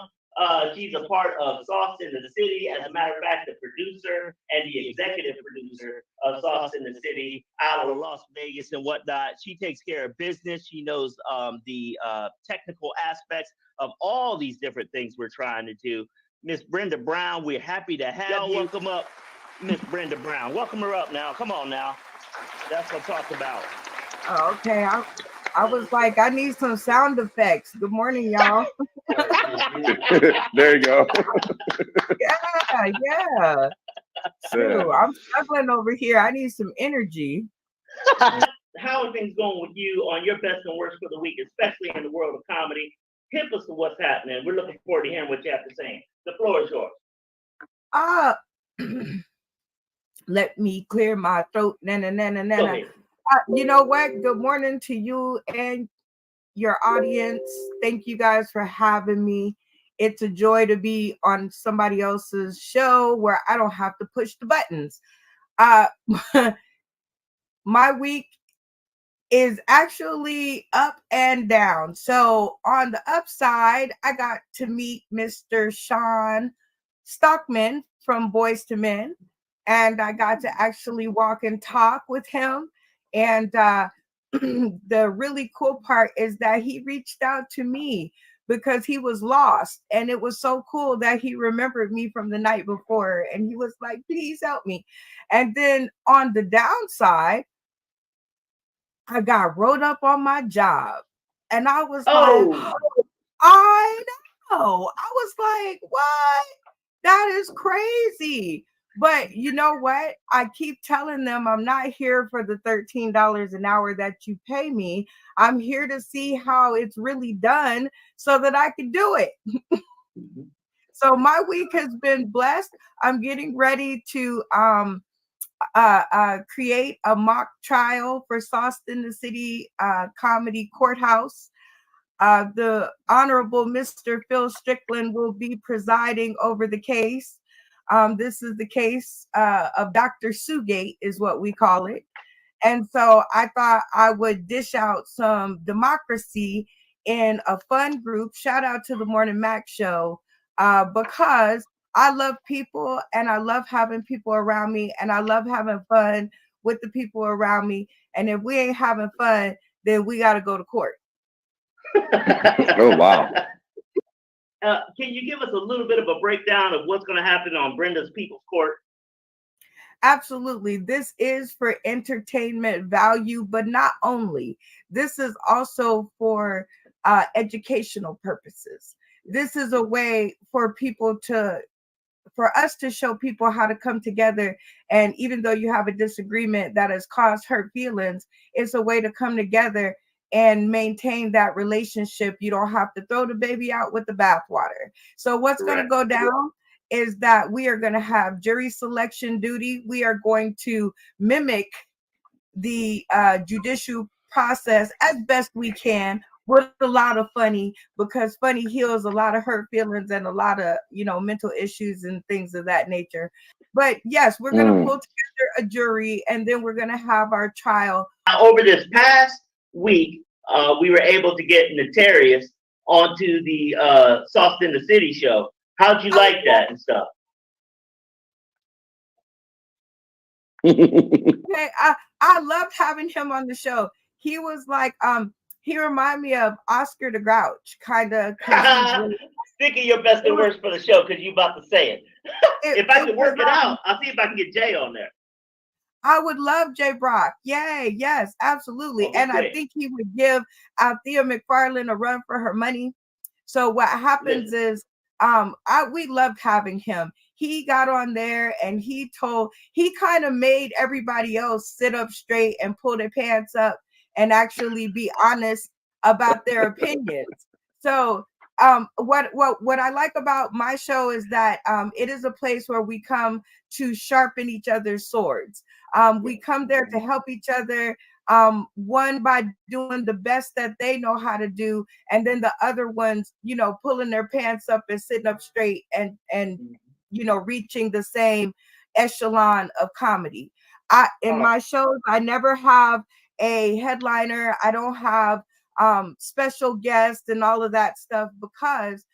She's a part of Sauce in the City. As a matter of fact, the producer and the executive producer of Sauce in the City out of Las Vegas and whatnot. She takes care of business. She knows the technical aspects of all these different things we're trying to do. Miss Brenda Brown, we're happy to have you. Welcome up, Miss Brenda Brown. Welcome her up now. Come on now. That's what I'm talking about. Okay, I was like, I need some sound effects. Good morning, y'all. There you go. Yeah. True. I'm struggling over here. I need some energy. How are things going with you on your best and worst for the week, especially in the world of comedy? Hip us to what's happening. We're looking forward to hearing what you have to say. The floor is yours. Let me clear my throat. You know what? Good morning to you and your audience. Thank you guys for having me. It's a joy to be on somebody else's show where I don't have to push the buttons. My week is actually up and down. So on the upside, I got to meet Mr. Sean Stockman from Boys to Men, and I got to actually walk and talk with him. And the really cool part is that he reached out to me because he was lost. And it was so cool that he remembered me from the night before. And he was like, please help me. And then on the downside, I got wrote up on my job. And I was like, I know. I was like, what? That is crazy. But you know what? I keep telling them I'm not here for the $13 an hour that you pay me. I'm here to see how it's really done so that I can do it. So my week has been blessed. I'm getting ready to create a mock trial for Sauce in the City Comedy Courthouse. The Honorable Mr. Phil Strickland will be presiding over the case. This is the case of Dr. Sugate, is what we call it. And so I thought I would dish out some democracy in a fun group. Shout out to the Morning Mac Show, because I love people and I love having people around me and I love having fun with the people around me. And if we ain't having fun, then we got to go to court. Oh, wow. Can you give us a little bit of a breakdown of what's going to happen on Brenda's People's Court? Absolutely. This is for entertainment value, but not only. This is also for educational purposes. This is a way for us to show people how to come together. And even though you have a disagreement that has caused hurt feelings, it's a way to come together and maintain that relationship. You don't have to throw the baby out with the bathwater. So what's going to go down is that we are going to have jury selection duty. We are going to mimic the judicial process as best we can with a lot of funny, because funny heals a lot of hurt feelings and a lot of, mental issues and things of that nature. But yes, we're going to pull together a jury and then we're going to have our trial. Over this past week, we were able to get Notarius onto the Sauce in the City show. How'd you like that and stuff? Okay, I loved having him on the show. He was like, he reminded me of Oscar the Grouch, kind of. Think of your best and worst for the show because you about to say it. If I can work it out, I'll see if I can get Jay on there. I would love Jay Brock. Yay, yes, absolutely. Okay. And I think he would give Althea McFarland a run for her money. So what happens is, we loved having him. He got on there and he kind of made everybody else sit up straight and pull their pants up and actually be honest about their opinions. So what I like about my show is that it is a place where we come to sharpen each other's swords. We come there to help each other, one by doing the best that they know how to do, and then the other ones, pulling their pants up and sitting up straight and reaching the same echelon of comedy. In my shows, I never have a headliner. I don't have special guests and all of that stuff because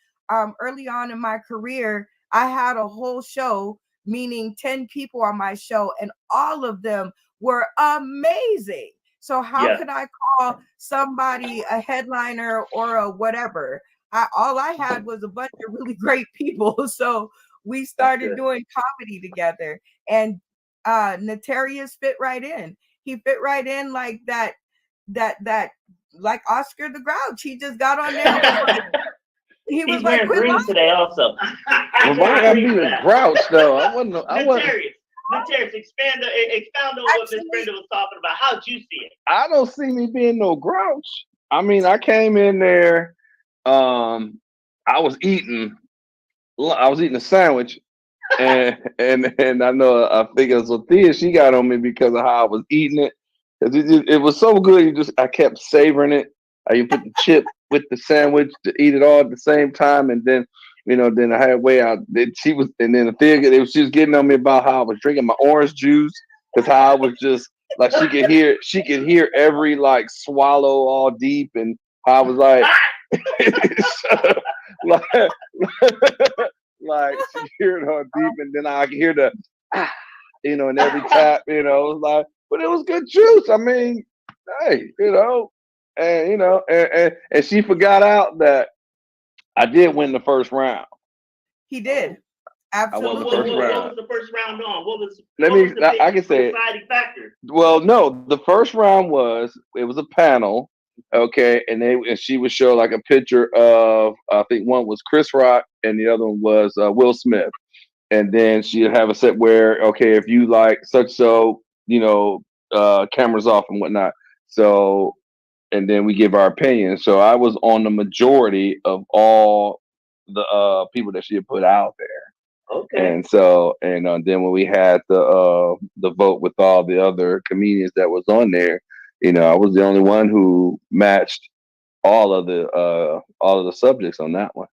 early on in my career, I had a whole show, meaning 10 people on my show, and all of them were amazing. So how could I call somebody a headliner or a whatever? All I had was a bunch of really great people. So we started doing comedy together, and Notarius fit right in. He fit right in like that, like Oscar the Grouch. He just got on there. He's wearing green today also. Well, why gotta be a Grouch though? I wasn't. Notarius, expound on what Miss Brenda was talking about. How'd you see it? I don't see me being no Grouch. I mean, I came in there. I was eating a sandwich, and I know I think it was Althea. She got on me because of how I was eating it. It was so good. I kept savoring it. You put the chip with the sandwich to eat it all at the same time, and then then I had way out. She was getting on me about how I was drinking my orange juice, because how I was just like she could hear every like swallow all deep, and how I was like, like she hear it all deep, and then I could hear the in every tap, it was like, but it was good juice. I mean, hey, and she forgot out that I did win the first round. He did. Absolutely. I won the first round. What was the first round on? What was I can say deciding factor? Well, no, the first round was a panel, okay, and she would show like a picture of, I think one was Chris Rock and the other one was Will Smith, and then she'd have a set where, okay, if you like such cameras off and whatnot. So, and then we give our opinion. So I was on the majority of all the people that she had put out there. Okay. And so, and then when we had the vote with all the other comedians that was on there, I was the only one who matched all of the subjects on that one.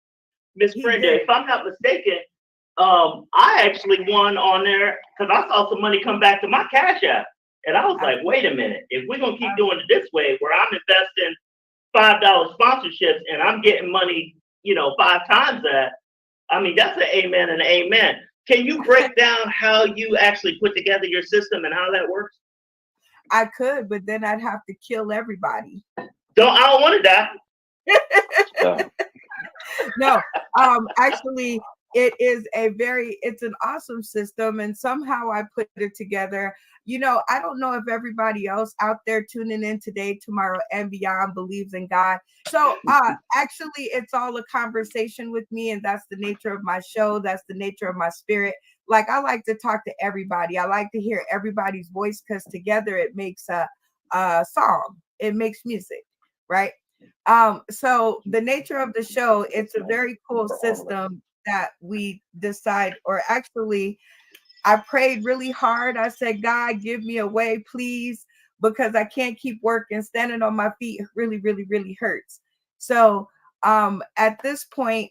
Miss Brenda, if I'm not mistaken, I actually won on there because I saw some money come back to my Cash App. And I was like, wait a minute. If we're going to keep doing it this way, where I'm investing $5 sponsorships and I'm getting money, 5 times that, I mean, that's an amen and an amen. Can you break down how you actually put together your system and how that works? I could, but then I'd have to kill everybody. I don't want to die. No, actually, it's an awesome system, and somehow I put it together. I don't know if everybody else out there tuning in today, tomorrow, and beyond believes in God. So actually, it's all a conversation with me, and that's the nature of my show. That's the nature of my spirit. Like, I like to talk to everybody. I like to hear everybody's voice, because together it makes a song. It makes music, right? So the nature of the show, it's a very cool system that we decide, or actually, I prayed really hard. I said, God, give me a way, please, because I can't keep working. Standing on my feet really, really, really hurts. So at this point,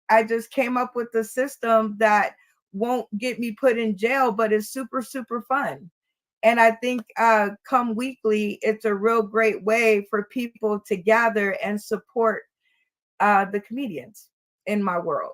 I just came up with a system that won't get me put in jail, but is super, super fun. And I think come weekly, it's a real great way for people to gather and support the comedians in my world.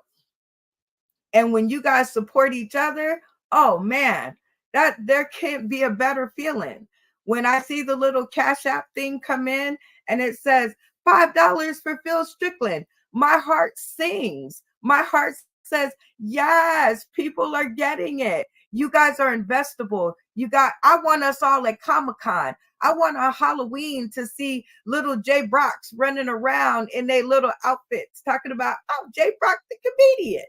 And when you guys support each other, oh man, that there can't be a better feeling. When I see the little Cash App thing come in and it says $5 for Phil Strickland, my heart sings. My heart says, yes, people are getting it. You guys are investable. I want us all at Comic-Con. I want a Halloween to see little Jay Brock's running around in their little outfits talking about, oh, Jay Brock the comedian.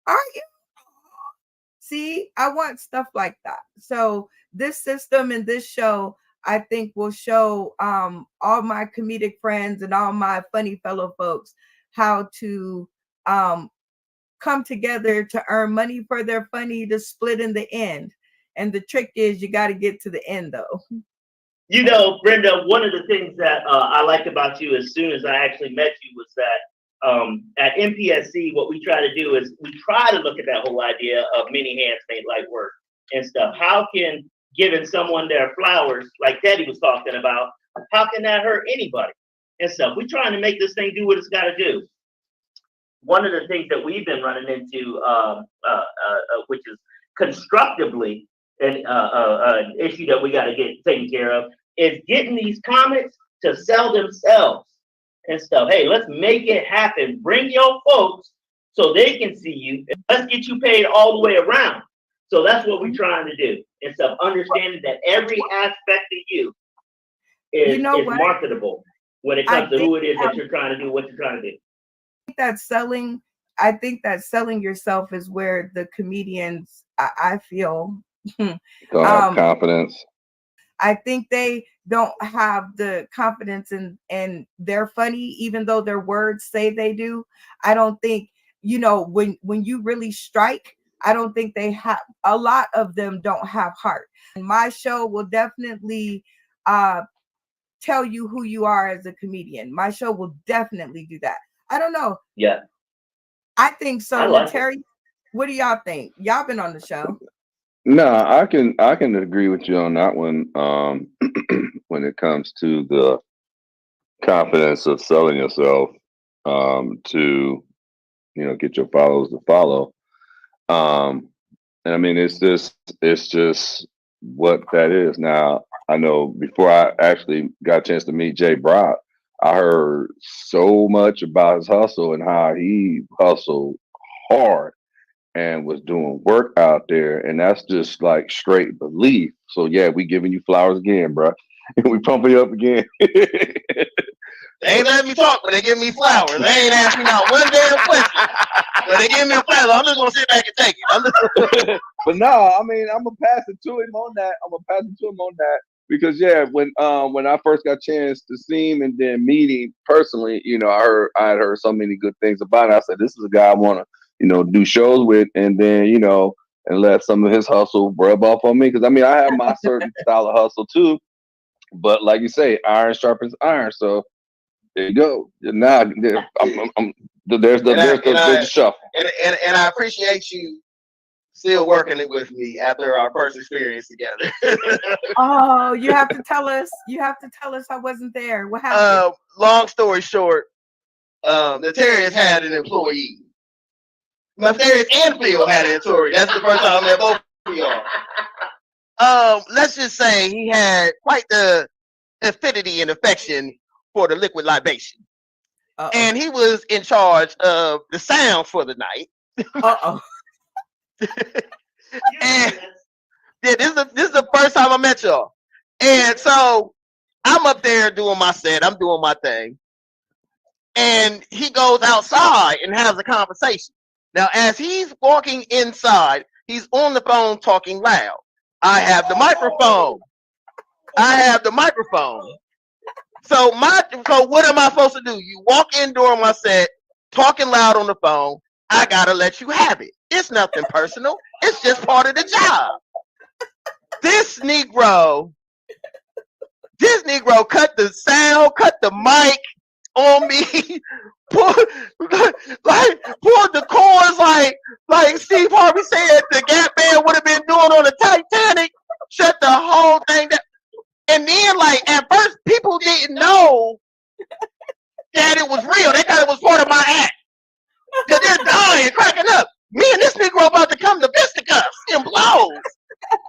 Are you? See, I want stuff like that. So this system and this show, I think, will show all my comedic friends and all my funny fellow folks how to come together to earn money for their funny to split in the end. And the trick is you got to get to the end, though. Brenda, one of the things that I liked about you as soon as I actually met you was that at MPSC, what we try to do is we try to look at that whole idea of many hands make light work and stuff. How can giving someone their flowers, like Daddy was talking about, how can that hurt anybody and stuff? We're trying to make this thing do what it's got to do. One of the things that we've been running into, which is constructively an issue that we got to get taken care of, is getting these comics to sell themselves and stuff. Hey, let's make it happen. Bring your folks so they can see you. Let's get you paid all the way around. So that's what we're trying to do. And stuff, understanding that every aspect of you is marketable when it comes to who it is that you're trying to do, what you're trying to do. I think that selling yourself is where the comedians, I feel, don't have confidence. I think they don't have the confidence in they're funny, even though their words say they do. I don't think, when you really strike, I don't think they have, a lot of them don't have heart. And my show will definitely tell you who you are as a comedian. My show will definitely do that. I don't know. Yeah. I think so. I like Terry, what do y'all think? Y'all been on the show. No, I can agree with you on that one. When it comes to the confidence of selling yourself, to get your followers to follow. And I mean, it's just what that is. Now, I know before I actually got a chance to meet Jay Brock, I heard so much about his hustle and how he hustled hard and was doing work out there, and that's just like straight belief. So yeah, we giving you flowers again, bro. We pumping you up again. They ain't letting me talk, but they give me flowers. They ain't asked me not one damn question. But they give me a flower. I'm just gonna sit back and take it. But no, I mean, I'm gonna pass it to him on that. Because yeah, when I first got a chance to see him and then meet him personally, I had heard so many good things about it. I said, this is a guy I want to, do shows with, and then, and let some of his hustle rub off on me. Because I mean, I have my certain style of hustle too. But like you say, iron sharpens iron. So there you go. Now I'm There's the shuffle. And I appreciate you still working it with me after our first experience together. Oh, you have to tell us. You have to tell us I wasn't there. What happened? Long story short, the Terriers had an employee. My Terriers and Phil had an employee. That's the first time I met both of y'all. Let's just say he had quite the affinity and affection for the liquid libation. And he was in charge of the sound for the night. And yeah, this is the first time I met y'all. And so I'm up there doing my set. I'm doing my thing. And he goes outside and has a conversation. Now, as he's walking inside, he's on the phone talking loud. I have the microphone. So what am I supposed to do? You walk in during my set, talking loud on the phone. I gotta let you have it. It's nothing personal. It's just part of the job. This Negro cut the sound, cut the mic on me, pulled the cords like Steve Harvey said the Gap Band would have been doing on the Titanic. Shut the whole thing down. And then, at first, people didn't know that it was real. They thought it was part of my act. Because they're dying, cracking up. Me and this Negro about to come to fisticuffs and blows.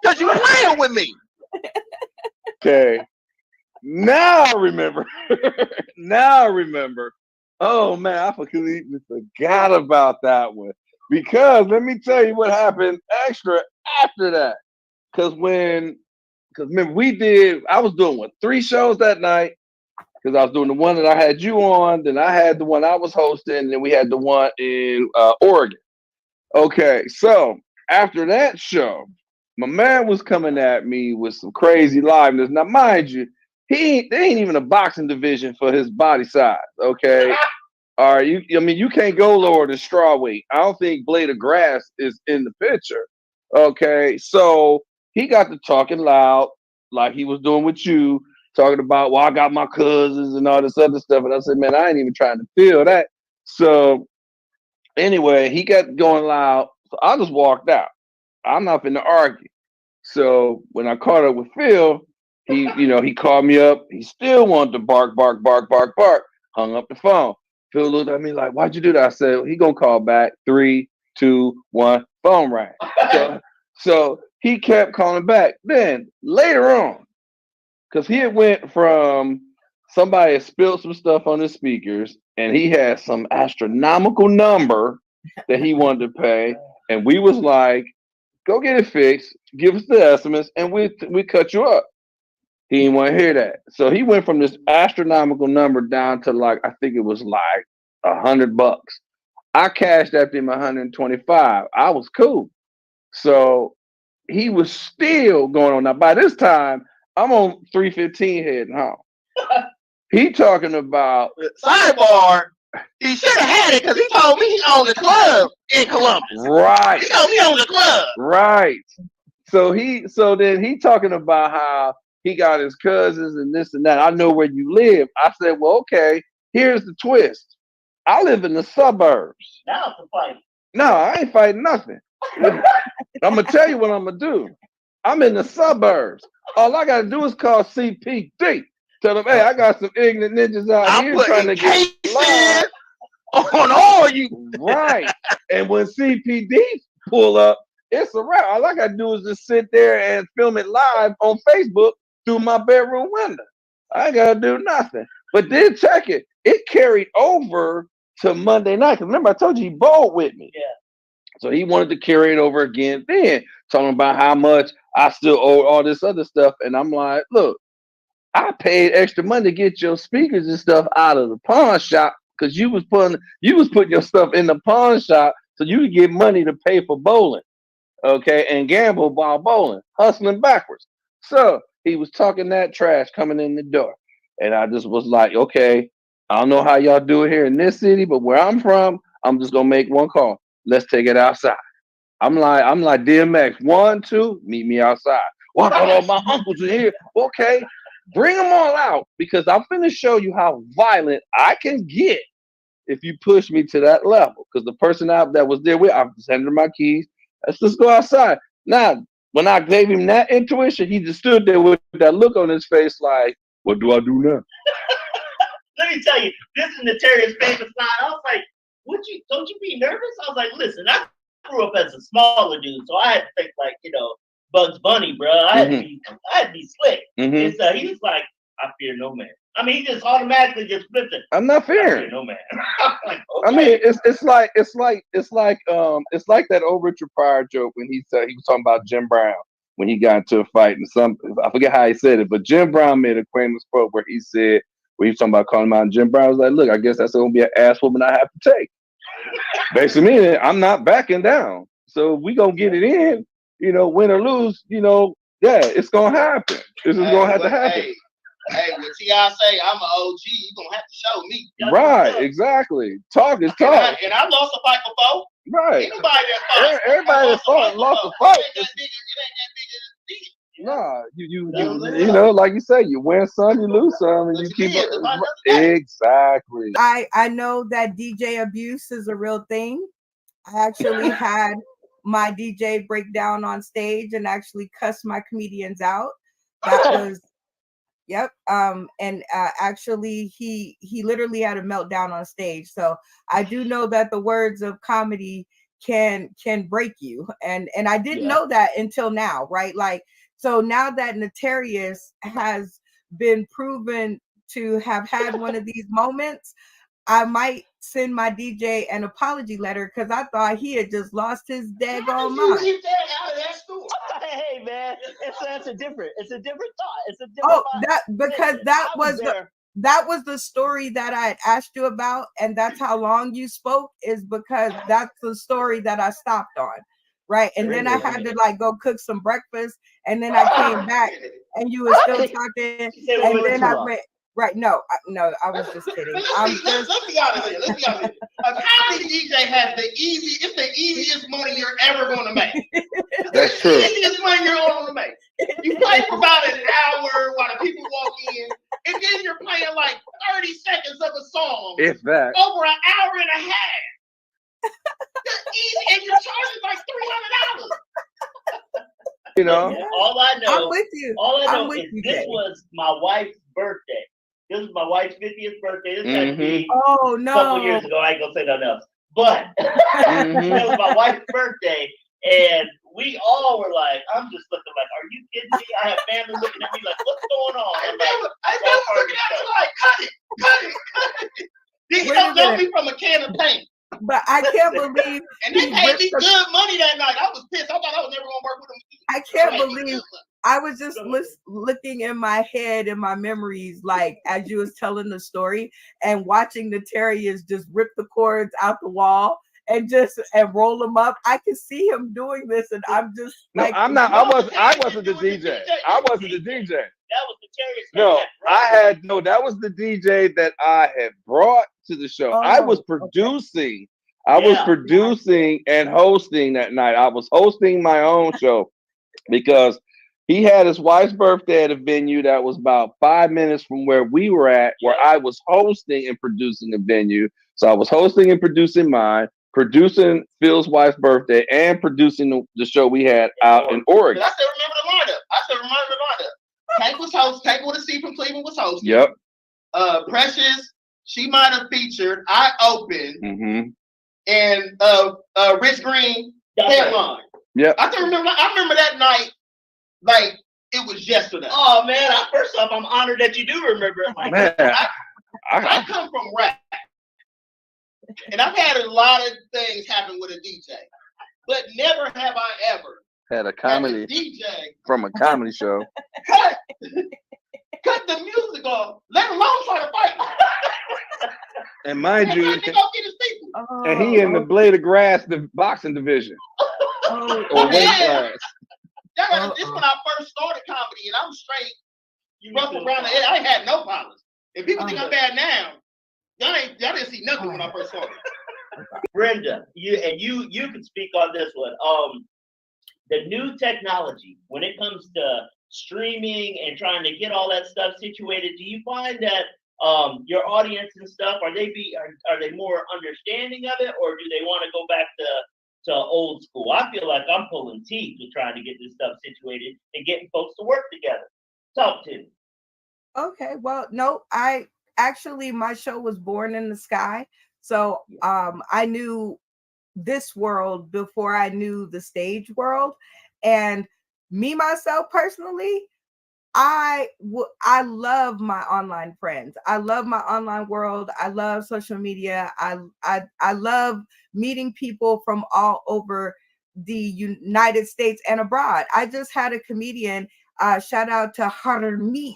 Because you playing with me. Okay. Now I remember. Oh, man, I completely forgot about that one. Because let me tell you what happened extra after that. Because remember, I was doing 3 shows that night. Because I was doing the one that I had you on, then I had the one I was hosting, and then we had the one in Oregon. Okay, so after that show, my man was coming at me with some crazy liveness. Now, mind you, there ain't even a boxing division for his body size. Okay, all right. You can't go lower than straw weight. I don't think Blade of Grass is in the picture. Okay, so he got to talking loud like he was doing with you. Talking about, well, I got my cousins and all this other stuff. And I said, man, I ain't even trying to feel that. So anyway, he got going loud. So I just walked out. I'm not finna argue. So when I caught up with Phil, he called me up. He still wanted to bark. Hung up the phone. Phil looked at me like, why'd you do that? I said, he gonna call back. 3, 2, 1, phone rang. So he kept calling back. Then later on, because he had went from somebody had spilled some stuff on his speakers, and he had some astronomical number that he wanted to pay, and we was like, go get it fixed, give us the estimates, and we cut you up. He didn't want to hear that. So he went from this astronomical number down to I think it was $100. I cashed after him 125. I was cool. So he was still going on. Now by this time, I'm on 315 heading home. He talking about sidebar. He should have had it because he told me he owned the club in Columbus. Right. He told me he owned the club. Right. So then he talking about how he got his cousins and this and that. I know where you live. I said, well, okay, here's the twist. I live in the suburbs. Now it's a fight. No, I ain't fighting nothing. I'm going to tell you what I'm going to do. I'm in the suburbs. All I got to do is call CPD. Tell them, hey, I got some ignorant ninjas out here trying to get live on all you. Right. And when CPD pull up, it's a wrap. All I got to do is just sit there and film it live on Facebook through my bedroom window. I ain't got to do nothing. But then check it. It carried over to Monday night. Because remember, I told you he bowled with me. Yeah. So he wanted to carry it over again then, talking about how much I still owe all this other stuff. And I'm like, look, I paid extra money to get your speakers and stuff out of the pawn shop because you was putting your stuff in the pawn shop so you could get money to pay for bowling, okay, and gamble while bowling, hustling backwards. So he was talking that trash coming in the door. And I just was like, okay, I don't know how y'all do it here in this city, but where I'm from, I'm just gonna make one call. Let's take it outside. I'm like DMX, 1, 2, meet me outside. Well, I got all my uncles in here. Okay, bring them all out because I'm finna show you how violent I can get if you push me to that level. Because the person that was there with, I just handed him my keys. Let's just go outside. Now, when I gave him that intuition, he just stood there with that look on his face, like, "What do I do now?" Let me tell you, this is Nataria's favorite line. I was like, don't you be nervous? I was like, listen, I grew up as a smaller dude, so I had to think like, Bugs Bunny, bro. I had to be slick. And so he was like, I fear no man. I mean, he just automatically just flipped it. I'm not I fear fearing. no man. I'm like, okay. I mean, it's like that old Richard Pryor joke when he was talking about Jim Brown when he got into a fight, and I forget how he said it, but Jim Brown made a famous quote where he said, when he was talking about calling him out, and Jim Brown was like, "Look, I guess that's gonna be an ass woman I have to take." Basically meaning I'm not backing down. So we gonna get it in, win or lose, yeah, it's gonna happen. This is gonna have to happen. Hey, when T.I. say I'm an OG, you gonna have to show me. Right, exactly. Talk is talk. And I lost a fight before. Right. Anybody that fought, Everybody that fought lost a fight. It ain't that big. Nah, you like you say, you win some, you lose some, and you keep exactly. I know that DJ abuse is a real thing. I actually had my DJ break down on stage and actually cuss my comedians out. That was yep. Actually he literally had a meltdown on stage. So I do know that the words of comedy can break you. And I didn't know that until now, right? Like, so now that Notarius has been proven to have had one of these moments, I might send my DJ an apology letter because I thought he had just lost his daggone mind. Keep that out of that story. Hey man, it's a different thought. It's a different thought. That was the story that I had asked you about, and that's how long you spoke, is because that's the story that I stopped on. Right. And then I had to like go cook some breakfast, and then I came back and you were still talking, and then I went. Right, no, I was just kidding. Let's be honest here. A comedy DJ has it's the easiest money you're ever going to make. That's true. The easiest money you're ever going to make. You play for about an hour while the people walk in, and then you're playing like 30 seconds of a song. If that. Over an hour and a half. That's easy, and you're charging like $300. All I know, I'm with you. All I know I'm is with you, this Jay. was my wife's birthday. This was my wife's 50th birthday. This had to be oh a no, couple years ago. I ain't gonna say nothing else. But it was my wife's birthday, and we all were like, I'm just looking like, are you kidding me? I have family looking at me like, what's going on? I'm looking at me like, cut it. He don't know me from a can of paint. But I can't believe and they paid me good money that night. I was pissed. I thought I was never gonna work with him. I can't believe I was just looking in my head in my memories, like as you was telling the story and watching the terriers just rip the cords out the wall and roll them up. I could see him doing this, and I'm just like, I wasn't the DJ. I wasn't the DJ. That was the terriers. That was the DJ that I had brought to the show. I was producing. I was producing and hosting that night. I was hosting my own show because he had his wife's birthday at a venue that was about 5 minutes from where we were at, where I was hosting and producing a venue. So I was hosting and producing mine, producing Phil's wife's birthday, and producing the show we had out in Oregon. I still remember the lineup. Tank was hosting. Tank with a C from Cleveland was hosting. Yep. Precious, she might have featured. I opened. Mm-hmm. And Rich Green headline. Yep. I remember that night like it was yesterday. Oh man! First off, I'm honored that you do remember it. Like, man, I come from rap, and I've had a lot of things happen with a DJ, but never have I ever had a comedy DJ from a comedy show. Cut the music off, let alone try to fight. And mind you, and he in the Blade of Grass, the boxing division. Or weight class. This when I first started comedy, and I'm straight. You rough around the head. I ain't had no problems. If people think I'm bad now, y'all didn't see nothing when I first started. Brenda, you can speak on this one. The new technology when it comes to streaming and trying to get all that stuff situated, do you find that your audience and stuff, are they more understanding of it, or do they want to go back to old school? I feel like I'm pulling teeth with trying to get this stuff situated and getting folks to work together. Talk to me. Okay, well, no, I actually my show was born in the sky. So I knew this world before I knew the stage world. And me myself personally, I love my online friends. I love my online world. I love social media. I love meeting people from all over the United States and abroad. I just had a comedian, shout out to Harmeet.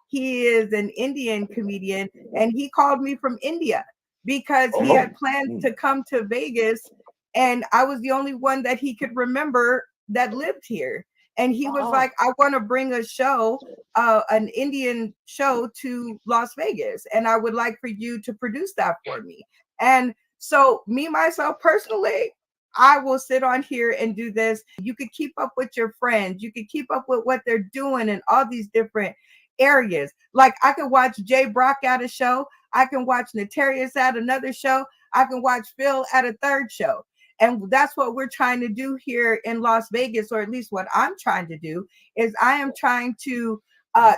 He is an Indian comedian, and he called me from India because he had plans to come to Vegas, and I was the only one that he could remember that lived here. And he was like, I want to bring a show, an Indian show to Las Vegas, and I would like for you to produce that for me. And so me, myself personally, I will sit on here and do this. You could keep up with your friends. You could keep up with what they're doing in all these different areas. Like I can watch Jay Brock at a show. I can watch Notarius at another show. I can watch Phil at a third show. And that's what we're trying to do here in Las Vegas, or at least what I'm trying to do is I am trying to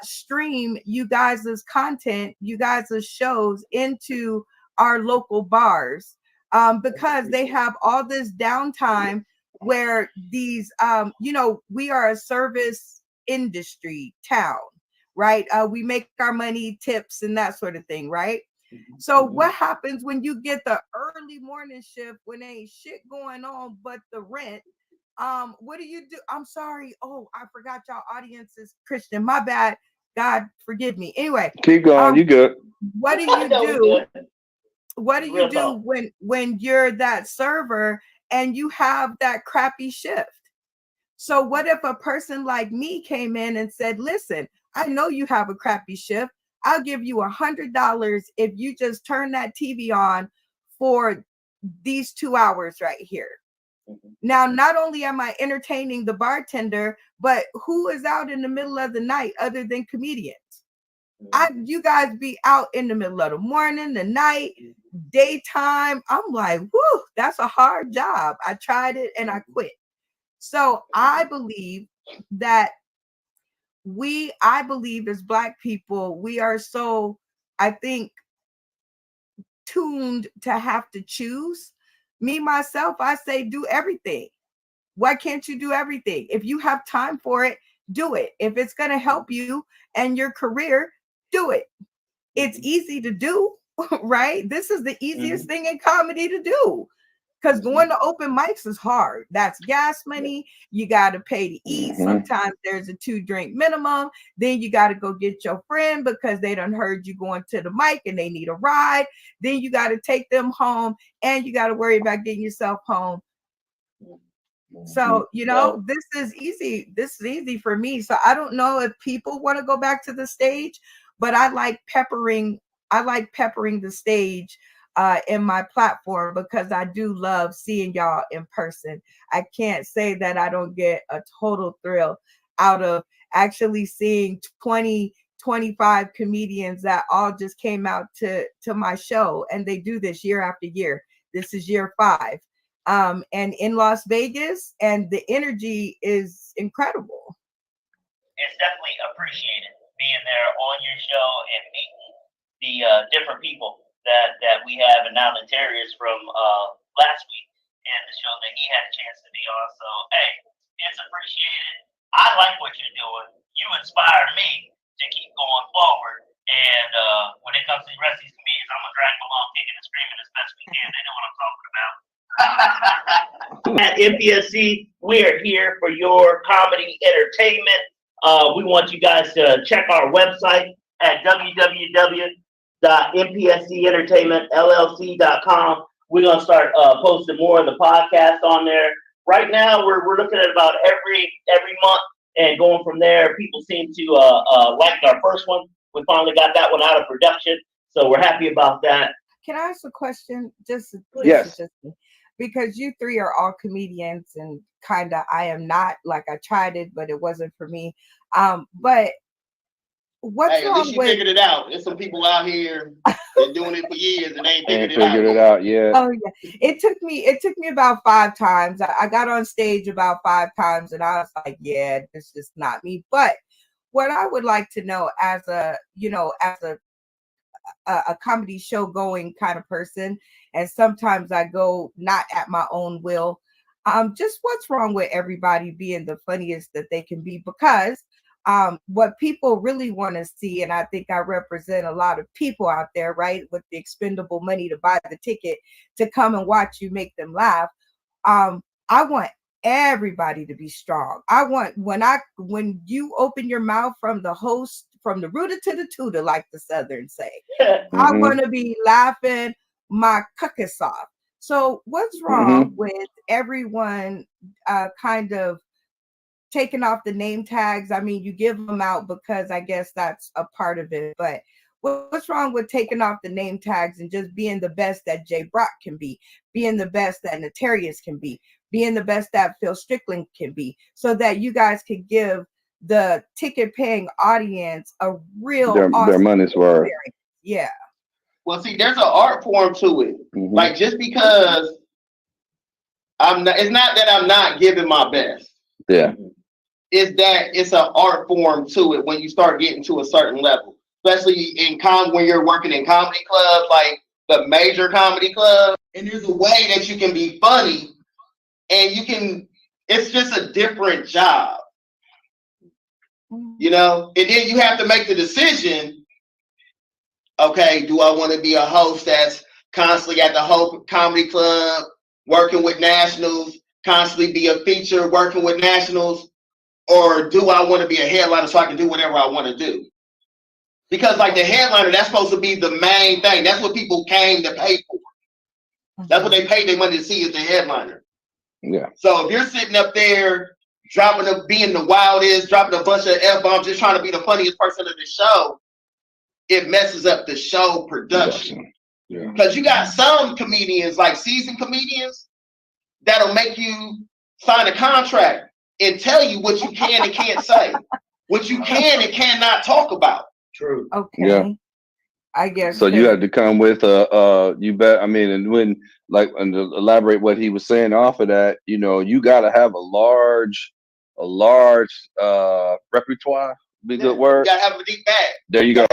stream you guys' content, you guys' shows into our local bars, because they have all this downtime where these, we are a service industry town, right? We make our money, tips, and that sort of thing, right? So what happens when you get the early morning shift when ain't shit going on but the rent? What do you do? I'm sorry. Oh, I forgot y'all audience is Christian. My bad. God forgive me. Anyway, keep going. You good? What do you do? What do you do when you're that server and you have that crappy shift? So what if a person like me came in and said, listen, I know you have a crappy shift. I'll give you $100 if you just turn that TV on for these 2 hours right here. Now, not only am I entertaining the bartender, but who is out in the middle of the night other than comedians? You guys be out in the middle of the morning, the night, daytime. I'm like, whoo, that's a hard job. I tried it and I quit. So I believe that I believe as Black people, we are so, I think, tuned to have to choose. Me, myself, I say do everything. Why can't you do everything? If you have time for it, do it. If it's going to help you and your career, do it. It's easy to do, right? This is the easiest thing in comedy to do. Because going to open mics is hard. That's gas money. You got to pay to eat. Sometimes there's a 2-drink minimum. Then you got to go get your friend because they done heard you going to the mic and they need a ride. Then you got to take them home and you got to worry about getting yourself home. So, this is easy. This is easy for me. So I don't know if people want to go back to the stage, but I like peppering the stage in my platform because I do love seeing y'all in person. I can't say that I don't get a total thrill out of actually seeing 20, 25 comedians that all just came out to my show, and they do this year after year. This is year 5. And in Las Vegas, and the energy is incredible. It's definitely appreciated being there on your show and meeting the different people that we have, and now Notarius from last week and the show that he had a chance to be on. So hey, it's appreciated. I like what you're doing. You inspire me to keep going forward. And when it comes to the rest of these comedians, I'm gonna drag them along, kicking and screaming as best we can. They know what I'm talking about. At MPSC, we are here for your comedy entertainment. We want you guys to check our website at www.mpscentertainmentllc.com. We're gonna start posting more of the podcast on there. Right now, we're looking at about every month and going from there. People seem to like our first one. We finally got that one out of production, so we're happy about that. Can I ask a question? Just yes. Because you three are all comedians, and I am not. Like, I tried it, but it wasn't for me. But what's Hey, at least wrong you with? figured it out. There's some people out here that doing it for years and they ain't Ain't figured it figured it out. out yet. Oh yeah, it took me about 5 times. I got on stage about 5 times, and I was like, yeah, this is not me. But what I would like to know, as a a comedy show going kind of person, and sometimes I go not at my own will. Just what's wrong with everybody being the funniest that they can be? Because what people really want to see, and I think I represent a lot of people out there, right, with the expendable money to buy the ticket to come and watch you make them laugh. I want everybody to be strong. I want when you open your mouth from the host, from the rooter to the tutor, like the Southern say, I want to be laughing my cuckus off. So what's wrong with everyone kind of taking off the name tags? I mean, you give them out because I guess that's a part of it, but what's wrong with taking off the name tags and just being the best that Jay Brock can be, being the best that Notarius can be, being the best that Phil Strickland can be, so that you guys could give the ticket paying audience a real Their awesome money's worth. experience. Yeah. Well, see, there's an art form to it. Like, just because it's not that I'm not giving my best. Yeah. It's that it's an art form to it when you start getting to a certain level, especially in when you're working in comedy clubs, like the major comedy clubs. And there's a way that you can be funny, and it's just a different job, you know. And then you have to make the decision. Okay, do I want to be a host that's constantly at the whole comedy club, working with nationals, constantly be a feature working with nationals, or do I want to be a headliner so I can do whatever I want to do? Because like the headliner, that's supposed to be the main thing. That's what people came to pay for. That's what they paid their money to see, is the headliner. Yeah. So if you're sitting up there being the wildest, dropping a bunch of F-bombs, just trying to be the funniest person of the show, it messes up the show production. Yeah. Because you got some comedians, like seasoned comedians, that'll make you sign a contract and tell you what you can and can't say, what you can and cannot talk about. True. Okay. Yeah. I guess So you had to come with you bet. I mean, and to elaborate what he was saying off of that, you know, you got to have a large repertoire. Be a good word. You gotta have a deep bag. There you go.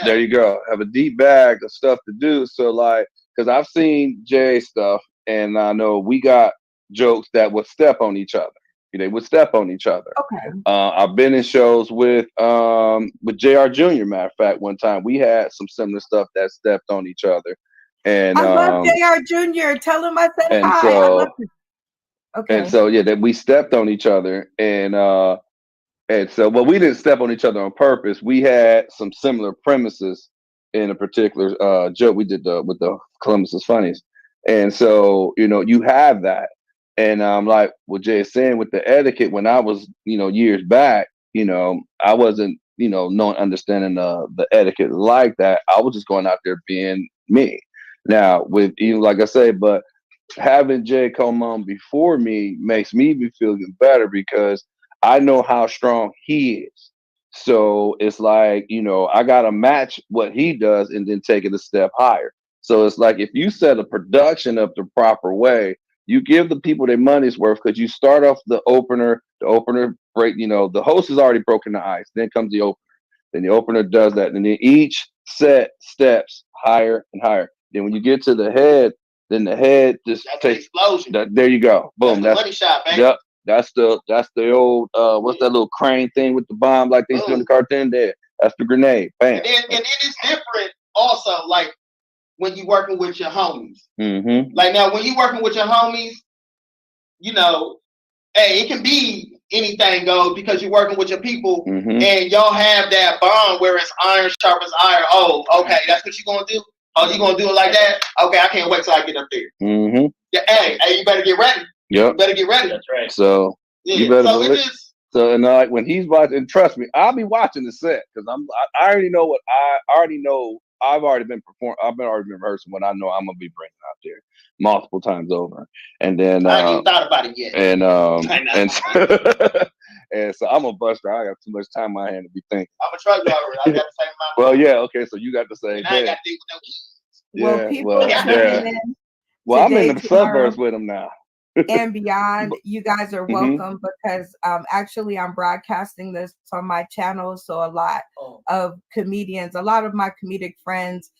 There you go. Have a deep bag of stuff to do. So like, because I've seen Jay stuff, and I know we got jokes that would step on each other. They would step on each other. Okay. I've been in shows with JR Jr. Matter of fact, one time we had some similar stuff that stepped on each other. And I love JR Jr. Tell him I said and hi. so, I love him. Okay. And so yeah, that we stepped on each other, and so well, we didn't step on each other on purpose. We had some similar premises in a particular joke we did with the Columbus's Funnies. And so, you know, you have that. And like what Jay is saying with the etiquette, when I was, you know, years back, you know, I wasn't, you know, understanding the etiquette like that. I was just going out there being me. Now, with you, like I say, but having Jay come on before me makes me feel better because I know how strong he is. So it's like, you know, I got to match what he does and then take it a step higher. So it's like if you set a production up the proper way, you give the people their money's worth because you start off the opener break, you know, the host has already broken the ice. Then comes the opener. Then the opener does that. And then each set steps higher and higher. Then when you get to the head, then the head just takes explosion. There you go. Boom. That's the money shot, baby. Yep. That's the old what's that little crane thing with the bomb like they do in the cartoon there? That's the grenade. Bam. And then it's different also, like when you working with your homies. Mm-hmm. Like now when you working with your homies, you know, hey, it can be anything goes because you're working with your people and y'all have that bond where it's iron sharpens iron. Oh, okay, that's what you're gonna do. Oh, you gonna do it like that? Okay, I can't wait till I get up there. Mm-hmm. Yeah, hey, you better get ready. Yep. You better get ready. That's right. So you better believe. So and like when he's watching, and trust me, I'll be watching the set because I already know I've already been rehearsing what I know I'm gonna be bringing out there multiple times over, and then I ain't even thought about it yet. and and so I'm a buster. I got too much time in my hand to be thinking. I'm a truck driver. I got the same amount. Well, yeah, okay, so you got the same And I ain't thing. got to deal with no kids. Well, Yeah, people well, tuning yeah. in Well, I'm in today, the tomorrow, suburbs with them now. and beyond, you guys are Mhm. welcome because actually I'm broadcasting this on my channel, so a lot of comedians, a lot of my comedic friends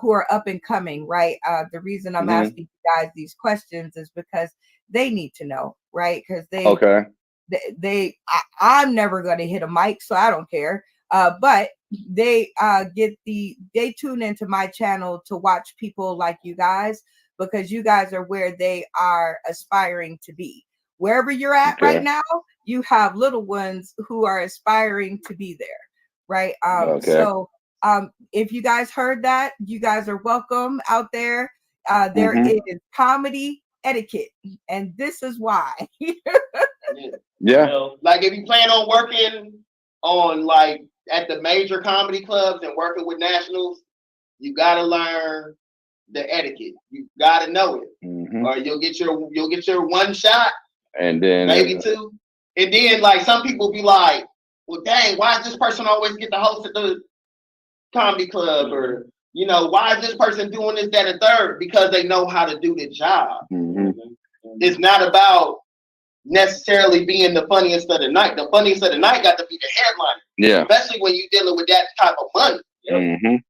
who are up and coming, right? The reason I'm Mhm. asking you guys these questions is because they need to know, right? Because Okay. I'm never going to hit a mic, so I don't care. But they tune into my channel to watch people like you guys, because you guys are where they are aspiring to be. Wherever you're at right now, you have little ones who are aspiring to be there, right? So if you guys heard that, you guys are welcome out there. There Mhm. is comedy etiquette, and this is why. Yeah. Like if you plan on working on like at the major comedy clubs and working with nationals, you gotta learn the etiquette. You gotta know it, or you'll get your one shot, And then maybe two, and then like some people be like, well, dang, why does this person always get the host at the comedy club, or why is this person doing this, that, and third? Because they know how to do the job. It's not about necessarily being the funniest of the night. The funniest of the night got to be the headliner. Yeah. Especially when you're dealing with that type of money. Mhm.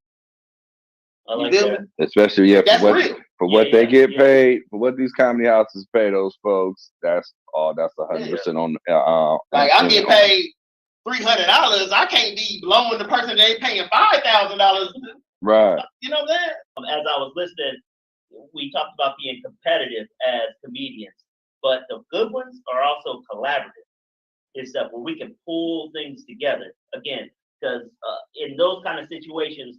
I like that. Especially That's for what real. they get paid, for what these comedy houses pay those folks. That's 100% on. Like I get paid $300. I can't be blowing the person they paying $5,000. Right. You know that? As I was listening, we talked about being competitive as comedians, but the good ones are also collaborative. It's stuff where we can pull things together again, because in those kind of situations,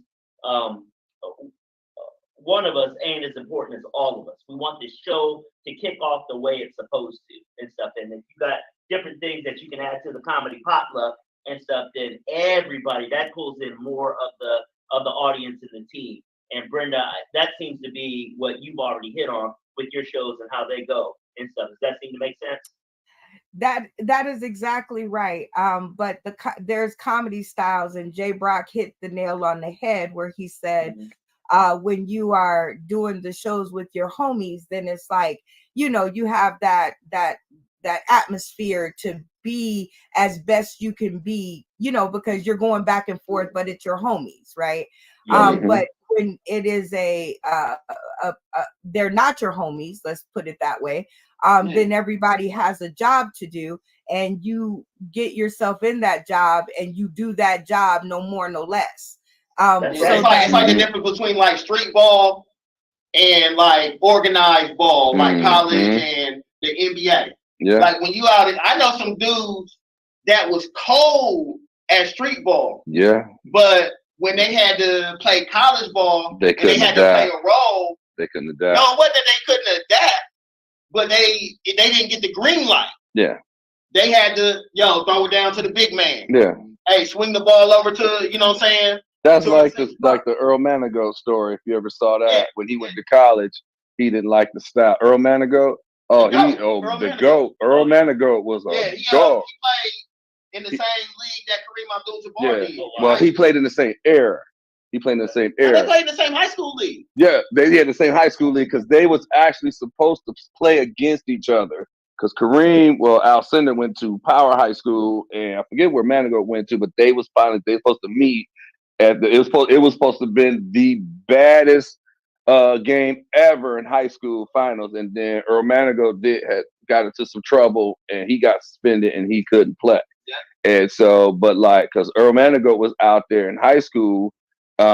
one of us ain't as important as all of us. We want this show to kick off the way it's supposed to and stuff. And if you got different things that you can add to the comedy potluck and stuff, then everybody that pulls in more of the audience and the team. And Brenda, that seems to be what you've already hit on with your shows and how they go and stuff. Does that seem to make sense? That is exactly right. But there's comedy styles, and Jay Brock hit the nail on the head where he said, when you are doing the shows with your homies, then it's like, you have that atmosphere to be as best you can be, because you're going back and forth, but it's your homies, right? But when it is they're not your homies, let's put it that way, then everybody has a job to do, and you get yourself in that job and you do that job, no more, no less. It's like the difference between like street ball and like organized ball, like college and the NBA. Yeah. Like when you out, I know some dudes that was cold at street ball. Yeah. But when they had to play college ball, they had to play a role. They couldn't adapt. No, it wasn't that they couldn't adapt, but they didn't get the green light. Yeah. They had to throw it down to the big man. Yeah. Hey, swing the ball over to what I'm saying. That's like the Earl Manigault story. If you ever saw that, when he went to college, he didn't like the style. Earl Manigault. The GOAT. Earl Manigault was a dog. He played in the same league that Kareem Abdul-Jabbar did. Well, he played in the same era. They played in the same high school league. Yeah, they had the same high school league because they was actually supposed to play against each other. Because Alcindor went to Power High School, and I forget where Manigault went to, but they was supposed to meet. It was supposed to have been the baddest game ever in high school finals, and then Earl Manigault got into some trouble, and he got suspended, and he couldn't play. Yeah. And so, because Earl Manigault was out there in high school, if I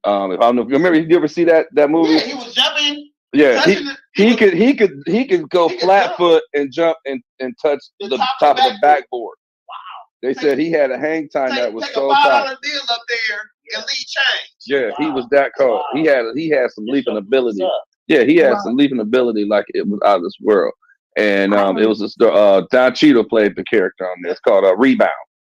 don't know if you remember, did you ever see that movie? Yeah, he was jumping. Yeah, he could go flat foot and jump and touch the top of the backboard. They said he had a hang time that was so tight. Take a $5 bill up there and leave change. Yeah, he was that cold. He had some leaping ability. Yeah, he had some leaping ability like it was out of this world. And it was Don Cheadle played the character on there. It's called Rebound.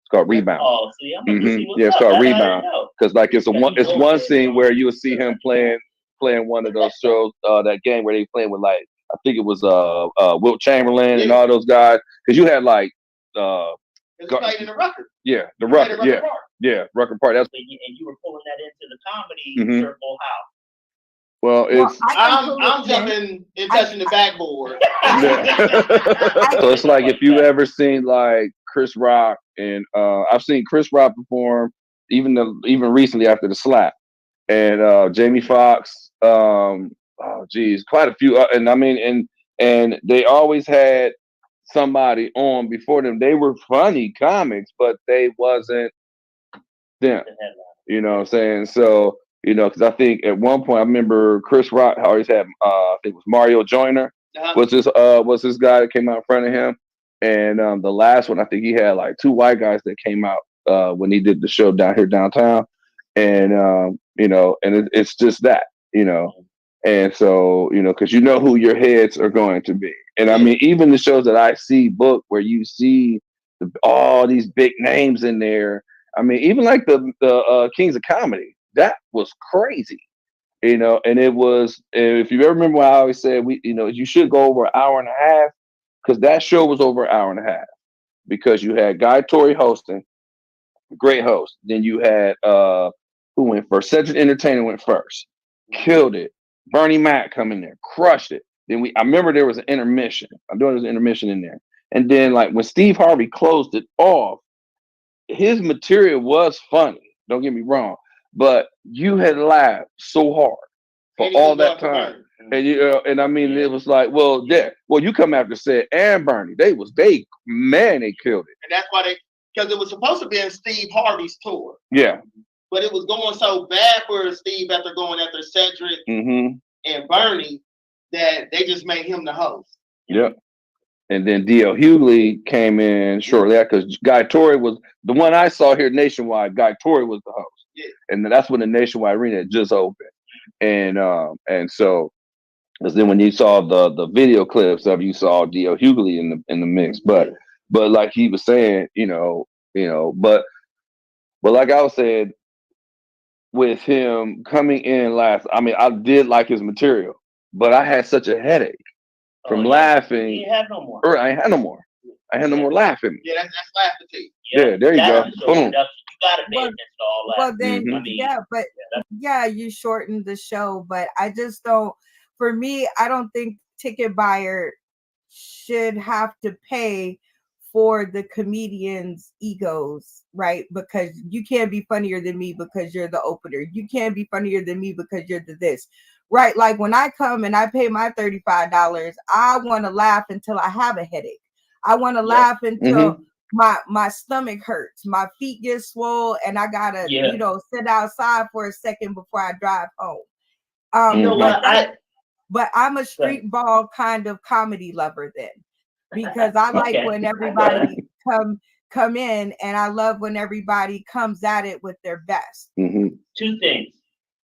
It's called Rebound. Oh, see, I'm Yeah, it's called Rebound. because like it's one scene where you would see him playing one of those shows, that game where they playing with like I think it was Wilt Chamberlain and all those guys, because you had like It's played in the Rucker. Yeah, the Rucker. Yeah, Park. yeah, Rucker Park. That's And you were pulling that into the comedy Mhm. circle. How? well, it's I'm jumping and touching the backboard. so it's like if you ever seen like Chris Rock, and I've seen Chris Rock perform even recently after the slap, and Jamie Foxx, quite a few, and I mean, and they always had somebody on before them. They were funny comics, but they wasn't them. You know what I'm saying? So, because I think at one point I remember Chris Rock always had I think it was Mario Joyner was this guy that came out in front of him. And the last one, I think he had like two white guys that came out when he did the show down here downtown. And and it's just that, and so, because who your heads are going to be. And I mean, even the shows that I see booked where you see all these big names in there. I mean, even like the Kings of Comedy, that was crazy, and it was, if you ever remember what I always said, you should go over an hour and a half, because that show was over an hour and a half, because you had Guy Torrey hosting, great host. Then you had, who went first? Sept Entertainment went first, killed it. Bernie Mac come in there, crushed it. Then I remember there was an intermission. I know there was an intermission in there. And then like when Steve Harvey closed it off, his material was funny. Don't get me wrong, but you had laughed so hard for all that time, and and I mean, it was like, you come after Sid and Bernie. They killed it, and that's why because it was supposed to be in Steve Harvey's tour. Yeah, but it was going so bad for Steve after going after Cedric and Bernie that they just made him the host. Yep. And then D.L. Hughley came in shortly after, because Guy Torrey was the one I saw here nationwide. Guy Torrey was the host, and that's when the Nationwide Arena had just opened. And so, because then when you saw the video clips of, you saw D.L. Hughley in the mix. But like he was saying, but like I was saying, with him coming in last, I mean, I did like his material, but I had such a headache from laughing. You had no more. I had no more. I had no more laughing. Yeah, that's laugh fatigue. Yeah, there you go. Boom. You gotta pay attention to all that. Well, then, you shortened the show, but I just don't. For me, I don't think ticket buyer should have to pay for the comedian's egos, right? Because you can't be funnier than me because you're the opener. You can't be funnier than me because you're the this. Right, like when I come and I pay my $35, I want to laugh until I have a headache. I want to laugh until my stomach hurts, my feet get swole, and I gotta, sit outside for a second before I drive home. But I'm a street ball kind of comedy lover then, because I like when everybody come in, and I love when everybody comes at it with their best. Two things.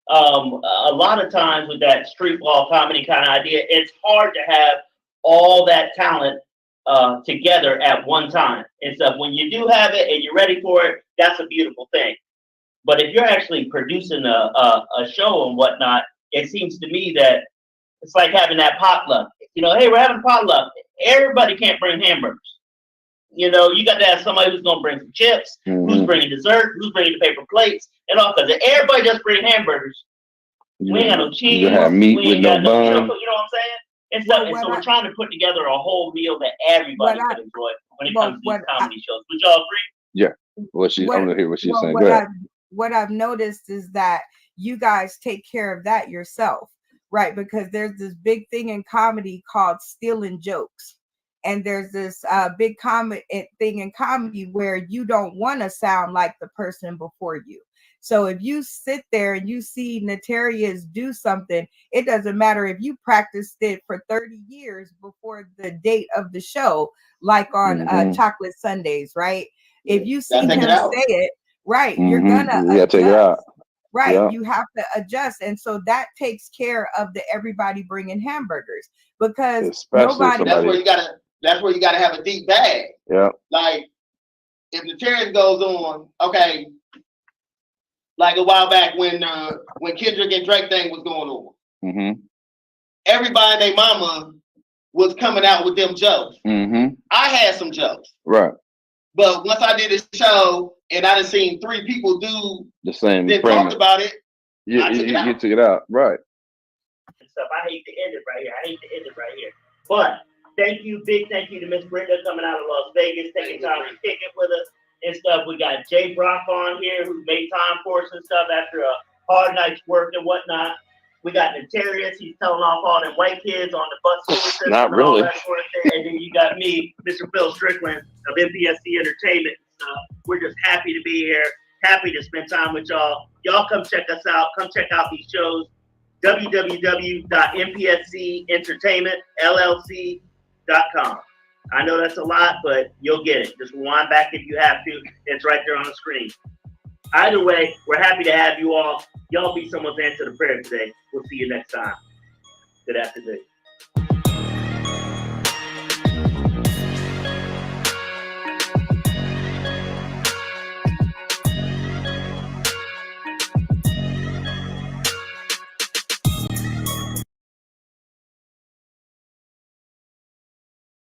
A lot of times with that street ball comedy kind of idea, it's hard to have all that talent together at one time. And so when you do have it and you're ready for it, that's a beautiful thing. But if you're actually producing a show and whatnot, it seems to me that it's like having that potluck. Hey, we're having a potluck. Everybody can't bring hamburgers. You got to have somebody who's going to bring some chips, who's bringing dessert, who's bringing the paper plates, and all. Because if everybody just bring hamburgers, we ain't got no cheese. You have meat with no bun. You know what I'm saying? And so we're trying to put together a whole meal that everybody can enjoy when it comes to these comedy shows. Would y'all agree? Yeah. I want to hear what she's saying. Go ahead. What I've noticed is that you guys take care of that yourself, right? Because there's this big thing in comedy called stealing jokes. And there's this big thing in comedy where you don't want to sound like the person before you. So if you sit there and you see Notarius do something, it doesn't matter if you practiced it for 30 years before the date of the show, like on Chocolate Sundays, right? If you see him say it, right, you're gonna take it out. Right, yeah. You have to adjust, and so that takes care of the everybody bringing hamburgers, because especially nobody. That's where you gotta have a deep bag. Yeah. Like if Notarius goes on, okay. like a while back when Kendrick and Drake thing was going on. Mm-hmm. Everybody and their mama was coming out with them jokes. Mm-hmm. I had some jokes. Right. But once I did this show and I done seen 3 people do the same then premise. talked about it, You took it out. Right. Stuff. I hate to end it right here. But big thank you to Miss Brenda coming out of Las Vegas, taking time to kick it with us and stuff. We got Jay Brock on here who made time for us and stuff after a hard night's work and whatnot. We got Notarius, he's telling off all them white kids on the bus system. Not and really. all that sort of thing. And then you got me, Mr. Phil Strickland of MPSC Entertainment and stuff. We're just happy to be here, happy to spend time with y'all. Y'all come check us out. Come check out these shows. www.mpscentertainmentllc.com. I know that's a lot, but you'll get it. Just rewind back if you have to. It's right there on the screen. Either way, we're happy to have you all. Y'all be someone's answer to prayer today. We'll see you next time. Good afternoon.